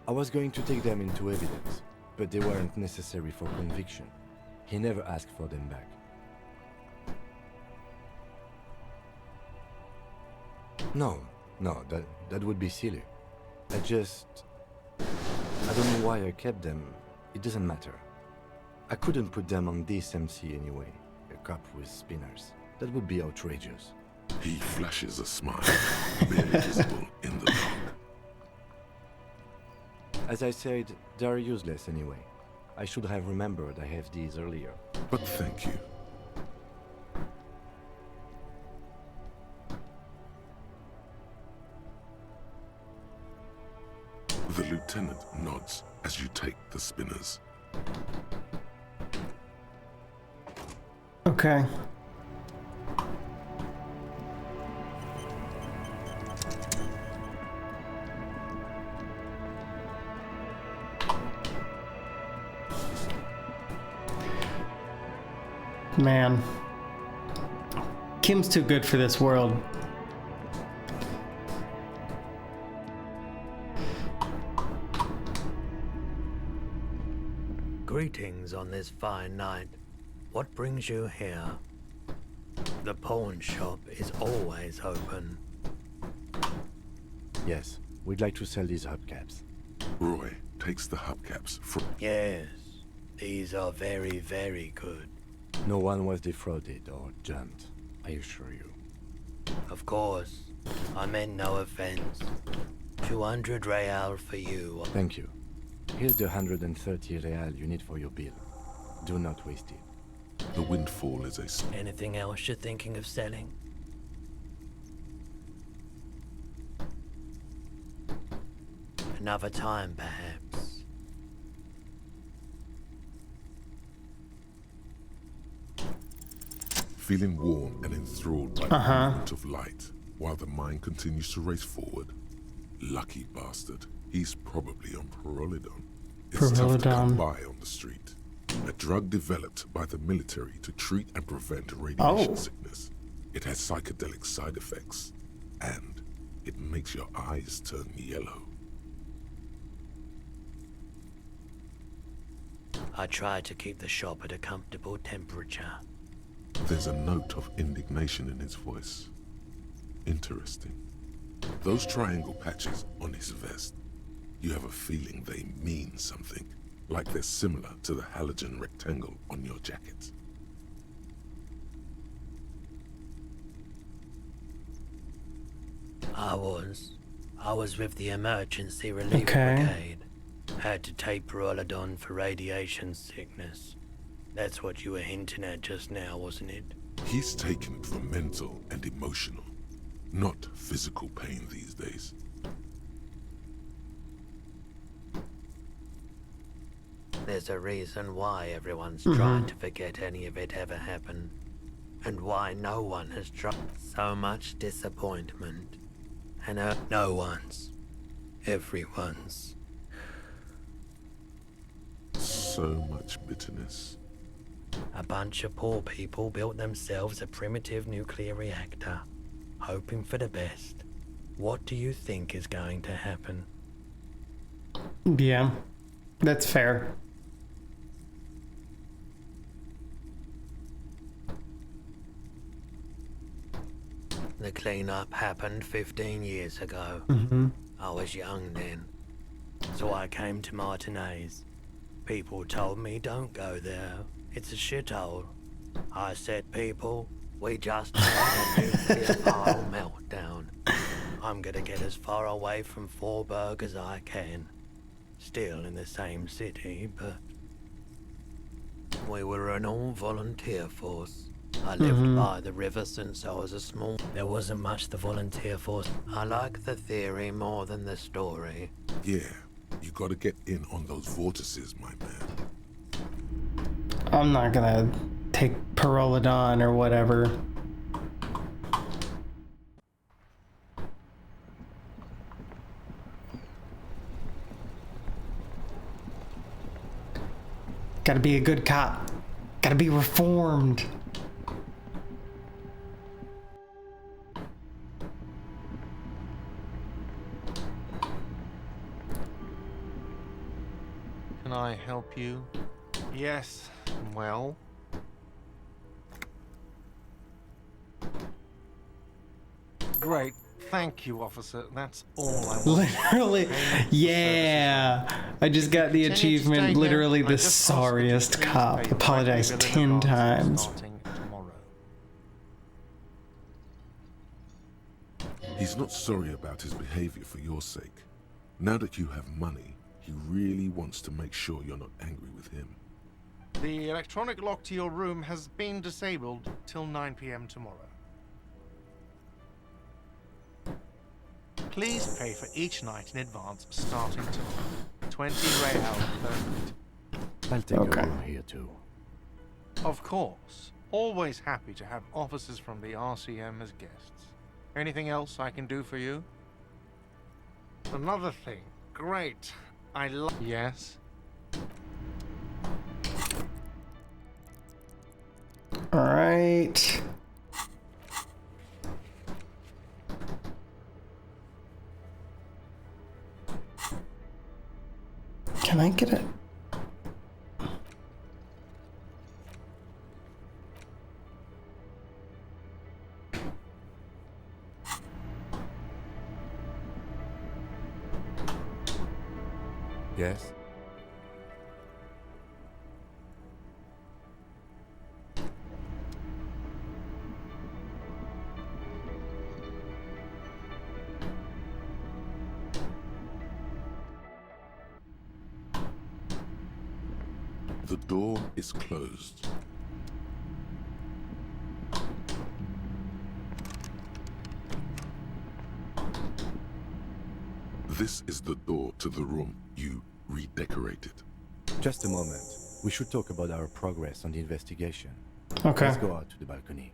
I was going to take them into evidence, but they weren't necessary for conviction. He never asked for them back. No, that would be silly. I don't know why I kept them. It doesn't matter. I couldn't put them on this MC anyway. A cop with spinners. That would be outrageous. He flashes a smile, barely visible in the dark. As I said, they are useless anyway. I should have remembered I have these earlier. But thank you. The lieutenant nods as you take the spinners. Okay. Man. Kim's too good for this world. Greetings on this fine night. What brings you here? The pawn shop is always open. Yes, we'd like to sell these hubcaps. Roy takes the hubcaps from... Yes, these are very, very good. No one was defrauded or jumped, I assure you. Of course. I meant no offense. 200 real for you. Thank you. Here's the 130 real you need for your bill. Do not waste it. The windfall is a... Anything else you're thinking of selling? Another time, perhaps. Feeling warm and enthralled by the movement of light, while the mind continues to race forward. Lucky bastard. He's probably on Pyrrolidon. It's tough to come by on the street. A drug developed by the military to treat and prevent radiation sickness. It has psychedelic side effects, and it makes your eyes turn yellow. I try to keep the shop at a comfortable temperature. There's a note of indignation in his voice. Interesting. Those triangle patches on his vest, you have a feeling they mean something, like they're similar to the halogen rectangle on your jacket. I was with the emergency relief brigade. Had to take Pyrrolidon for radiation sickness. That's what you were hinting at just now, wasn't it? He's taken it for mental and emotional, not physical pain these days. There's a reason why everyone's trying to forget any of it ever happened. And why no one has tried. So much disappointment. And no one's. Everyone's. So much bitterness. A bunch of poor people built themselves a primitive nuclear reactor, hoping for the best. What do you think is going to happen? Yeah, that's fair. The cleanup happened 15 years ago. I was young then, so I came to Martinez. People told me don't go there, it's a shithole. I said, people, we just had a nuclear pile meltdown. I'm gonna get as far away from Forberg as I can. Still in the same city, but we were an all-volunteer force. I lived by the river since I was a small... There wasn't much the volunteer force. I like the theory more than the story. Yeah, you gotta get in on those vortices, my man. I'm not gonna take Pyrrolidon or whatever. Gotta be a good cop. Gotta be reformed. Can I help you? Yes, well... Great. Thank you, officer. That's all I want. Literally, yeah. I just got the achievement. Literally the sorriest cop. Apologized 10 times. He's not sorry about his behavior for your sake. Now that you have money, he really wants to make sure you're not angry with him. The electronic lock to your room has been disabled till 9 p.m. tomorrow. Please pay for each night in advance starting tomorrow. 20 real per night. I'll take a room here too. Of course. Always happy to have officers from the RCM as guests. Anything else I can do for you? Another thing. Great. I love... Yes? Alright. Can I get it? Yes? The door is closed. This is the door to the room you redecorated. Just a moment. We should talk about our progress on the investigation. Okay. Let's go out to the balcony.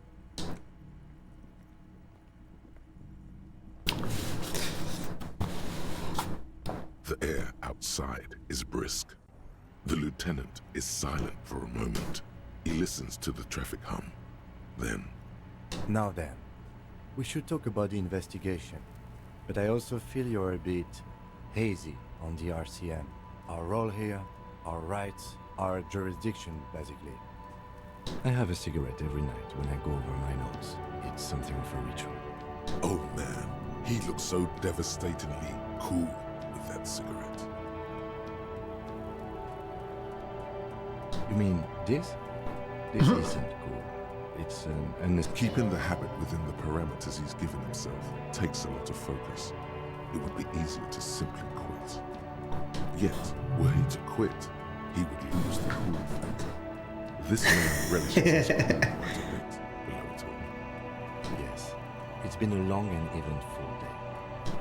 The air outside is brisk. The lieutenant is silent for a moment. He listens to the traffic hum. Then... Now then, we should talk about the investigation. But I also feel you're a bit hazy on the RCM. Our role here, our rights, our jurisdiction, basically. I have a cigarette every night when I go over my notes. It's something of a ritual. Oh man, he looks so devastatingly cool with that cigarette. You mean this? This isn't cool. It's an... Keeping the habit within the parameters he's given himself takes a lot of focus. It would be easier to simply quit. Yet, were he to quit, he would lose the cool factor. This man relishes his quite a bit below it all. Yes, it's been a long and eventful day.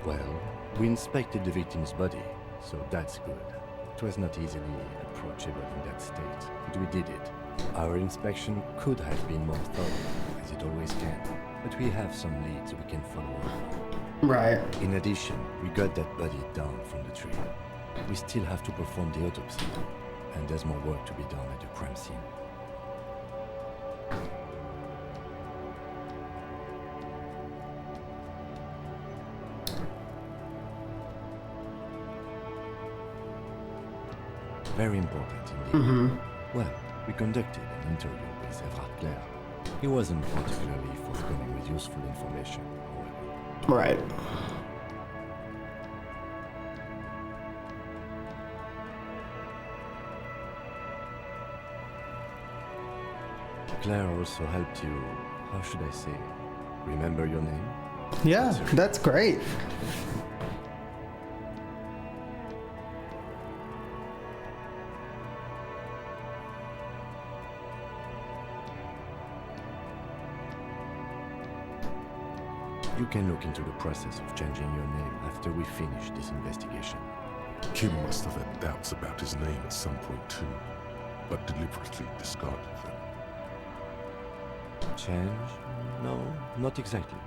Well, we inspected the victim's body, so that's good. It was not easily approachable in that state, but we did it. Our inspection could have been more thorough, as it always can, but we have some leads we can follow up. Right. In addition, we got that body down from the tree. We still have to perform the autopsy, and there's more work to be done at the crime scene. Very important indeed. Well, we conducted an interview with Everard Clare. He wasn't particularly forthcoming with useful information, however. Right. Claire also helped you, how should I say, remember your name? Yeah, that's great. You can look into the process of changing your name after we finish this investigation. Kim must have had doubts about his name at some point too, but deliberately discarded them. Change? No, not exactly.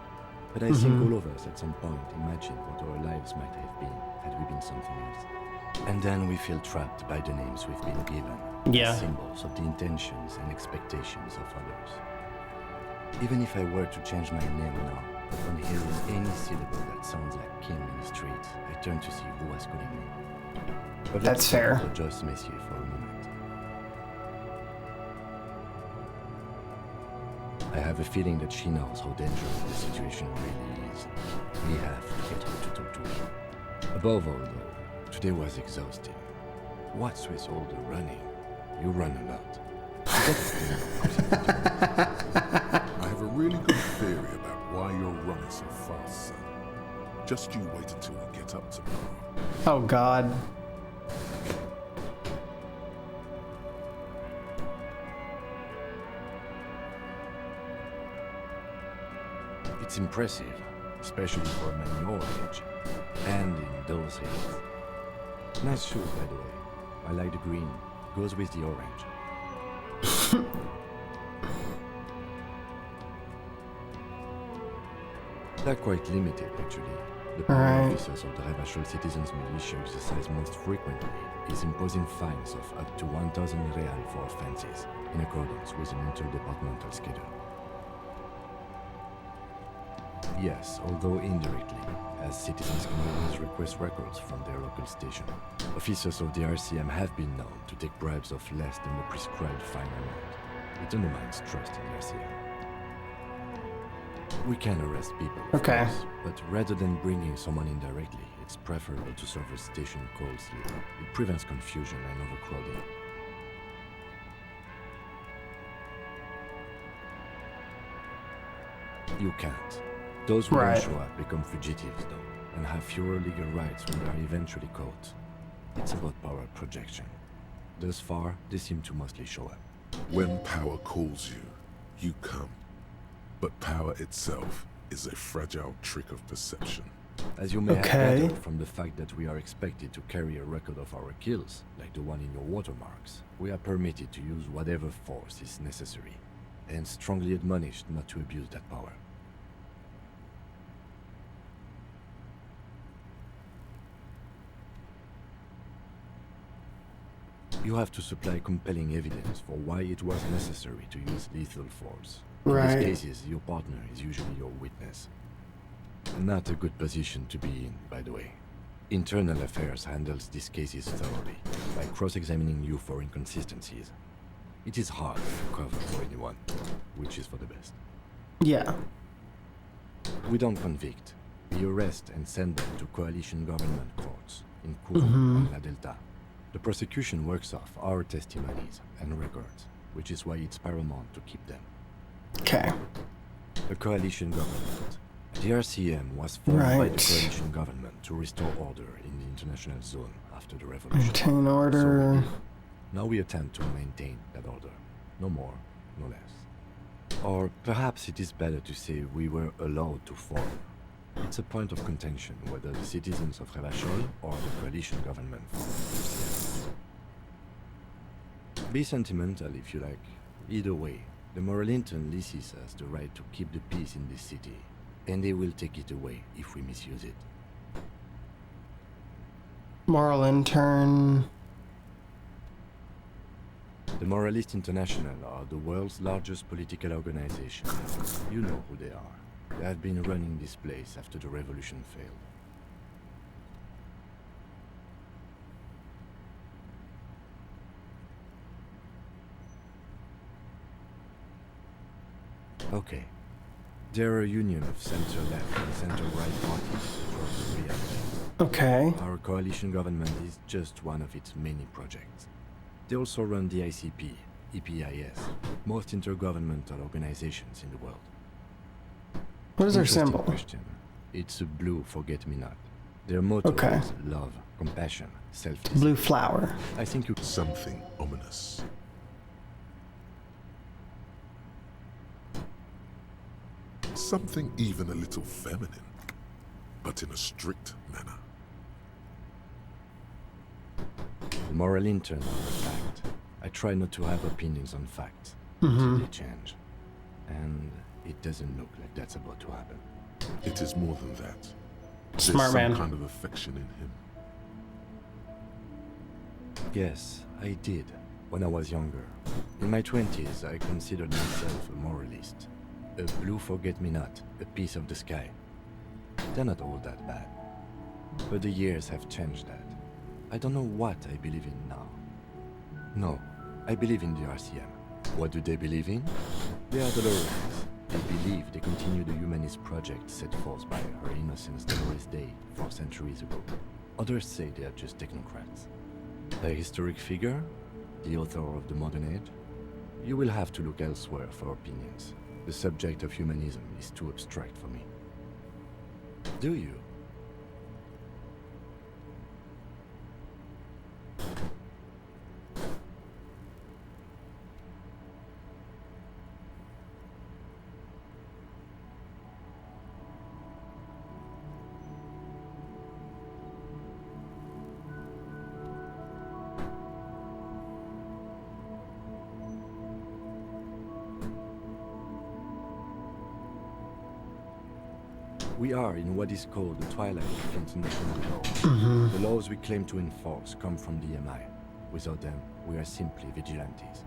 But I think all of us at some point imagined what our lives might have been had we been something else. And then we feel trapped by the names we've been given. Yeah. As symbols of the intentions and expectations of others. Even if I were to change my name now, upon hearing any syllable that sounds like Kim in the street, I turn to see who was calling me. But That's fair. let's Joyce Messier for a moment. I have a feeling that she knows how dangerous the situation really is. We have to get her to talk to her. Above all, though, today was exhausting. What's with all the running? You run a lot. I have a really good theory about why you're running so fast, son. Just you wait until we get up tomorrow. Oh, God. It's impressive, especially for a man your age, and in those hills. Nice shoes, by the way. I like the green. Goes with the orange. They're quite limited, actually. The power officers of the Rebachol Citizens Militia exercise most frequently is imposing fines of up to 1,000 real for offenses, in accordance with an interdepartmental schedule. Yes, although indirectly, as citizens can always request records from their local station. Officers of the RCM have been known to take bribes of less than the prescribed fine amount. It undermines trust in the RCM. We can arrest people, of course, but rather than bringing someone in directly, it's preferable to serve a station cold sleep. It prevents confusion and overcrowding. You can't. Those who don't show up become fugitives, though, and have fewer legal rights when they are eventually caught. It's about power projection. Thus far, they seem to mostly show up. When power calls you, you come. But power itself is a fragile trick of perception. As you may have gathered from the fact that we are expected to carry a record of our kills, like the one in your watermarks, we are permitted to use whatever force is necessary, and strongly admonished not to abuse that power. You have to supply compelling evidence for why it was necessary to use lethal force. In these cases, your partner is usually your witness. Not a good position to be in, by the way. Internal Affairs handles these cases thoroughly, by cross-examining you for inconsistencies. It is hard to cover for anyone, which is for the best. Yeah. We don't convict. We arrest and send them to coalition government courts in Cuba and La Delta. The prosecution works off our testimonies and records, which is why it's paramount to keep them. Okay. The coalition government. The RCM was formed by the coalition government to restore order in the international zone after the revolution. Maintain order. So now we attempt to maintain that order. No more, no less. Or perhaps it is better to say we were allowed to form. It's a point of contention whether the citizens of Revachol or the coalition government formed. Be sentimental if you like. Either way, the Moral Intern leases us the right to keep the peace in this city, and they will take it away if we misuse it. Moral Intern. The Moralist International are the world's largest political organization. You know who they are. They have been running this place after the revolution failed. Okay. They're a union of center-left and center-right parties across the reality. Okay. Our coalition government is just one of its many projects. They also run the ICP, EPIS, most intergovernmental organizations in the world. What is their Interesting symbol? Question. It's a blue forget-me-not. Their motto is love, compassion, self-discipline. Blue flower. I think you... Something ominous. Something even a little feminine, but in a strict manner. The Moral Intern are a fact. I try not to have opinions on facts. Mm-hmm. They change. And it doesn't look like that's about to happen. It is more than that. Smart There's man. some kind of affection in him. Yes, I did, when I was younger. In my 20s, I considered myself a moralist. A blue forget-me-not, a piece of the sky. They're not all that bad. But the years have changed that. I don't know what I believe in now. No, I believe in the RCM. What do they believe in? They are the Lorraines. They believe they continue the humanist project set forth by Her Innocence Dolores Day 4 centuries ago. Others say they are just technocrats. A historic figure? The author of the modern age? You will have to look elsewhere for opinions. The subject of humanism is too abstract for me. Do you? We are in what is called the twilight of international law. Mhm. The laws we claim to enforce come from the MI. Without them, we are simply vigilantes.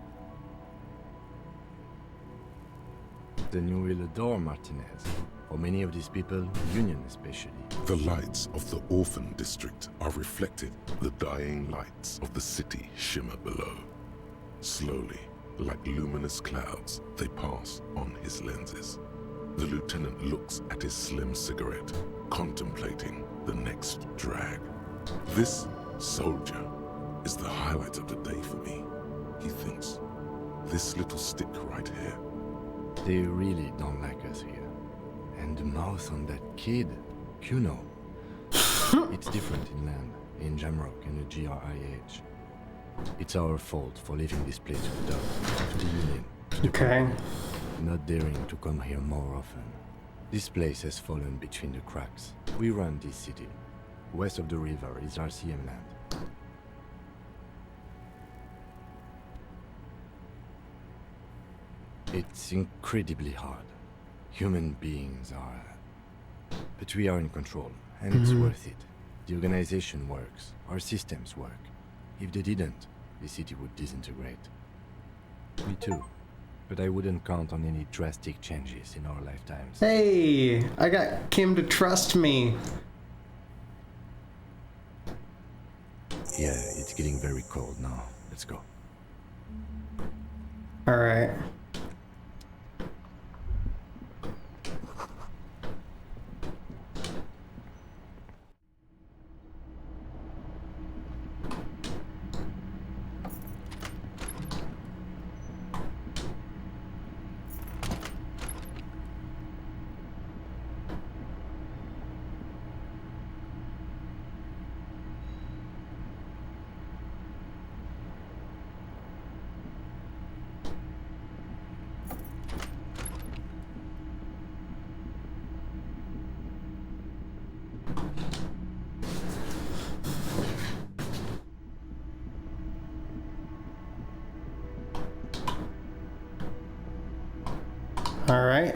Then you will adore Martinez. For many of these people, Union especially. The lights of the orphan district are reflected. The dying lights of the city shimmer below. Slowly, like luminous clouds, they pass on his lenses. The lieutenant looks at his slim cigarette, contemplating the next drag. This soldier is the highlight of the day for me. He thinks. This little stick right here. They really don't like us here. And the mouth on that kid, you know. It's different inland, in Jamrock and the GRIH. It's our fault for leaving this place without the Union. Okay. Not daring to come here more often. This place has fallen between the cracks. We run this city. West of the river is RCM land. It's incredibly hard. Human beings are... But we are in control, and it's worth it. The organization works. Our systems work. If they didn't, the city would disintegrate. Me too. But I wouldn't count on any drastic changes in our lifetimes. Hey, I got Kim to trust me. Yeah, it's getting very cold now. Let's go. All right. All right.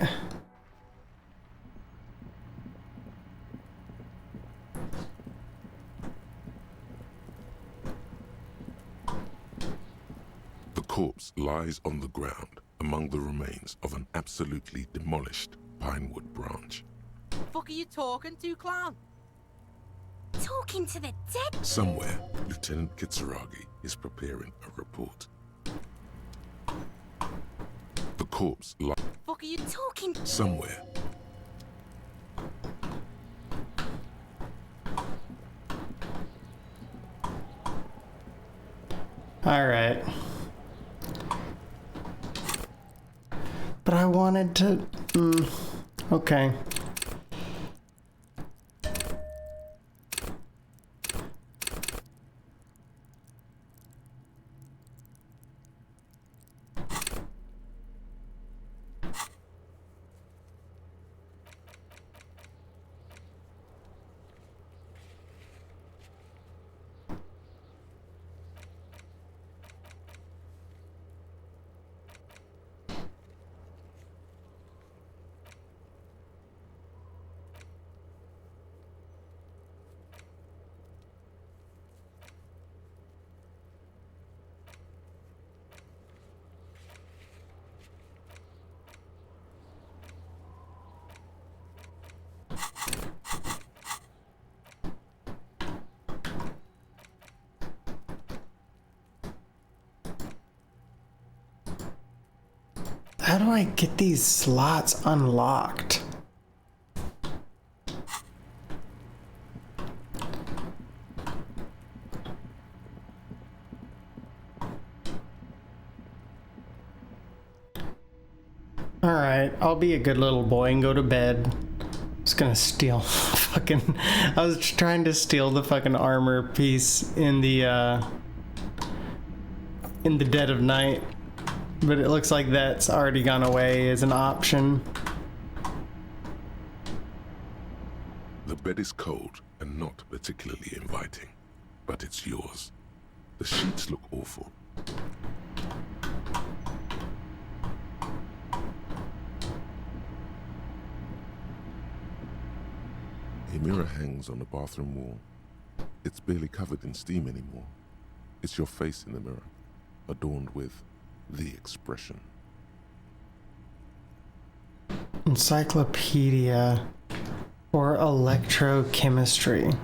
The corpse lies on the ground among the remains of an absolutely demolished pinewood branch. Fuck are you talking to, clown? Talking to the dead? Somewhere, Lieutenant Kitsuragi is preparing a report. The corpse lies Fuck are you talking? somewhere. All right. But I wanted to... okay. How do I get these slots unlocked? Alright, I'll be a good little boy and go to bed. Just gonna steal fucking... I was trying to steal the fucking armor piece in the dead of night. But it looks like that's already gone away as an option. The bed is cold and not particularly inviting, but it's yours. The sheets look awful. A mirror hangs on the bathroom wall. It's barely covered in steam anymore. It's your face in the mirror, adorned with the expression. Encyclopedia for electrochemistry.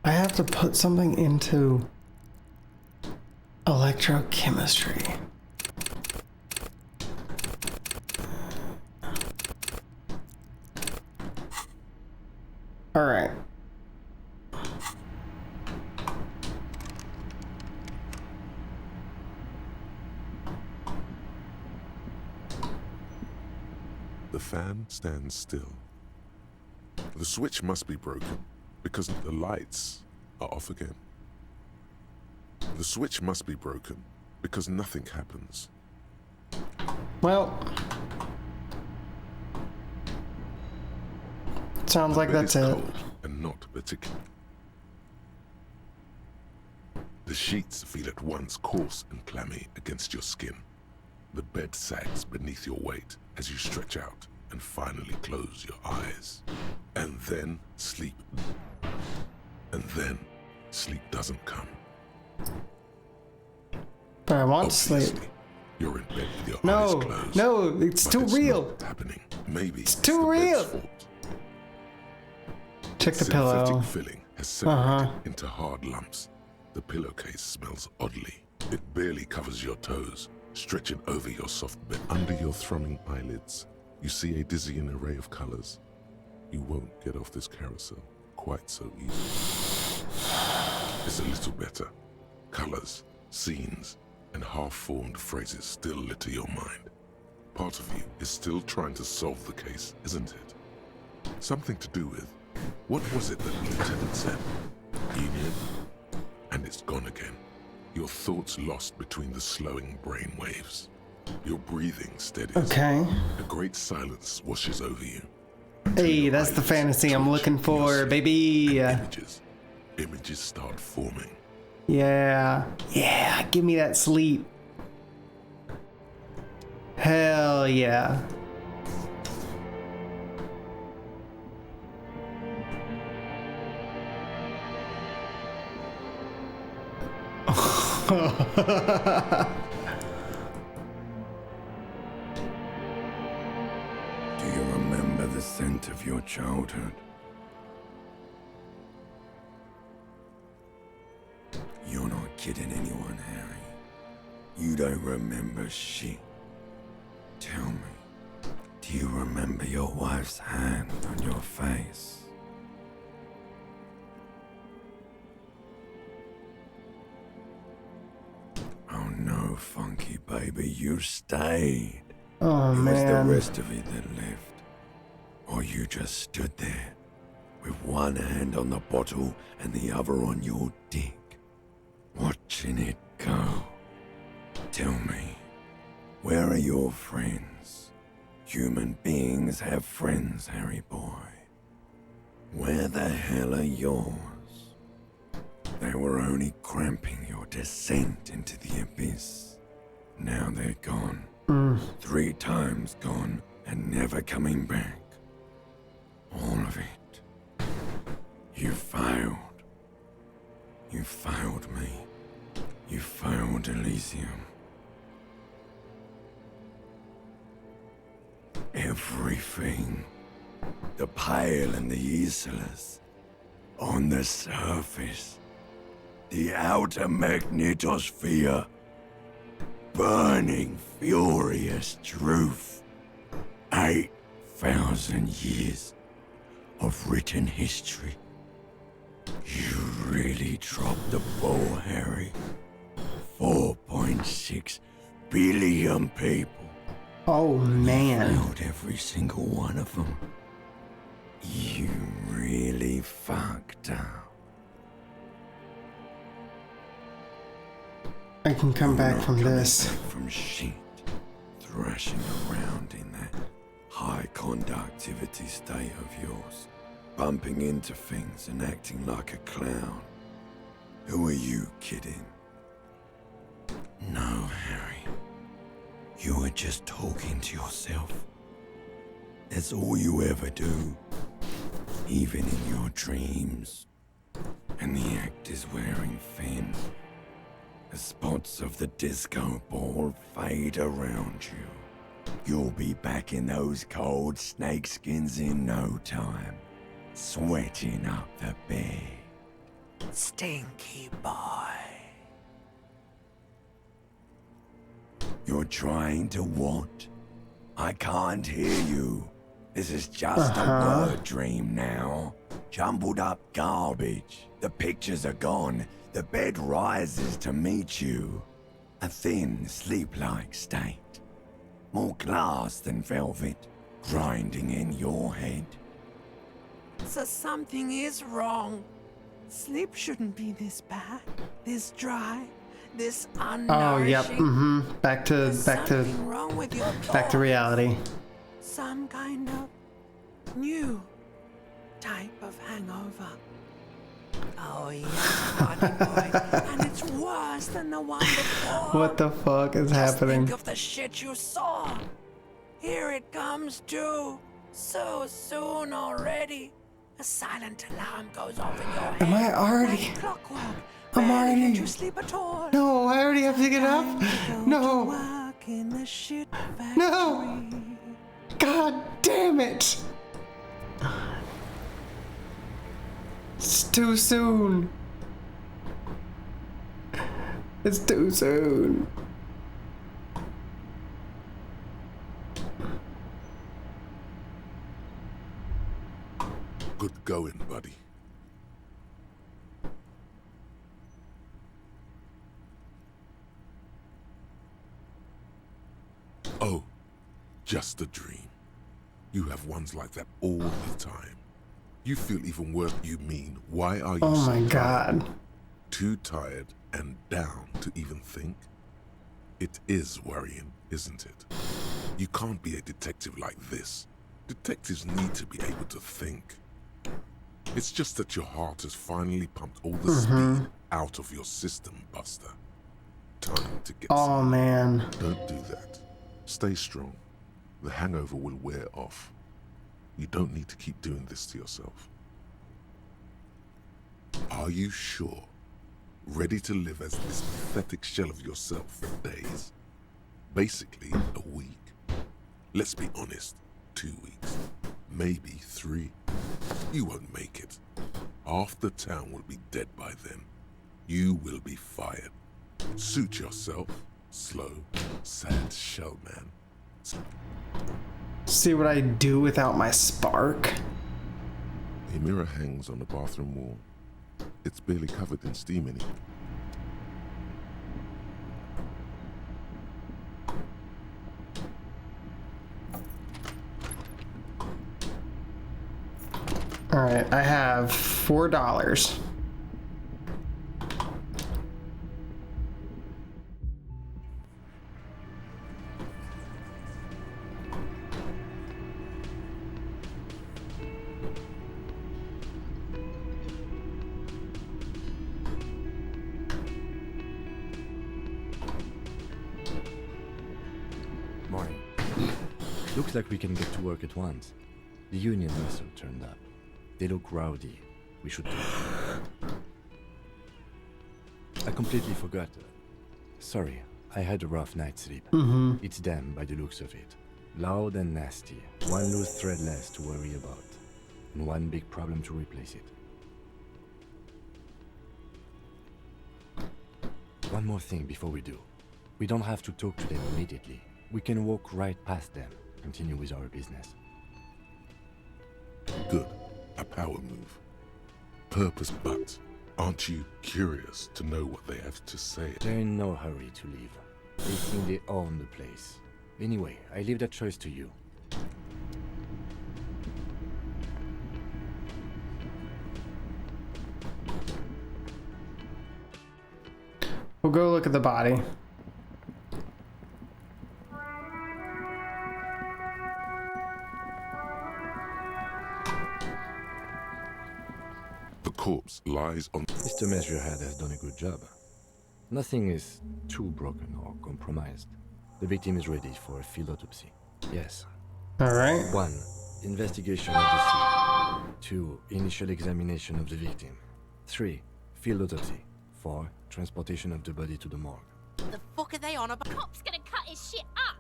I have to put something into electrochemistry. Alright. The fan stands still. The switch must be broken because the lights are off again. The switch must be broken because nothing happens. Well, sounds like that's it. Cold and not particular. The sheets feel at once coarse and clammy against your skin. The bed sags beneath your weight as you stretch out and finally close your eyes. And then sleep. And then sleep doesn't come. But I want Obviously, sleep. You're in bed with your eyes No, closed. no, it's but too it's real. Not happening. Maybe It's too real. Check the pillow. Synthetic filling has separated into hard lumps. The pillowcase smells oddly. It barely covers your toes, stretching over your soft bed. Under your thrumming eyelids, you see a dizzying array of colors. You won't get off this carousel quite so easily. It's a little better. Colors, scenes, and half-formed phrases still litter your mind. Part of you is still trying to solve the case, isn't it? Something to do with, what was it that the lieutenant said? Union? And it's gone again. Your thoughts lost between the slowing brain waves. Your breathing steadies. Okay. A great silence washes over you. Hey, that's the fantasy I'm looking for, baby. Images start forming. Yeah. Yeah, give me that sleep. Hell yeah. Do you remember the scent of your childhood? You're not kidding anyone, Harry. You don't remember shit. Tell me, do you remember your wife's hand on your face? Oh no, Funky baby, you stayed. Oh, it was the man. rest of it that left. Or you just stood there, with one hand on the bottle and the other on your dick, watching it go. Tell me, where are your friends? Human beings have friends, Harry boy. Where the hell are yours? They were only cramping your descent into the abyss. Now they're gone. 3 times gone and never coming back. All of it. You failed. You failed me. You failed Elysium. Everything. The Pale and the Islas. On the surface. The outer magnetosphere. Burning, furious truth. 8,000 years of written history. You really dropped the ball, Harry. 4.6 billion people. Oh, man. You failed every single one of them. You really fucked up. I can come back from this. From shit, thrashing around in that high conductivity state of yours, bumping into things and acting like a clown. Who are you kidding? No, Harry. You were just talking to yourself. That's all you ever do, even in your dreams. And the act is wearing thin. The spots of the disco ball fade around you. You'll be back in those cold snakeskins in no time, sweating up the bed. Stinky boy. You're trying to what? I can't hear you. This is just a word dream now. Jumbled up garbage. The pictures are gone. The bed rises to meet you. A thin, sleep-like state. More glass than velvet, grinding in your head. So something is wrong. Sleep shouldn't be this bad, this dry, this unnourishing. Oh, yep. Back to Wrong with your back to reality. Some kind of new type of hangover. Oh yeah, buddy boy, and it's worse than the one before. What the fuck is Just happening? think of the shit you saw. Here it comes too. So soon already. A silent alarm goes off in your head. Am I already? Like clockwork. I'm Barely already. get to sleep at all. No, I already have to get up. No. Work in the shit factory. No. God damn it. It's too soon. It's too soon. Good going, buddy. Oh, just a dream. You have ones like that all the time. You feel even worse. You mean, why are you Oh so my tired? God. Too tired and down to even think? It is worrying, isn't it? You can't be a detective like this. Detectives need to be able to think. It's just that your heart has finally pumped all the speed out of your system, Buster. Time to get Oh man. Don't do that. Stay strong. The hangover will wear off. You don't need to keep doing this to yourself. Are you sure? Ready to live as this pathetic shell of yourself for days? Basically, a week. Let's be honest, 2 weeks. Maybe 3. You won't make it. Half the town will be dead by then. You will be fired. Suit yourself. Slow, sad shell man. See what I do without my spark? A mirror hangs on the bathroom wall. It's barely covered in steam anymore. Alright, I have $4. Morning. Looks like we can get to work at once. The union vessel turned up. They look rowdy. We should talk. I completely forgot. Sorry, I had a rough night's sleep. It's them by the looks of it. Loud and nasty. One loose thread less to worry about. And one big problem to replace it. One more thing before we do. We don't have to talk to them immediately. We can walk right past them, continue with our business. Good. A power move. Purpose, but aren't you curious to know what they have to say? They're in no hurry to leave. They think they own the place. Anyway, I leave that choice to you. We'll go look at the body. The corpse lies on... Mr. Measurehead has done a good job. Nothing is too broken or compromised. The victim is ready for a field autopsy. Yes. Alright. 1. Investigation of the scene. 2. Initial examination of the victim. 3. Field autopsy. 4. Transportation of the body to the morgue. The fuck are they on about? Cop's gonna cut his shit up.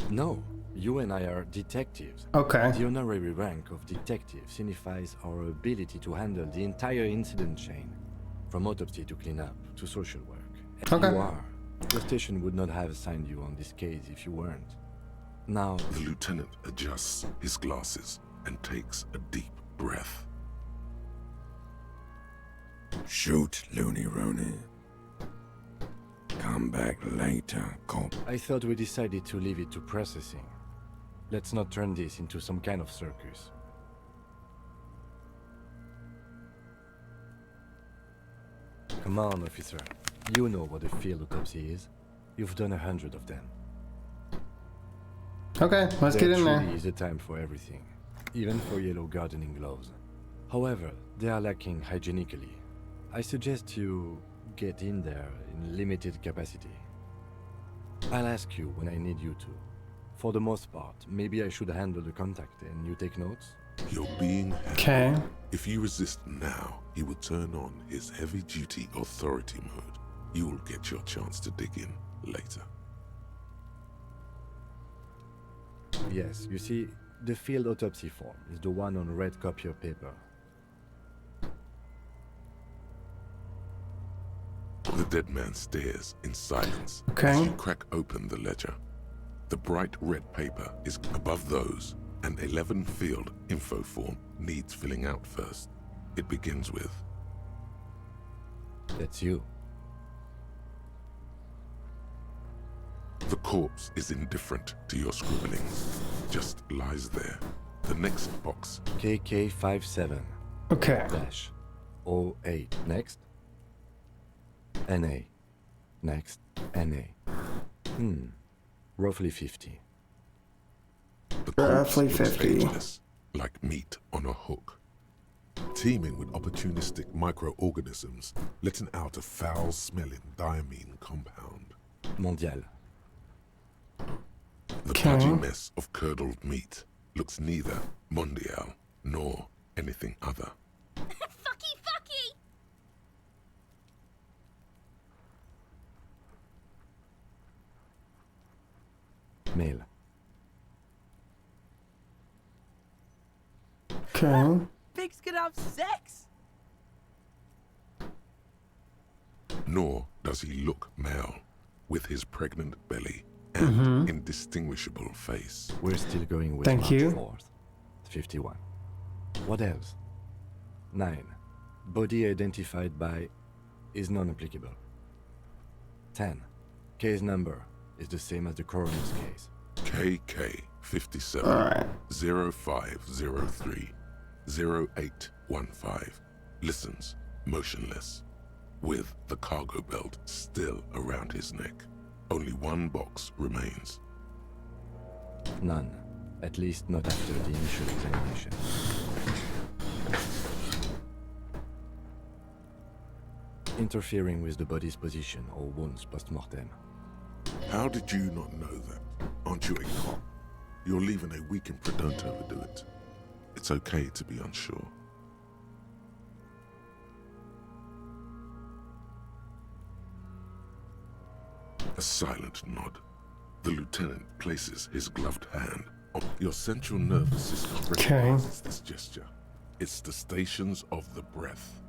No, you and I are detectives. Okay. The honorary rank of detective signifies our ability to handle the entire incident chain, from autopsy to cleanup to social work. And Okay. you are The station would not have assigned you on this case if you weren't. Now... The lieutenant adjusts his glasses and takes a deep breath. Shoot, Looney Rooney. Come back later, cop. I thought we decided to leave it to processing. Let's not turn this into some kind of circus. Come on, officer. You know what a field autopsy is. You've done 100 of them. Okay, let's get in there. There truly is a time for everything, even for yellow gardening gloves. However, they are lacking hygienically. I suggest you get in there in limited capacity. I'll ask you when I need you to. For the most part, maybe I should handle the contact and you take notes? You're being held. Okay. If you resist now, he will turn on his heavy-duty authority mode. You will get your chance to dig in later. Yes, you see, the field autopsy form is the one on red copier paper. The dead man stares in silence Okay. as you crack open the ledger. The bright red paper is above those. An 11-field info form needs filling out first. It begins with... That's you. The corpse is indifferent to your scribblings. Just lies there. The next box. KK57. Okay. Dash. 08. Next. NA. Next. NA. Roughly 50. The corpse Roughly looks 50. ageless, like meat on a hook. Teeming with opportunistic microorganisms, letting out a foul-smelling diamine compound. Mondial. The pudgy mess of curdled meat looks neither mondial nor anything other. Fucky, fucky! Male. Okay. Pigs can have sex! Nor does he look male, with his pregnant belly and indistinguishable face. We're still going with Thank March you. 4th. 51. What else? 9. Body identified by is non-applicable. 10. Case number is the same as the coroner's case. KK57 Alright. 0503 0815 listens motionless, with the cargo belt still around his neck. Only one box remains. None. At least not after the initial examination. Interfering with the body's position or wounds post-mortem. How did you not know that? Aren't you a cop? You're leaving a weakened don't overdo it. It's okay to be unsure. A silent nod. The lieutenant places his gloved hand on your central nervous system. Recognizes this gesture. It's the stations of the breath.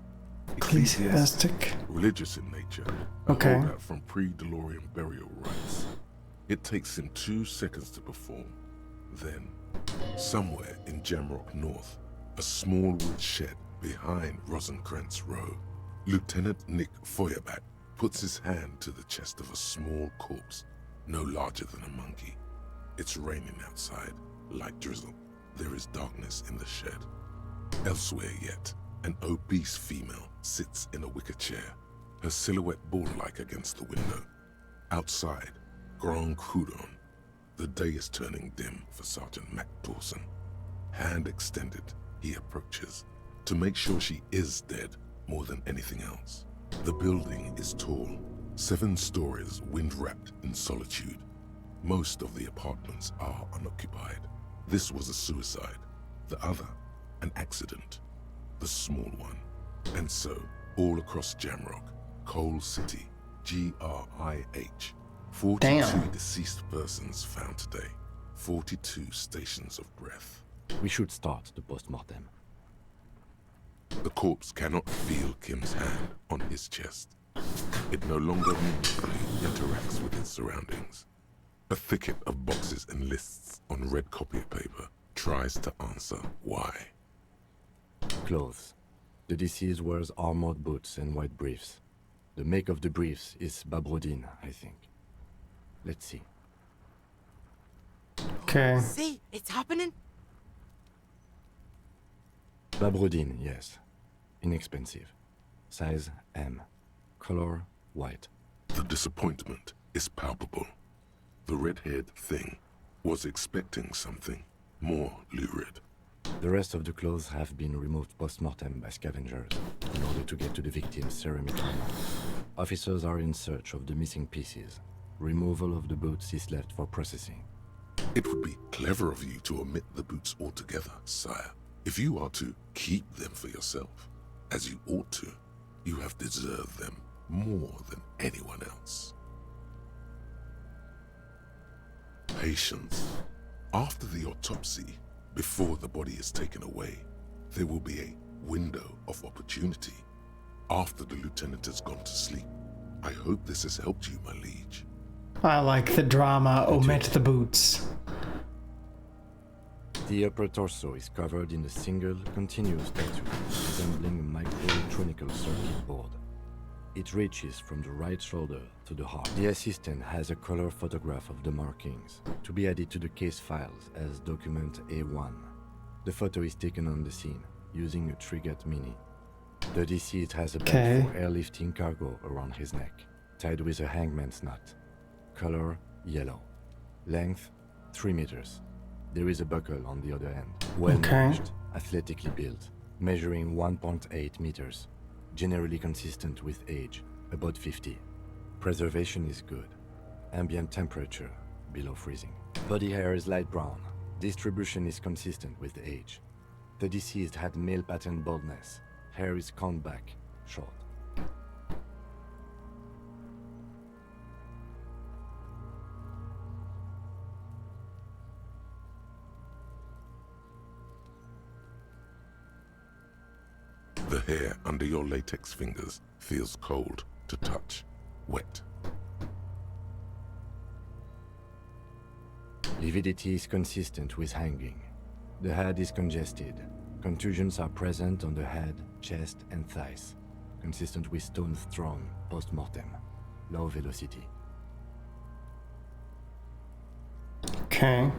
Ecclesiastic. Religious in nature. Okay. A holdout from pre-DeLorean burial rites. It takes him 2 seconds to perform. Then, somewhere in Jamrock North, a small wood shed behind Rosencrantz Row, Lieutenant Nick Feuerbach puts his hand to the chest of a small corpse, no larger than a monkey. It's raining outside, light drizzle. There is darkness in the shed. Elsewhere yet, an obese female sits in a wicker chair, her silhouette bull-like against the window. Outside, Grand Coudon. The day is turning dim for Sergeant Mac Dawson. Hand extended, he approaches, to make sure she is dead more than anything else. The building is tall, 7 stories wind-wrapped in solitude. Most of the apartments are unoccupied. This was a suicide. The other, an accident. The small one. And so, all across Jamrock, Coal City, GRIH, 42 Damn. deceased persons found today. 42 stations of breath. We should start the post-mortem. The corpse cannot feel Kim's hand on his chest. It no longer meaningfully interacts with its surroundings. A thicket of boxes and lists on red copy paper tries to answer why. Clothes. The deceased wears armored boots and white briefs. The make of the briefs is Babrodin, I think. Let's see. Okay. See, it's happening. Babrodin, yes. Inexpensive. Size M. Color white. The disappointment is palpable. The red-haired thing was expecting something more lurid. The rest of the clothes have been removed post-mortem by scavengers in order to get to the victim's ceramic armor. Officers are in search of the missing pieces. Removal of the boots is left for processing. It would be clever of you to omit the boots altogether, sire. If you are to keep them for yourself, as you ought to, you have deserved them more than anyone else. Patience. After the autopsy, before the body is taken away, there will be a window of opportunity. After the lieutenant has gone to sleep. I hope this has helped you, my liege. I like the drama. Omit the boots. The upper torso is covered in a single, continuous tattoo, resembling a microelectronical circuit board. It reaches from the right shoulder to the heart. The assistant has a color photograph of the markings, to be added to the case files as document A1. The photo is taken on the scene, using a Trigat Mini. The deceased has a belt for airlifting cargo around his neck, tied with a hangman's knot. Color yellow. Length 3 meters. There is a buckle on the other end. Well nourished, athletically built, measuring 1.8 meters. Generally consistent with age, about 50. Preservation is good. Ambient temperature, below freezing. Body hair is light brown. Distribution is consistent with age. The deceased had male pattern baldness. Hair is combed back, short. The hair under your latex fingers feels cold to touch, wet. Lividity is consistent with hanging. The head is congested. Contusions are present on the head, chest, and thighs, consistent with stones thrown post-mortem. Low velocity. Okay.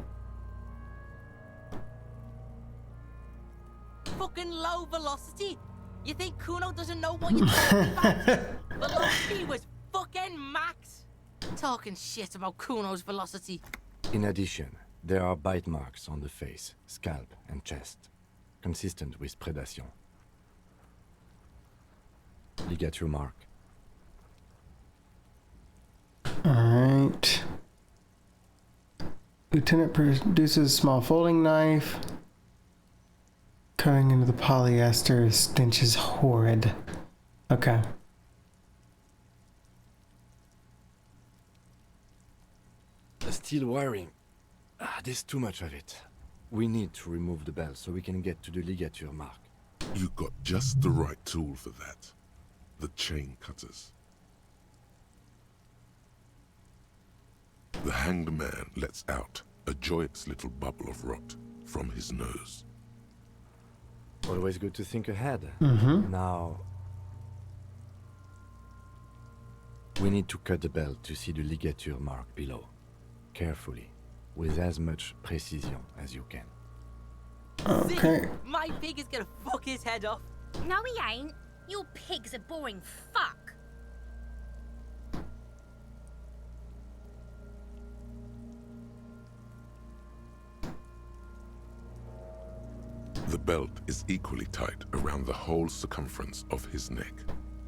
Fucking low velocity? You think Kuno doesn't know what you're talking about? Velocity was fucking max. Talking shit about Kuno's velocity. In addition, there are bite marks on the face, scalp, and chest, consistent with predation. Ligature mark. Alright. Lieutenant produces a small folding knife. Cutting into the polyester, stench is horrid. Okay. Steel wiring. There's too much of it. We need to remove the belt so we can get to the ligature mark. You got just the right tool for that. The chain cutters. The hanged man lets out a joyous little bubble of rot from his nose. Always good to think ahead. Now, we need to cut the belt to see the ligature mark below. Carefully, with as much precision as you can. Okay. See, my pig is gonna fuck his head off. No, he ain't. Your pig's a boring fuck. The belt is equally tight around the whole circumference of his neck,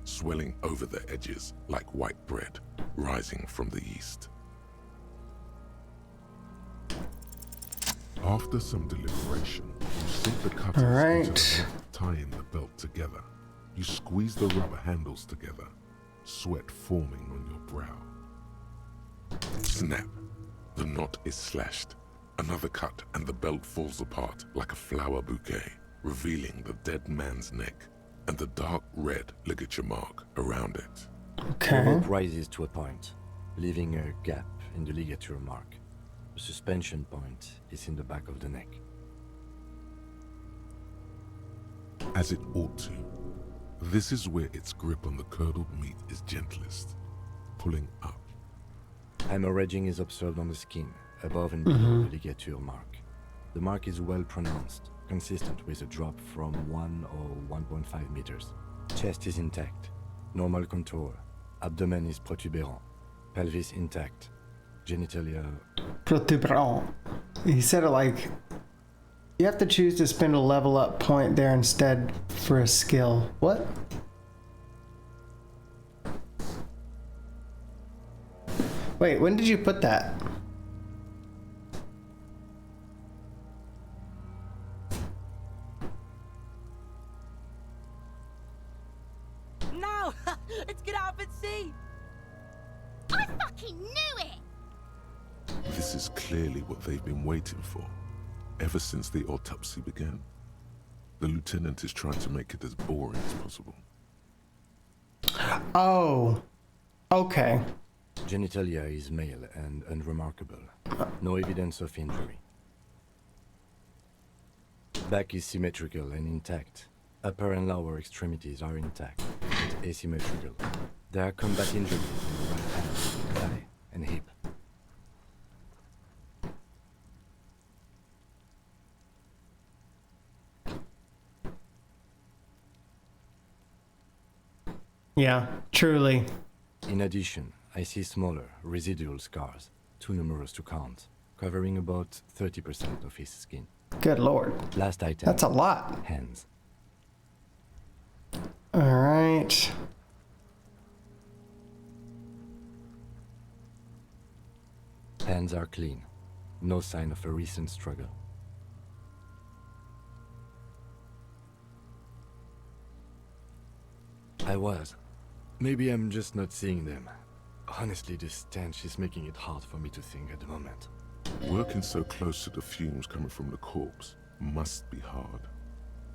swelling over the edges like white bread rising from the east. After some deliberation, you sink the cutters into the knot, tying the belt together. You squeeze the rubber handles together, sweat forming on your brow. Snap! The knot is slashed. Another cut and the belt falls apart like a flower bouquet, revealing the dead man's neck and the dark red ligature mark around it. Okay. The rope rises to a point, leaving a gap in the ligature mark. The suspension point is in the back of the neck. As it ought to. This is where its grip on the curdled meat is gentlest, pulling up. Hemorrhaging is observed on the skin, above and below the ligature mark. The mark is well pronounced, consistent with a drop from 1 or 1.5 meters. Chest is intact, normal contour. Abdomen is protuberant, pelvis intact, genitalia... Protuberant. He said it like... You have to choose to spend a level up point there instead for a skill. What? Wait, when did you put that? No! Let's get out and see! I fucking knew it! This is clearly what they've been waiting for, ever since the autopsy began. The lieutenant is trying to make it as boring as possible. Oh. Okay. Genitalia is male and unremarkable. No evidence of injury. Back is symmetrical and intact. Upper and lower extremities are intact, but asymmetrical. There are combat injuries in the right hand, thigh, and hip. Yeah, truly. In addition, I see smaller, residual scars, too numerous to count, covering about 30% of his skin. Good lord. Last item. That's a lot. Hands. Alright. Hands are clean. No sign of a recent struggle. Maybe I'm just not seeing them. Honestly, this stench is making it hard for me to think at the moment. Working so close to the fumes coming from the corpse must be hard.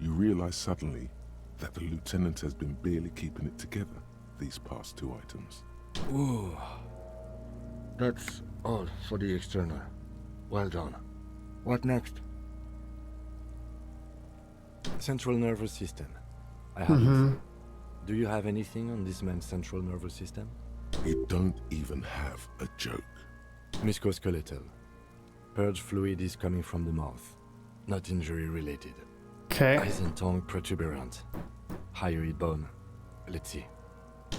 You realize suddenly that the lieutenant has been barely keeping it together these past 2 items. Ooh. That's all for the external. Well done. What next? Central nervous system. I have it. Do you have anything on this man's central nervous system? You don't even have a joke. Musculoskeletal. Purge fluid is coming from the mouth. Not injury related. Okay. Eyes and tongue protuberant. Hyoid bone. Let's see.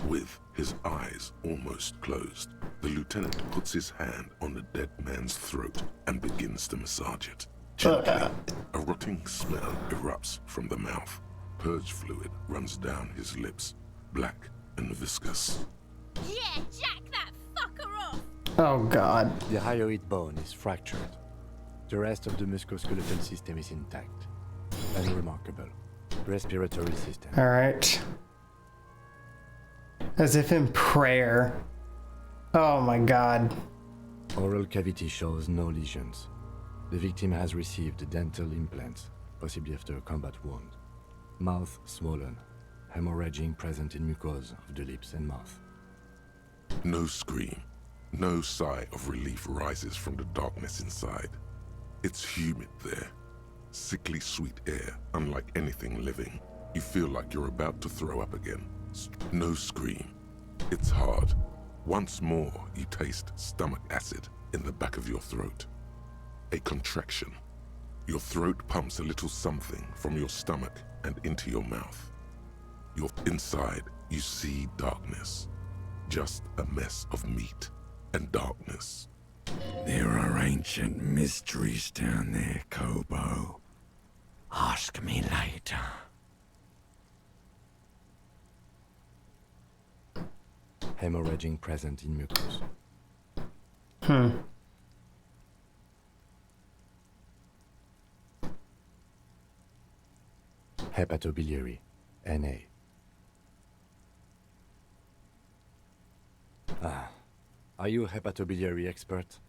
With his eyes almost closed, the lieutenant puts his hand on the dead man's throat and begins to massage it. Gently, a rotting smell erupts from the mouth. Purge fluid runs down his lips, black and viscous. Yeah, jack that fucker off! Oh god. The hyoid bone is fractured. The rest of the musculoskeletal system is intact. Unremarkable. Respiratory system. Alright. As if in prayer. Oh my god. Oral cavity shows no lesions. The victim has received dental implants, possibly after a combat wound. Mouth swollen. Hemorrhaging present in mucosa of the lips and mouth. No scream. No sigh of relief rises from the darkness inside. It's humid there. Sickly sweet air, unlike anything living. You feel like you're about to throw up again. No scream. It's hard. Once more, you taste stomach acid in the back of your throat. A contraction. Your throat pumps a little something from your stomach and into your mouth. You're inside, you see darkness. Just a mess of meat and darkness. There are ancient mysteries down there, Kobo. Ask me later. Hemorrhaging present in mucus. Hepatobiliary, NA. Are you a hepatobiliary expert?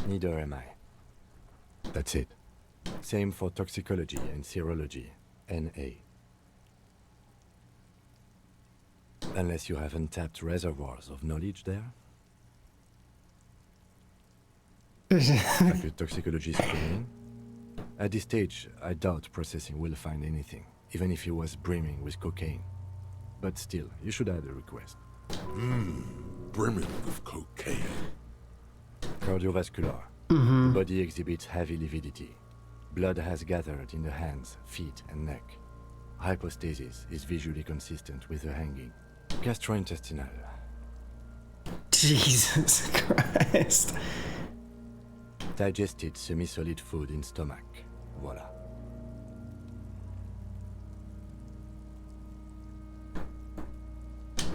Neither am I. That's it. Same for toxicology and serology, NA. Unless you have untapped reservoirs of knowledge there. Like a toxicologist training. At this stage, I doubt processing will find anything, even if he was brimming with cocaine. But still, you should add a request. Brimming with cocaine. Cardiovascular. The body exhibits heavy lividity. Blood has gathered in the hands, feet, and neck. Hypostasis is visually consistent with the hanging. Gastrointestinal. Jesus Christ. Digested semi-solid food in stomach. Voila.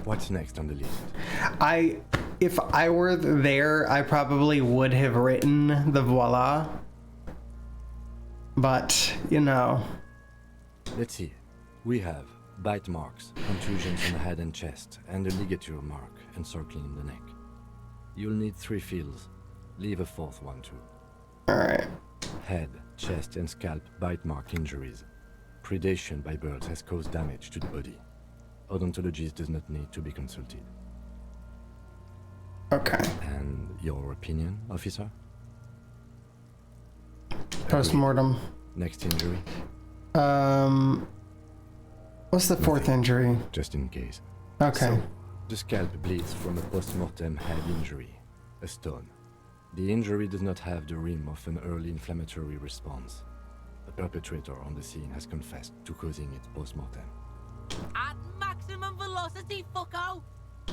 What's next on the list? If I were there, I probably would have written the voila. But, you know. Let's see. We have bite marks, contusions on the head and chest, and a ligature mark encircling the neck. You'll need 3 fields. Leave a 4th one too. Alright. Head, chest, and scalp bite mark injuries. Predation by birds has caused damage to the body. Odontologist does not need to be consulted. Okay. And your opinion, officer? Post-mortem. Next injury? What's the 4th injury? Just in case. Okay. So, the scalp bleeds from a post-mortem head injury, a stone. The injury does not have the rim of an early inflammatory response. The perpetrator on the scene has confessed to causing it post-mortem. At maximum velocity, fucko!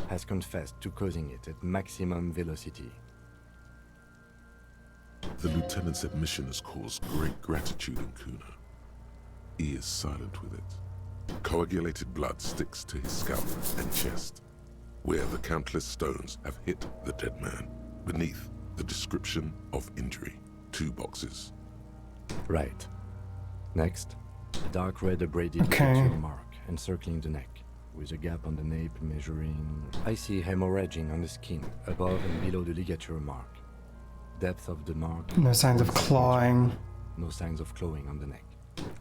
Has confessed to causing it at maximum velocity. The lieutenant's admission has caused great gratitude in Kuna. He is silent with it. Coagulated blood sticks to his scalp and chest, where the countless stones have hit the dead man. Beneath, the description of injury. 2 boxes. Right. Next, a dark red abraded Okay. ligature mark encircling the neck, with a gap on the nape measuring... I see hemorrhaging on the skin, above and below the ligature mark. Depth of the mark... No signs of clawing. No signs of clawing on the neck.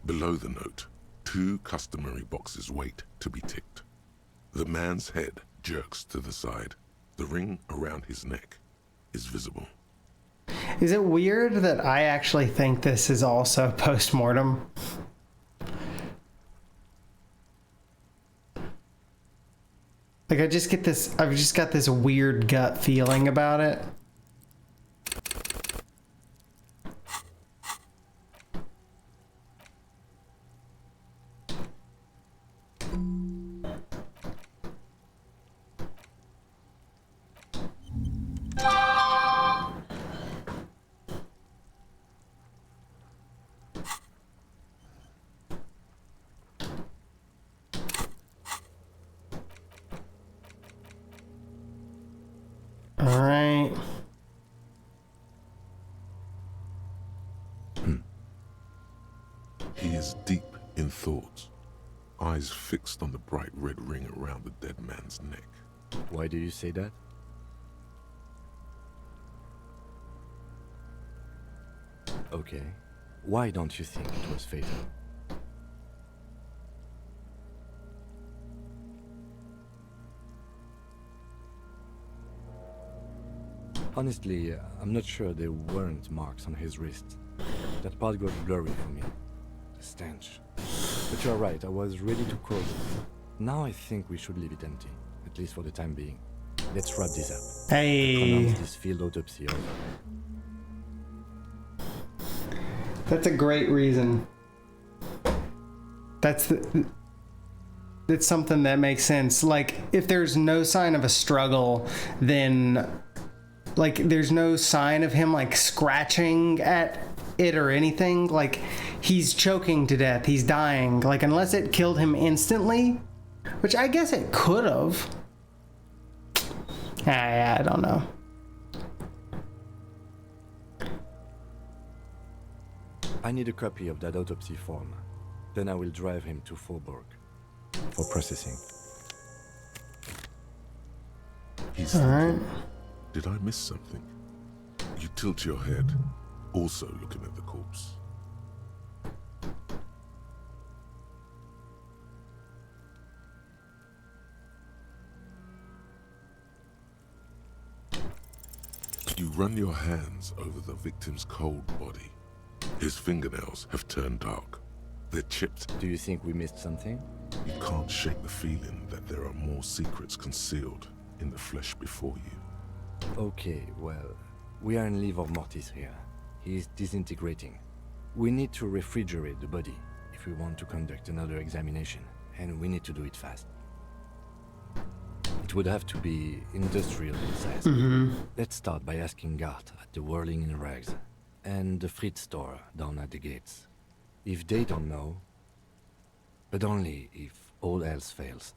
Below the note, 2 customary boxes wait to be ticked. The man's head jerks to the side. The ring around his neck is visible. Is it weird that I actually think this is also post-mortem? Like I've just got this weird gut feeling about it. All right. He is deep in thought, eyes fixed on the bright red ring around the dead man's neck. Why do you say that? Okay. Why don't you think it was fatal? Honestly, I'm not sure there weren't marks on his wrist. That part got blurry for me. The stench. But you're right, I was ready to close it. Now I think we should leave it empty, at least for the time being. Let's wrap this up. Hey. Pronounce this field autopsy over. That's a great reason. That's something that makes sense. Like, if there's no sign of a struggle, then, like, there's no sign of him, like, scratching at it or anything. Like, he's choking to death. He's dying. Like, unless it killed him instantly, which I guess it could have. I don't know. I need a copy of that autopsy form. Then I will drive him to Faubourg for processing. He's All thinking, right. did I miss something? You tilt your head, also looking at the corpse. You run your hands over the victim's cold body. His fingernails have turned dark. They're chipped. Do you think we missed something? You can't shake the feeling that there are more secrets concealed in the flesh before you. Okay, well, we are in livor mortis here. He is disintegrating. We need to refrigerate the body if we want to conduct another examination, and we need to do it fast. It would have to be industrial in size. Let's start by asking Gart at the Whirling in Rags and the Fritz store down at the gates. If they don't know, but only if all else fails.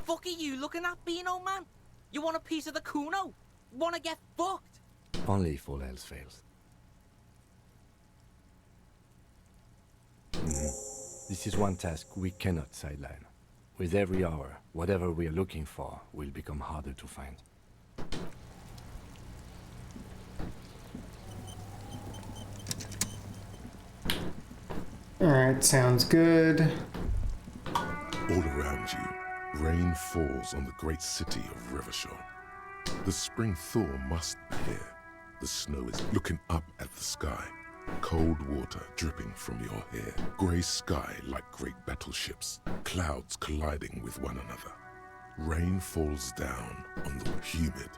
Fuck are you looking at, being old man? You want a piece of the Kuno? Wanna get fucked? Only if all else fails. This is one task we cannot sideline. With every hour, whatever we are looking for will become harder to find. Alright, sounds good. All around you, rain falls on the great city of Revachol. The spring thaw must be here. The snow is looking up at the sky. Cold water dripping from your hair. Grey sky like great battleships. Clouds colliding with one another. Rain falls down on the humid.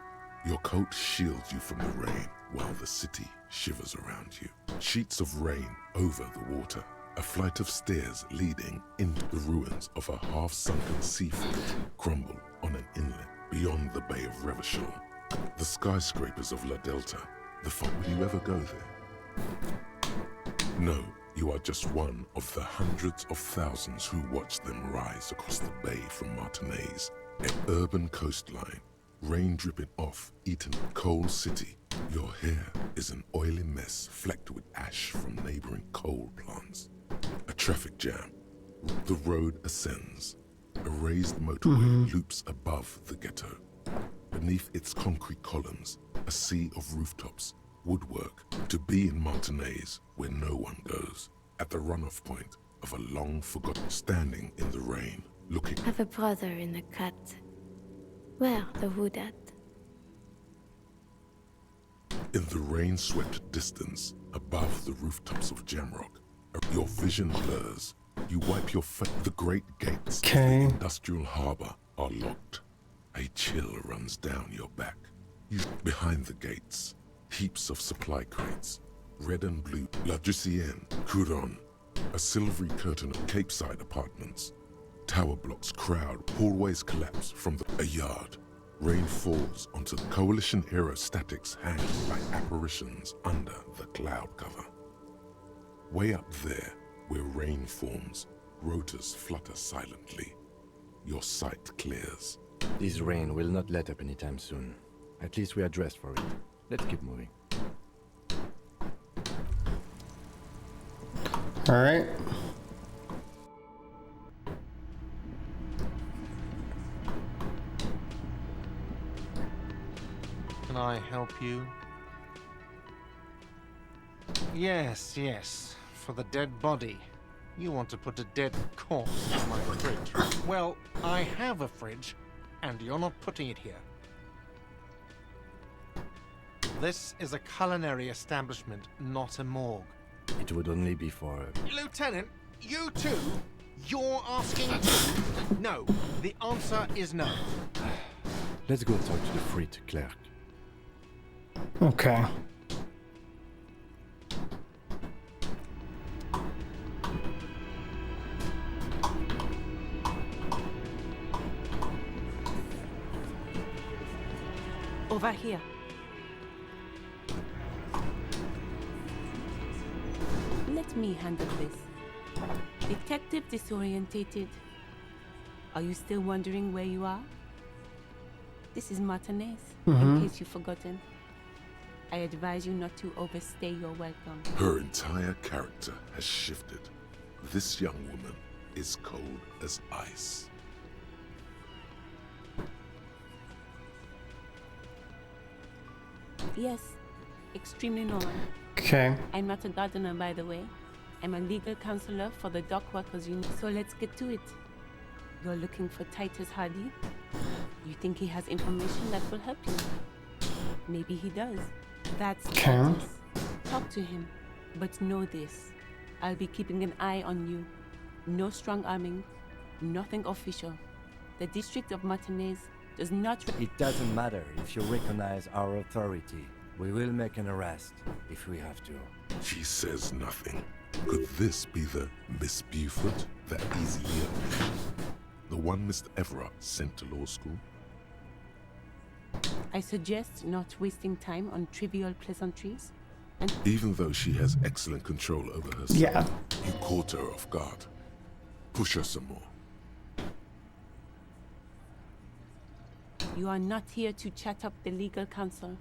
Your coat shields you from the rain while the city shivers around you. Sheets of rain over the water. A flight of stairs leading into the ruins of a half-sunken seafield crumble on an inlet beyond the Bay of Revachol. The skyscrapers of La Delta. The fuck would you ever go there? No, you are just one of the hundreds of thousands who watch them rise across the bay from Martinez. An urban coastline, rain dripping off Eaton coal city. Your hair is an oily mess flecked with ash from neighboring coal plants. A traffic jam. The road ascends. A raised motorway loops above the ghetto. Beneath its concrete columns, a sea of rooftops, woodwork, to be in Martinez where no one goes. At the runoff point of a long forgotten standing in the rain, looking. I have a brother in the cut. Where the wood at? In the rain-swept distance, above the rooftops of Jamrock, your vision blurs. You wipe your face. The great gates of the industrial harbor are locked. A chill runs down your back. You behind the gates, heaps of supply crates, red and blue. La Ducienne, Couron, a silvery curtain of Capeside apartments. Tower blocks crowd, hallways collapse from a yard. Rain falls onto the Coalition aerostatics hanging like apparitions under the cloud cover. Way up there, where rain forms, rotors flutter silently. Your sight clears. This rain will not let up anytime soon. At least we are dressed for it. Let's keep moving. All right. Can I help you? Yes, yes. For the dead body. You want to put a dead corpse in my fridge. Well, I have a fridge, and you're not putting it here. This is a culinary establishment, not a morgue. It would only be for... Lieutenant, you too? You're asking too? No, the answer is no. Let's go talk to the Frit clerk. Okay. Over here. Let me handle this. Detective disorientated. Are you still wondering where you are? This is Martinez, in case you've forgotten. I advise you not to overstay your welcome. Her entire character has shifted. This young woman is cold as ice. Yes, extremely normal. Okay. I'm not a gardener, by the way. I'm a legal counselor for the dock workers union. So let's get to it. You're looking for Titus Hardy? You think he has information that will help you? Maybe he does. That's Okay. practice. Talk to him. But know this. I'll be keeping an eye on you. No strong arming. Nothing official. The District of Martinez does not... It doesn't matter if you recognize our authority. We will make an arrest if we have to. She says nothing. Could this be the Miss Buford that easy here? The one Mr. Everett sent to law school? I suggest not wasting time on trivial pleasantries. And Even though she has excellent control over herself, Yeah. you caught her off guard. Push her some more. you are not here to chat up the legal counsel.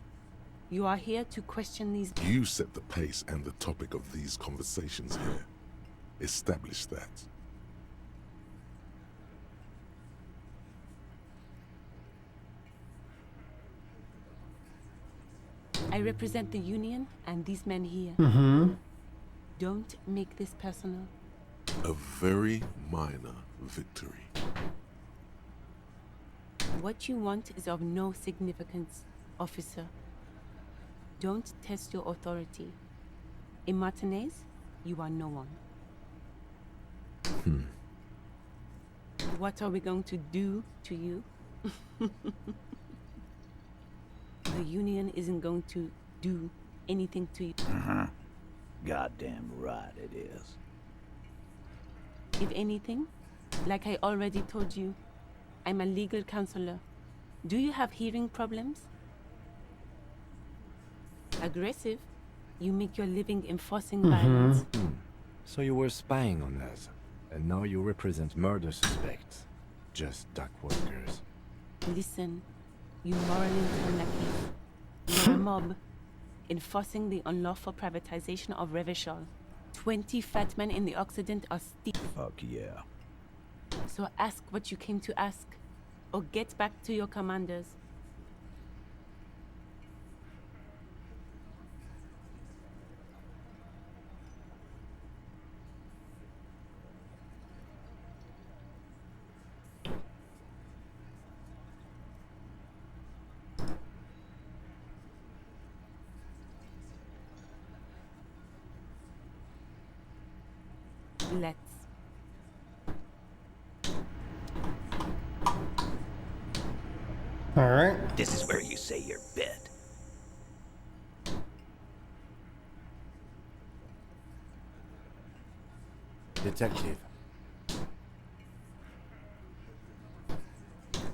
You are here to question these... You set the pace and the topic of these conversations here. Establish that. I represent the union and these men here. Don't make this personal. A very minor victory. What you want is of no significance, officer. Don't test your authority. In Martinez, you are no one. What are we going to do to you? The union isn't going to do anything to you. Goddamn right it is. If anything, like I already told you, I'm a legal counselor. Do you have hearing problems? Aggressive? You make your living enforcing violence. So you were spying on us, and now you represent murder suspects. Just dock workers. Listen, you morally unlucky. You're a mob, enforcing the unlawful privatization of Revachol. 20 fat men in the Occident are steep. Fuck yeah. So ask what you came to ask, or get back to your commanders. Let's. All right. This is where you say your bit. Detective.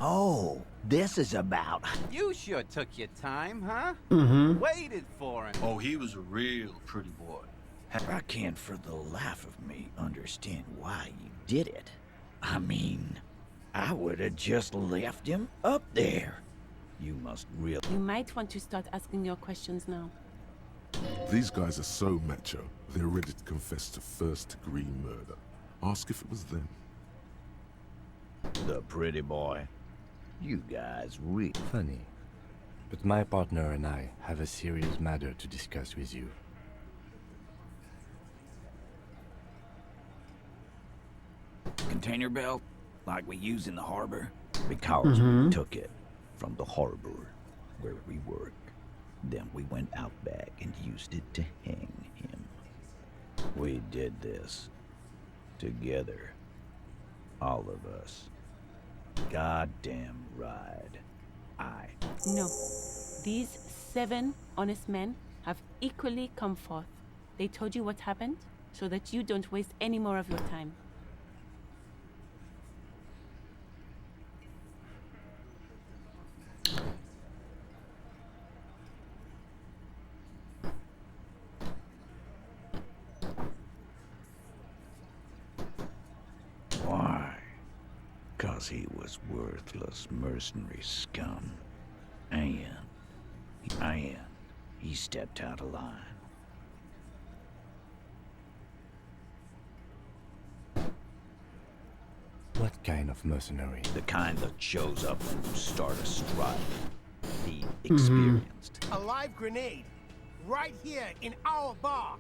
Oh, this is about... You sure took your time, huh? Waited for him. Oh, he was a real pretty boy. I can't for the life of me understand why you did it. I mean, I would have just left him up there. You must really... You might want to start asking your questions now. These guys are so macho, they're ready to confess to first-degree murder. Ask if it was them. The pretty boy. You guys really... Funny. But my partner and I have a serious matter to discuss with you. Container belt, like we use in the harbor? Because we took it from the harbor where we work. Then we went out back and used it to hang him. We did this together. All of us. Goddamn right. No. These 7 honest men have equally come forth. They told you what happened so that you don't waste any more of your time. Why? 'Cause he was worthless mercenary scum. And he stepped out of line. What kind of mercenary? The kind that shows up when you start a strike. The experienced. A live grenade, right here in our bar.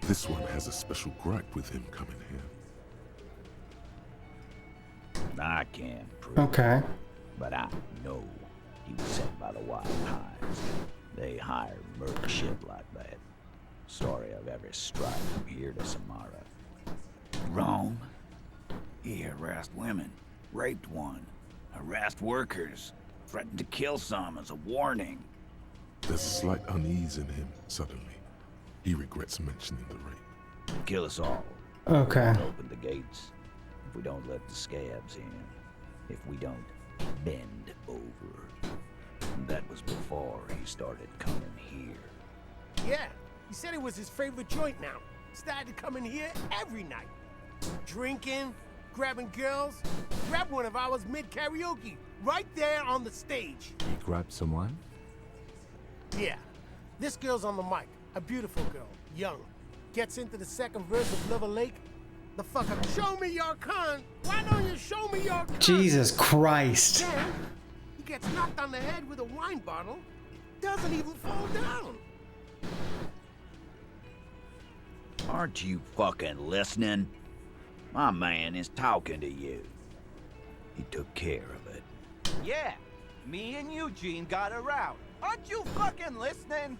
This one has a special gripe with him coming here. I can't prove Okay. it, but I know He was sent by the Wild Pines. They hire merc shit like that. Story of every strike from here to Samara. Wrong. He harassed women, raped one, harassed workers, threatened to kill some as a warning. There's a slight unease in him suddenly. He regrets mentioning the rape. Kill us all. Okay. Open the gates. If we don't let the scabs in. If we don't bend over. That was before he started coming here. Yeah, he said it was his favorite joint now. Started to come in here every night. Drinking, grabbing girls. Grabbed one of ours mid-karaoke, right there on the stage. He grabbed someone? Yeah, this girl's on the mic. A beautiful girl, young. Gets into the second verse of Lover Lake. The fucker, show me your con. Why don't you show me your con? Jesus Christ. Then, he gets knocked on the head with a wine bottle. Doesn't even fall down. Aren't you fucking listening? My man is talking to you. He took care of it. Yeah, me and Eugene got around. Aren't you fucking listening?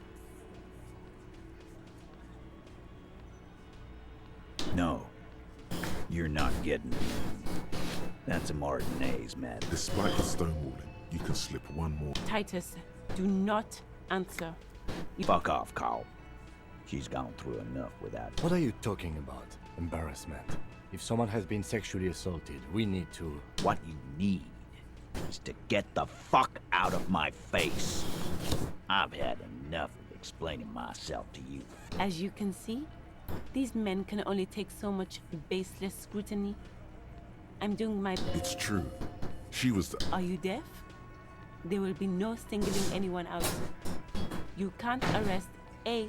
No. You're not getting it. That's a Martinez matter. Despite the stonewalling, you can slip one more. Titus, do not answer. Fuck off, Carl. She's gone through enough without... What are you talking about? Embarrassment. If someone has been sexually assaulted, we need to... What you need is to get the fuck out of my face. I've had enough of explaining myself to you. As you can see, these men can only take so much baseless scrutiny. I'm doing my... It's true. She was the... Are you deaf? There will be no singling anyone out. You can't arrest A.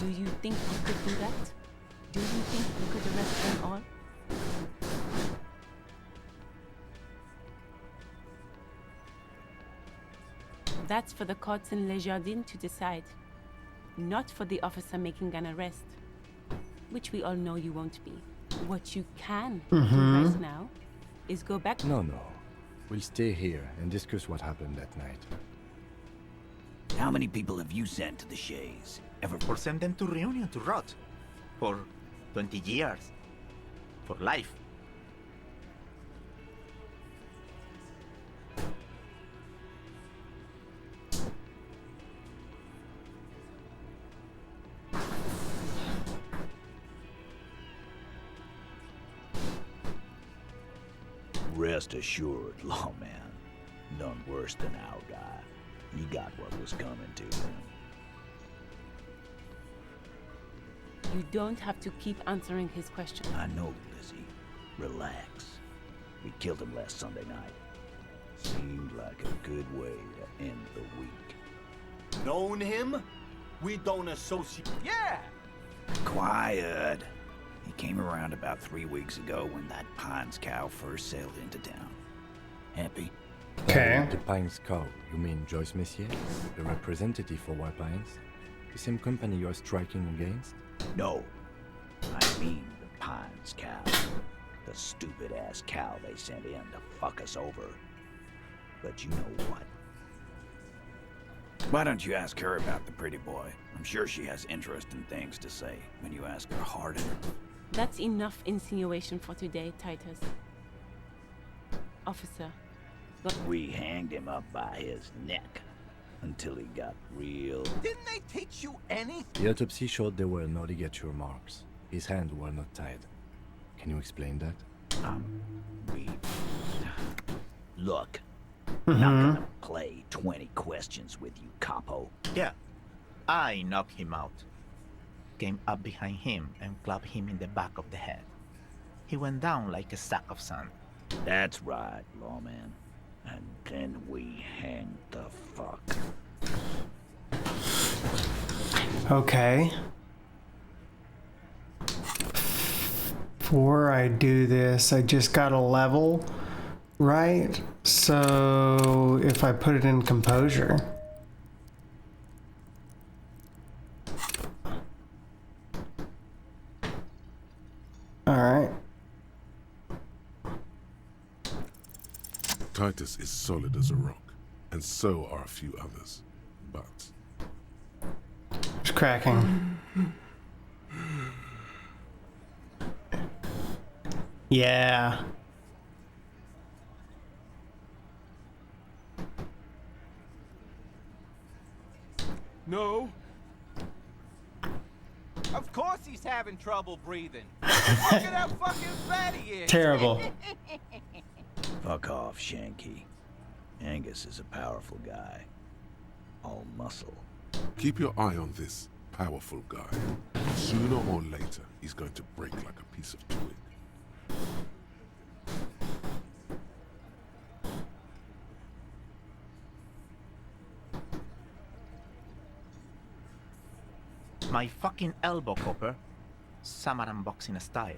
Do you think you could do that? Do you think you could arrest them all? That's for the courts in Les Jardins to decide. Not for the officer making an arrest. Which we all know you won't be. What you can do right now is go back... No. We'll stay here and discuss what happened that night. How many people have you sent to the Shays? Or send them to Reunion to rot. For 20 years. For life. Rest assured, lawman. None worse than our guy. He got what was coming to him. You don't have to keep answering his questions. I know, Lizzie. Relax. We killed him last Sunday night. Seemed like a good way to end the week. Known him? We don't associate. Yeah! Quiet. He came around about 3 weeks ago when that Pines cow first sailed into town. Happy? Okay. The Pines cow, you mean Joyce Messier? The representative for White Pines? The same company you are striking against? No. I mean the Pines cow. The stupid-ass cow they sent in to fuck us over. But you know what? Why don't you ask her about the pretty boy? I'm sure she has interesting things to say when you ask her harder. That's enough insinuation for today, Titus. Officer, we hanged him up by his neck until he got real... Didn't they teach you anything? The autopsy showed there were no ligature marks. His hands were not tied. Can you explain that? Look, I'm not gonna play 20 questions with you, capo. Yeah, I knocked him out. Came up behind him and clapped him in the back of the head. He went down like a sack of sand. That's right, lawman. And then we hanged the fuck. Okay. Before I do this, I just got a level, right? So if I put it in composure. All right. Titus is solid as a rock. and so are a few others. But It's cracking. Yeah. No. Of course he's having trouble breathing. Look at how fucking fat he is. Terrible. Fuck off, Shanky. Angus is a powerful guy. All muscle. keep your eye on this powerful guy. Sooner or later, he's going to break like a piece of twig. My fucking elbow, Copper. Summer unboxing style.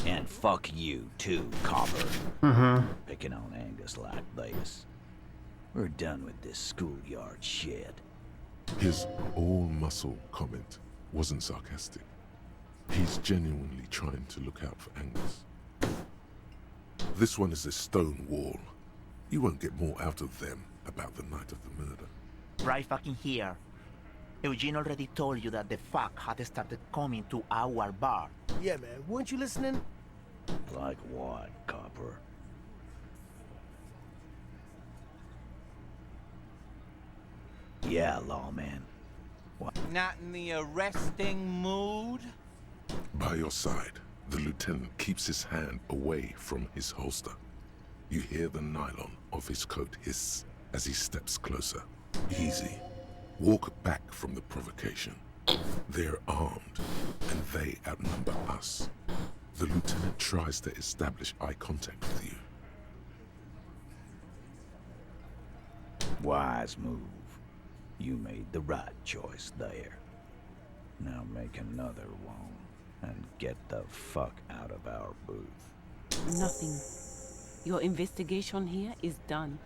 And fuck you too, Copper. Mm-hmm. Picking on Angus like this. We're done with this schoolyard shit. His all-muscle comment wasn't sarcastic. He's genuinely trying to look out for Angus. This one is a stone wall. You won't get more out of them about the night of the murder. Right fucking here. Eugene already told you that the fuck had started coming to our bar. Yeah, man. Weren't you listening? Like what, Copper? Yeah, lawman. What? Not in the arresting mood? By your side, the lieutenant keeps his hand away from his holster. You hear the nylon of his coat hiss as he steps closer. Easy. Walk back from the provocation. They're armed, and they outnumber us. The lieutenant tries to establish eye contact with you. Wise move. You made the right choice there. Now make another one, and get the fuck out of our booth. Nothing. Your investigation here is done.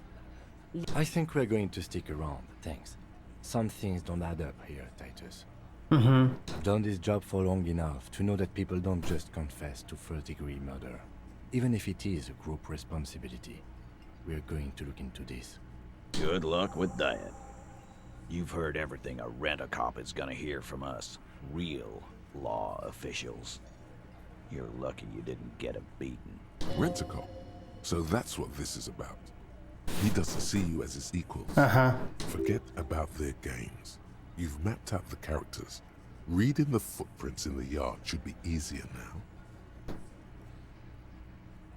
I think we're going to stick around, thanks. Some things don't add up here, Titus. Mm-hmm. I've done this job for long enough to know that people don't just confess to first-degree murder. Even if it is a group responsibility, we're going to look into this. Good luck with that. You've heard everything a rent-a-cop is gonna hear from us. Real law officials. You're lucky you didn't get a beating. Rent-a-cop? So that's what this is about. He doesn't see you as his equals. Uh-huh. Forget about their games. You've mapped out the characters. Reading the footprints in the yard should be easier now.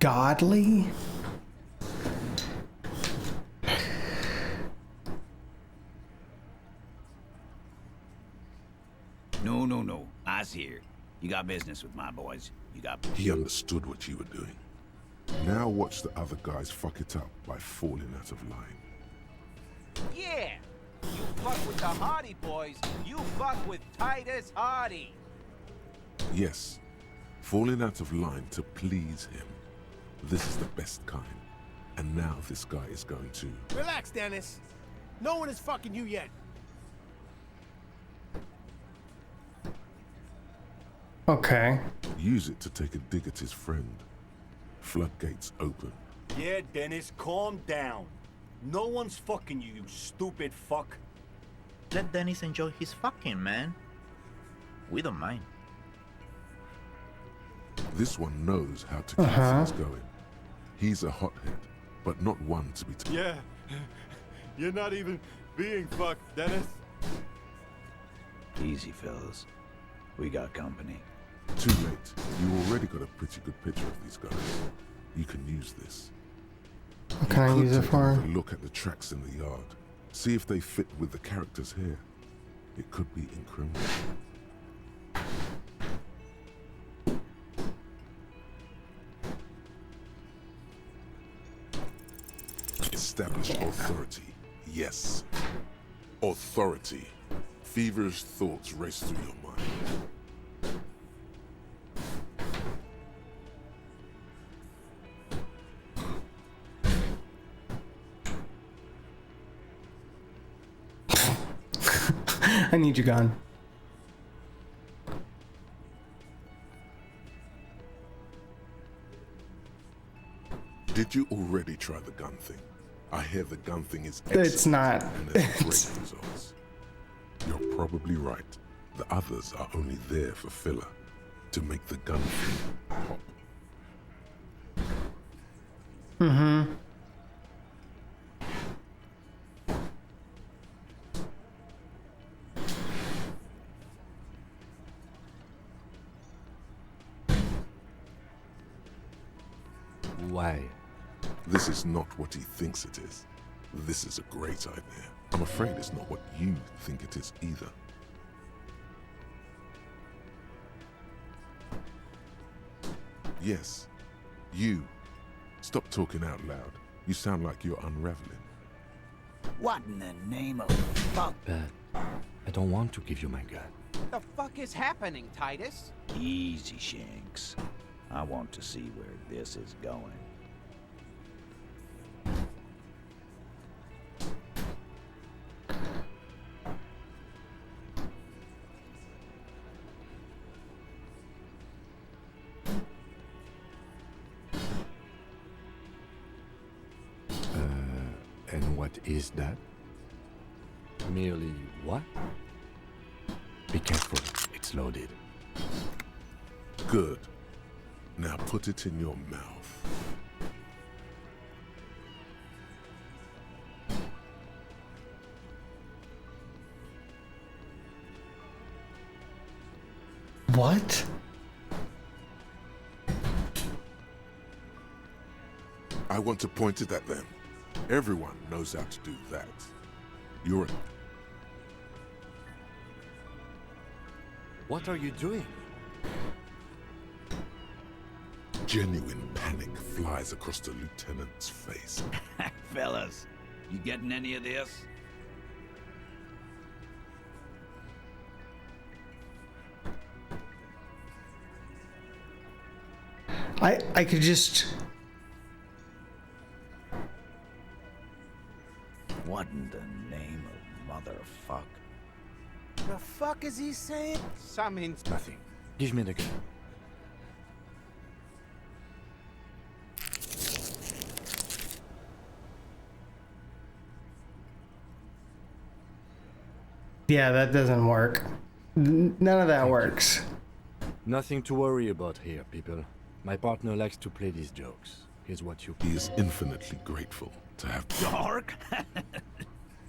Godly? No. I's here. You got business with my boys. You got... He understood what you were doing. Now watch the other guys fuck it up by falling out of line. Yeah! You fuck with the Hardy boys, you fuck with Titus Hardy! Yes, falling out of line to please him. This is the best kind. And now this guy is going to... Relax, Dennis. No one is fucking you yet. Okay. Use it to take a dig at his friend. Floodgates open. Yeah, Dennis, calm down. No one's fucking you, you stupid fuck. Let Dennis enjoy his fucking, man. We don't mind. This one knows how to keep things going. He's a hothead, but not one to be... Yeah, you're not even being fucked, Dennis. Easy, fellas. We got company. Too late. You already got a pretty good picture of these guys. You can use this. What can I use it for? Look at the tracks in the yard. See if they fit with the characters here. It could be incriminating. Establish authority. Yes. Authority. Feverish thoughts race through your mind. I need you gone. Did you already try the gun thing? I hear the gun thing is It's not. and there's great results. You're probably right. The others are only there for filler, to make the gun thing pop. Mm-hmm. Why? This is not what he thinks it is. This is a great idea. I'm afraid it's not what you think it is either. Yes, you. Stop talking out loud. You sound like you're unraveling. What in the name of fuck? But I don't want to give you my gun. The fuck is happening, Titus? Easy, Shanks. I want to see where this is going. And what is that? Merely what? Be careful, it's loaded. Good. Now put it in your mouth. What? I want to point it at them. Everyone knows how to do that. You're a... What are you doing? Genuine panic flies across the lieutenant's face. Fellas, you getting any of this? I could just... What in the name of motherfuck? The fuck is he saying? Nothing. Give me the gun. Yeah, that doesn't work. None of that works. Nothing to worry about here, people. My partner likes to play these jokes. Here's what you... He is infinitely grateful to have... Dark?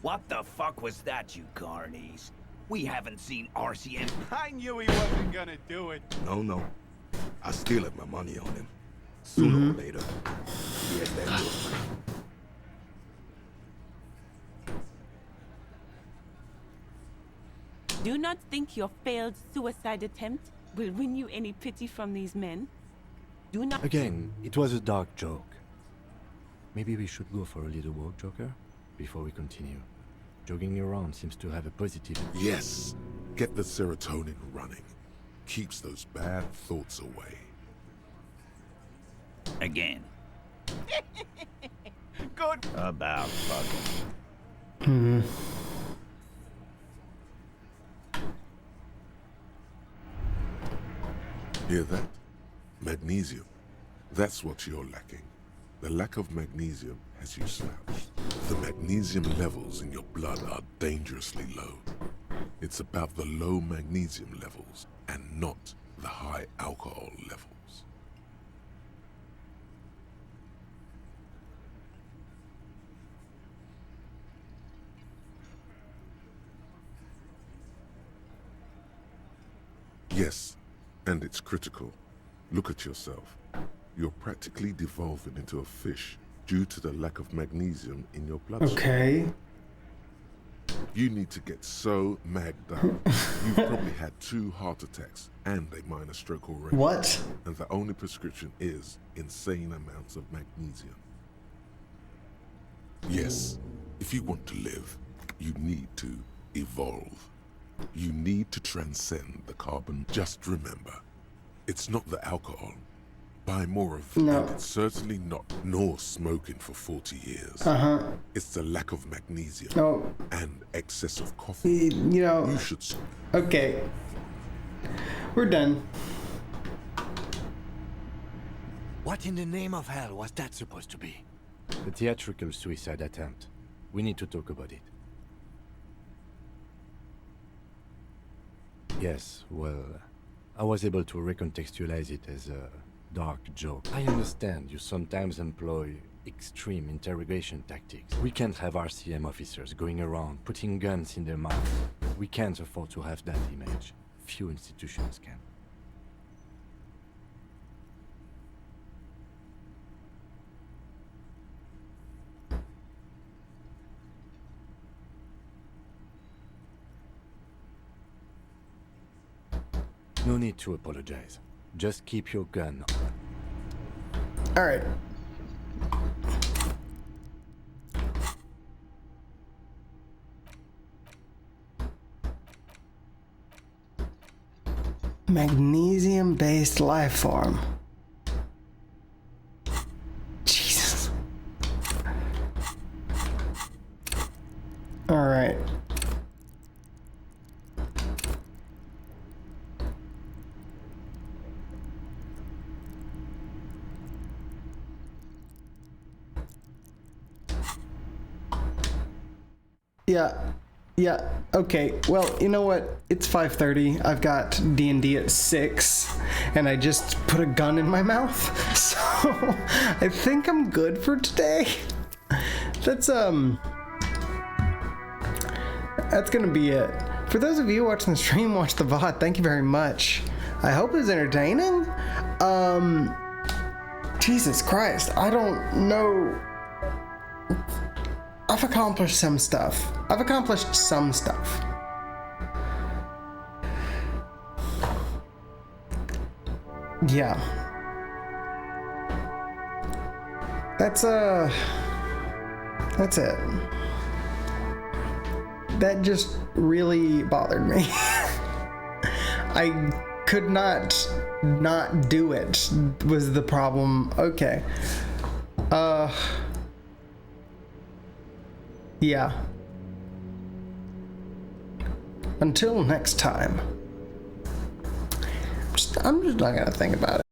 What the fuck was that, you carnies? We haven't seen RCM. I knew he wasn't gonna do it. No. I still have my money on him. Sooner or later, he has that look. Do not think your failed suicide attempt will win you any pity from these men. Do not... Again, it was a dark joke. Maybe we should go for a little walk, Joker, before we continue. Jogging around seems to have a positive... Yes! Get the serotonin running. Keeps those bad thoughts away. Again. Good. About fucking... Hmm. Hear that? Magnesium. That's what you're lacking. The lack of magnesium has you slouched. The magnesium levels in your blood are dangerously low. It's about the low magnesium levels and not the high alcohol levels. Yes, and it's critical. Look at yourself. You're practically devolving into a fish due to the lack of magnesium in your bloodstream. Okay. You need to get so magged up. You've probably had 2 heart attacks and a minor stroke already. What? And the only prescription is insane amounts of magnesium. Yes, if you want to live, you need to evolve. You need to transcend the carbon. Just remember, it's not the alcohol. Buy more of it. No. And it's certainly not nor smoking for 40 years. Uh-huh. It's the lack of magnesium Oh. and excess of coffee. You know... You should... Okay. We're done. What in the name of hell was that supposed to be? A theatrical suicide attempt. We need to talk about it. Yes, well, I was able to recontextualize it as a dark joke. I understand you sometimes employ extreme interrogation tactics. We can't have RCM officers going around putting guns in their mouths. We can't afford to have that image. Few institutions can. No need to apologize. Just keep your gun. All right. Magnesium-based life form. Jesus. All right. Yeah, okay. Well, you know what? It's 5:30. I've got D&D at 6, and I just put a gun in my mouth. So, I think I'm good for today. That's gonna be it. For those of you watching the stream, watch the VOD, thank you very much. I hope it's entertaining. Jesus Christ, I don't know. I've accomplished some stuff. Yeah. That's it. That just really bothered me. I could not do it was the problem. Okay. Yeah. Until next time. I'm just not gonna think about it.